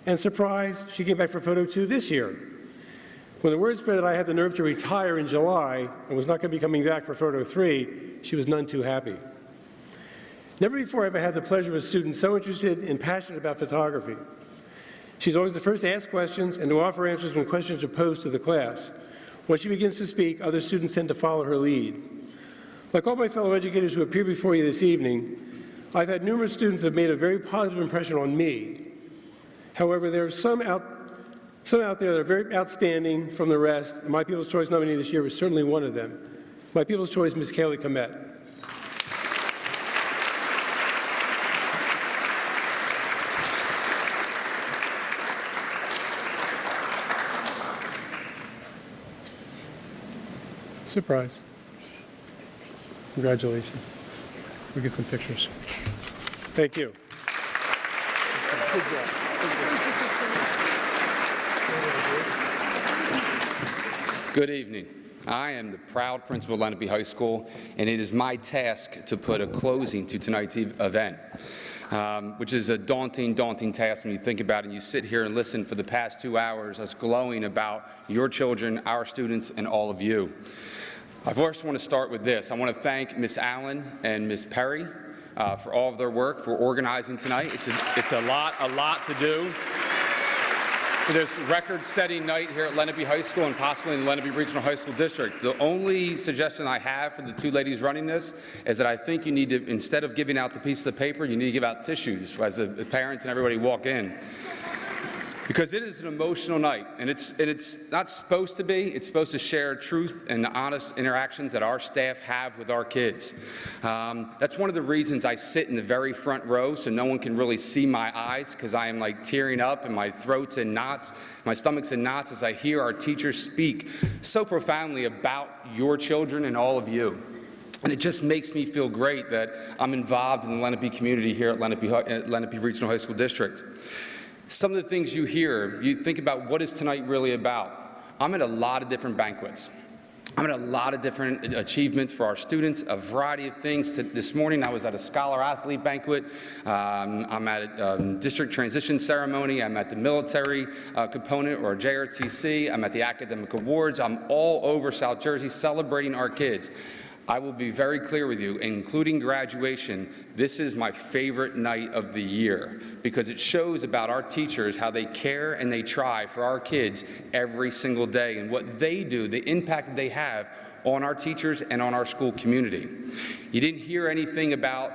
and surprise, she came back for Photo 2 this year. When the word spread that I had the nerve to retire in July and was not going to be coming back for Photo 3, she was none too happy. Never before have I had the pleasure of a student so interested and passionate about photography. She's always the first to ask questions and to offer answers when questions are posed to the class. When she begins to speak, other students tend to follow her lead. Like all my fellow educators who appear before you this evening, I've had numerous students that have made a very positive impression on me. However, there are some out there that are very outstanding from the rest, and my People's Choice nominee this year was certainly one of them. My People's Choice, Ms. Jacquelyne Kmet. Surprise. Congratulations. We'll get some pictures. Thank you. Good job. Good evening. I am the proud principal of Lenape High School, and it is my task to put a closing to tonight's event, which is a daunting, daunting task when you think about it and you sit here and listen for the past 2 hours, us glowing about your children, our students, and all of you. I first want to start with this. I want to thank Miss Allen and Miss Perry for all of their work, for organizing tonight. It's a lot to do. For this record-setting night here at Lenape High School and possibly in the Lenape Regional High School District. The only suggestion I have for the two ladies running this is that I think you need to, instead of giving out the piece of paper, you need to give out tissues as the parents and everybody walk in. Because it is an emotional night, and it's not supposed to be. It's supposed to share truth and the honest interactions that our staff have with our kids. That's one of the reasons I sit in the very front row so no one can really see my eyes, because I am like tearing up and my throat's in knots, my stomach's in knots as I hear our teachers speak so profoundly about your children and all of you. And it just makes me feel great that I'm involved in the Lenape community here at Lenape Regional High School District. Some of the things you hear, you think about what is tonight really about. I'm at a lot of different banquets. I'm at a lot of different achievements for our students, a variety of things. This morning I was at a scholar-athlete banquet. I'm at a district transition ceremony. I'm at the military component, or JRTC. I'm at the academic awards. I'm all over South Jersey celebrating our kids. I will be very clear with you, including graduation, this is my favorite night of the year because it shows about our teachers, how they care and they try for our kids every single day and what they do, the impact that they have on our teachers and on our school community. You didn't hear anything about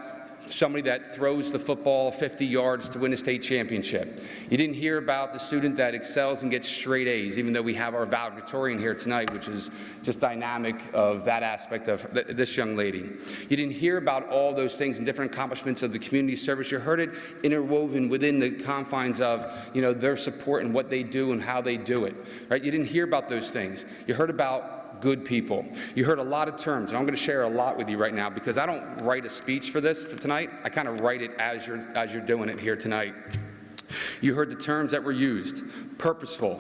somebody that throws the football 50 yards to win a state championship. You didn't hear about the student that excels and gets straight A's, even though we have our valedictorian here tonight, which is just dynamic of that aspect of this young lady. You didn't hear about all those things and different accomplishments of the community service. You heard it interwoven within the confines of, their support and what they do and how they do it, right? You didn't hear about those things. You heard about good people. You heard a lot of terms, and I'm going to share a lot with you right now because I don't write a speech for tonight. I kind of write it as you're doing it here tonight. You heard the terms that were used: purposeful,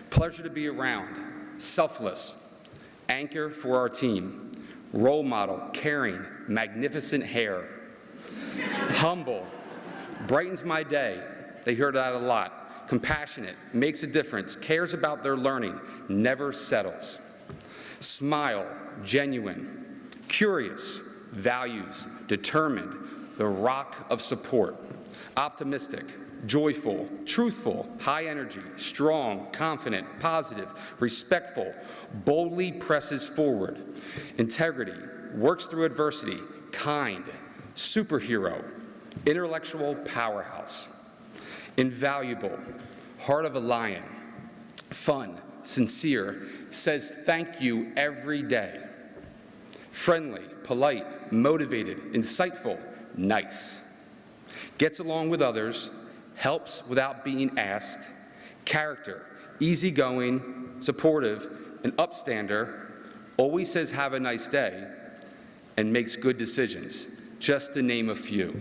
pleasure to be around, selfless, anchor for our team, role model, caring, magnificent hair, humble, brightens my day. They heard that a lot. Compassionate, makes a difference, cares about their learning, never settles. Smile, genuine, curious, values, determined, the rock of support, optimistic, joyful, truthful, high energy, strong, confident, positive, respectful, boldly presses forward, integrity, works through adversity, kind, superhero, intellectual powerhouse, invaluable, heart of a lion, fun, sincere, says thank you every day. Friendly, polite, motivated, insightful, nice. Gets along with others, helps without being asked. Character, easygoing, supportive, an upstander, always says have a nice day, and makes good decisions, just to name a few.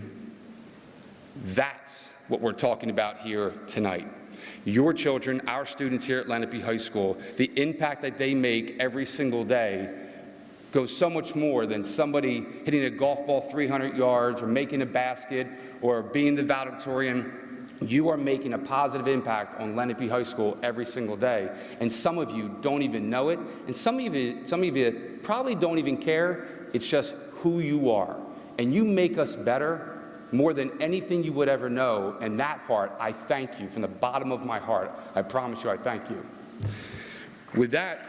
That's what we're talking about here tonight. Your children, our students here at Lenape High School, the impact that they make every single day goes so much more than somebody hitting a golf ball 300 yards or making a basket or being the valedictorian. You are making a positive impact on Lenape High School every single day. And some of you don't even know it, and some of you probably don't even care. It's just who you are. And you make us better more than anything you would ever know, and that part, I thank you from the bottom of my heart. I promise you, I thank you. With that,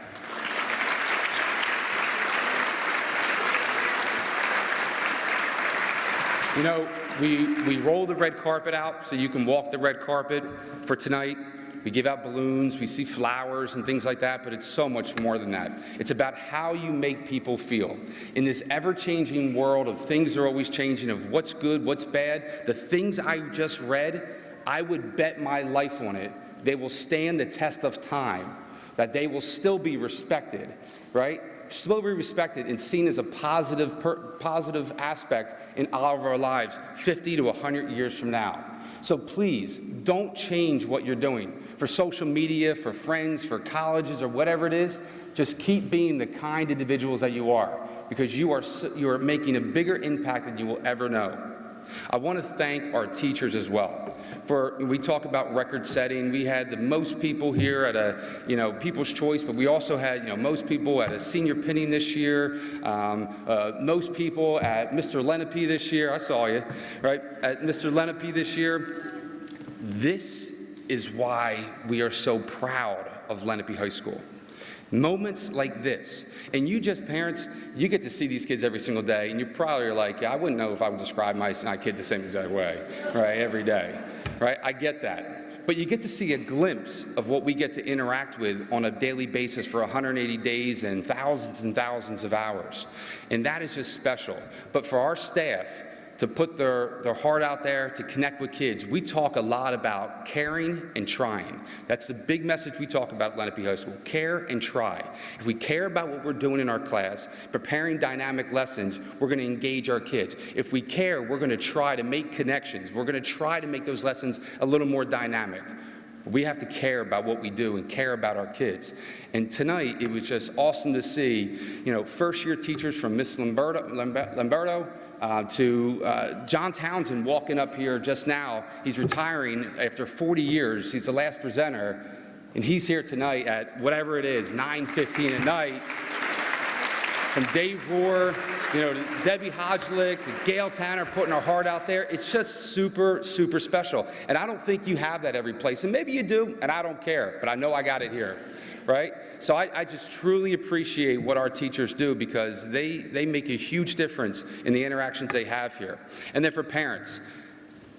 we roll the red carpet out so you can walk the red carpet for tonight. We give out balloons, we see flowers and things like that, but it's so much more than that. It's about how you make people feel. In this ever-changing world of things are always changing, of what's good, what's bad, the things I just read, I would bet my life on it. They will stand the test of time, that they will still be respected, right? slowly respected and seen as a positive aspect in all of our lives 50 to 100 years from now. So please, don't change what you're doing for social media, for friends, for colleges, or whatever it is. Just keep being the kind individuals that you are, because you are making a bigger impact than you will ever know. I want to thank our teachers as well. We talk about record setting. We had the most people here at a, People's Choice, but we also had, most people at a senior pinning this year, most people at Mr. Lenape this year. I saw you, right? At Mr. Lenape this year. This is why we are so proud of Lenape High School. Moments like this, and parents, you get to see these kids every single day, and you probably are like, yeah, I wouldn't know if I would describe my kid the same exact way, right, every day, right? I get that. But you get to see a glimpse of what we get to interact with on a daily basis for 180 days and thousands of hours. And that is just special. But for our staff to put their heart out there to connect with kids, we talk a lot about caring and trying. That's the big message we talk about at Lenape High School, care and try. If we care about what we're doing in our class, preparing dynamic lessons, we're gonna engage our kids. If we care, we're gonna try to make connections. We're gonna try to make those lessons a little more dynamic. We have to care about what we do and care about our kids. And tonight, it was just awesome to see, first-year teachers from Miss Lamberto, to John Townsend walking up here just now. He's retiring after 40 years. He's the last presenter, and he's here tonight at whatever it is, 9:15 at night. From Dave Rohrer, to Debbie Hodullik, to Gail Tanner putting her heart out there. It's just super, super special. And I don't think you have that every place. And maybe you do, and I don't care, but I know I got it here, right? So I just truly appreciate what our teachers do, because they make a huge difference in the interactions they have here. And then for parents,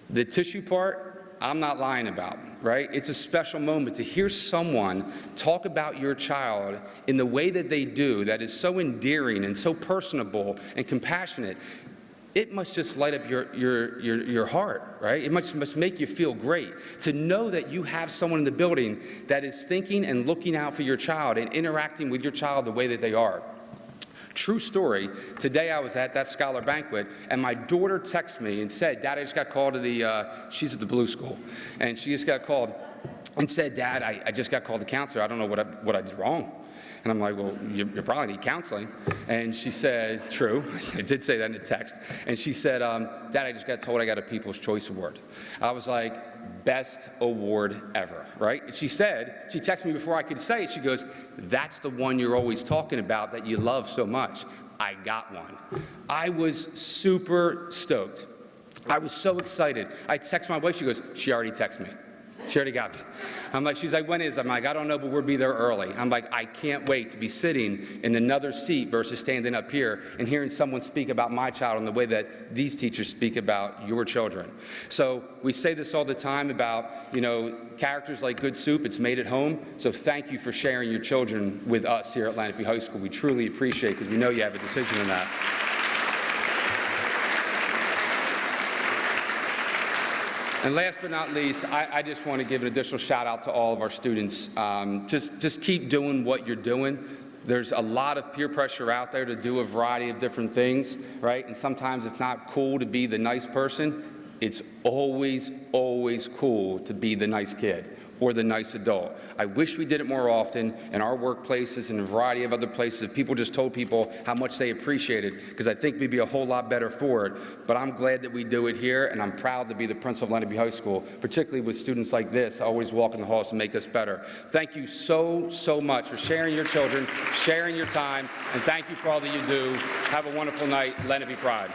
the tissue part, I'm not lying about, right? It's a special moment to hear someone talk about your child in the way that they do, that is so endearing and so personable and compassionate. It must just light up your heart, right? It must make you feel great to know that you have someone in the building that is thinking and looking out for your child and interacting with your child the way that they are. True story, today I was at that scholar banquet, and my daughter texted me and said, Dad, I just got called to she's at the Blue School, and she just got called and said, Dad, I just got called to counselor. I don't know what I did wrong. And I'm like, well, you probably need counseling. And she said, true, I did say that in the text. And she said, Dad, I just got told I got a People's Choice Award. I was like, best award ever, right? And she texted me before I could say it, she goes, that's the one you're always talking about that you love so much. I got one. I was super stoked. I was so excited. I text my wife, she goes, she already texted me. She already got me. She's like, when is it? I'm like, I don't know, but we'll be there early. I'm like, I can't wait to be sitting in another seat versus standing up here and hearing someone speak about my child in the way that these teachers speak about your children. So we say this all the time about, characters like good soup, it's made at home. So thank you for sharing your children with us here at Lenape High School. We truly appreciate it, because we know you have a decision in that. And last but not least, I just want to give an additional shout out to all of our students. Just keep doing what you're doing. There's a lot of peer pressure out there to do a variety of different things, right? And sometimes it's not cool to be the nice person. It's always, always cool to be the nice kid or the nice adult. I wish we did it more often in our workplaces and a variety of other places. If people just told people how much they appreciate it, because I think we'd be a whole lot better for it. But I'm glad that we do it here, and I'm proud to be the principal of Lenape High School, particularly with students like this, always walking the halls to make us better. Thank you so, so much for sharing your children, sharing your time, and thank you for all that you do. Have a wonderful night. Lenape Pride.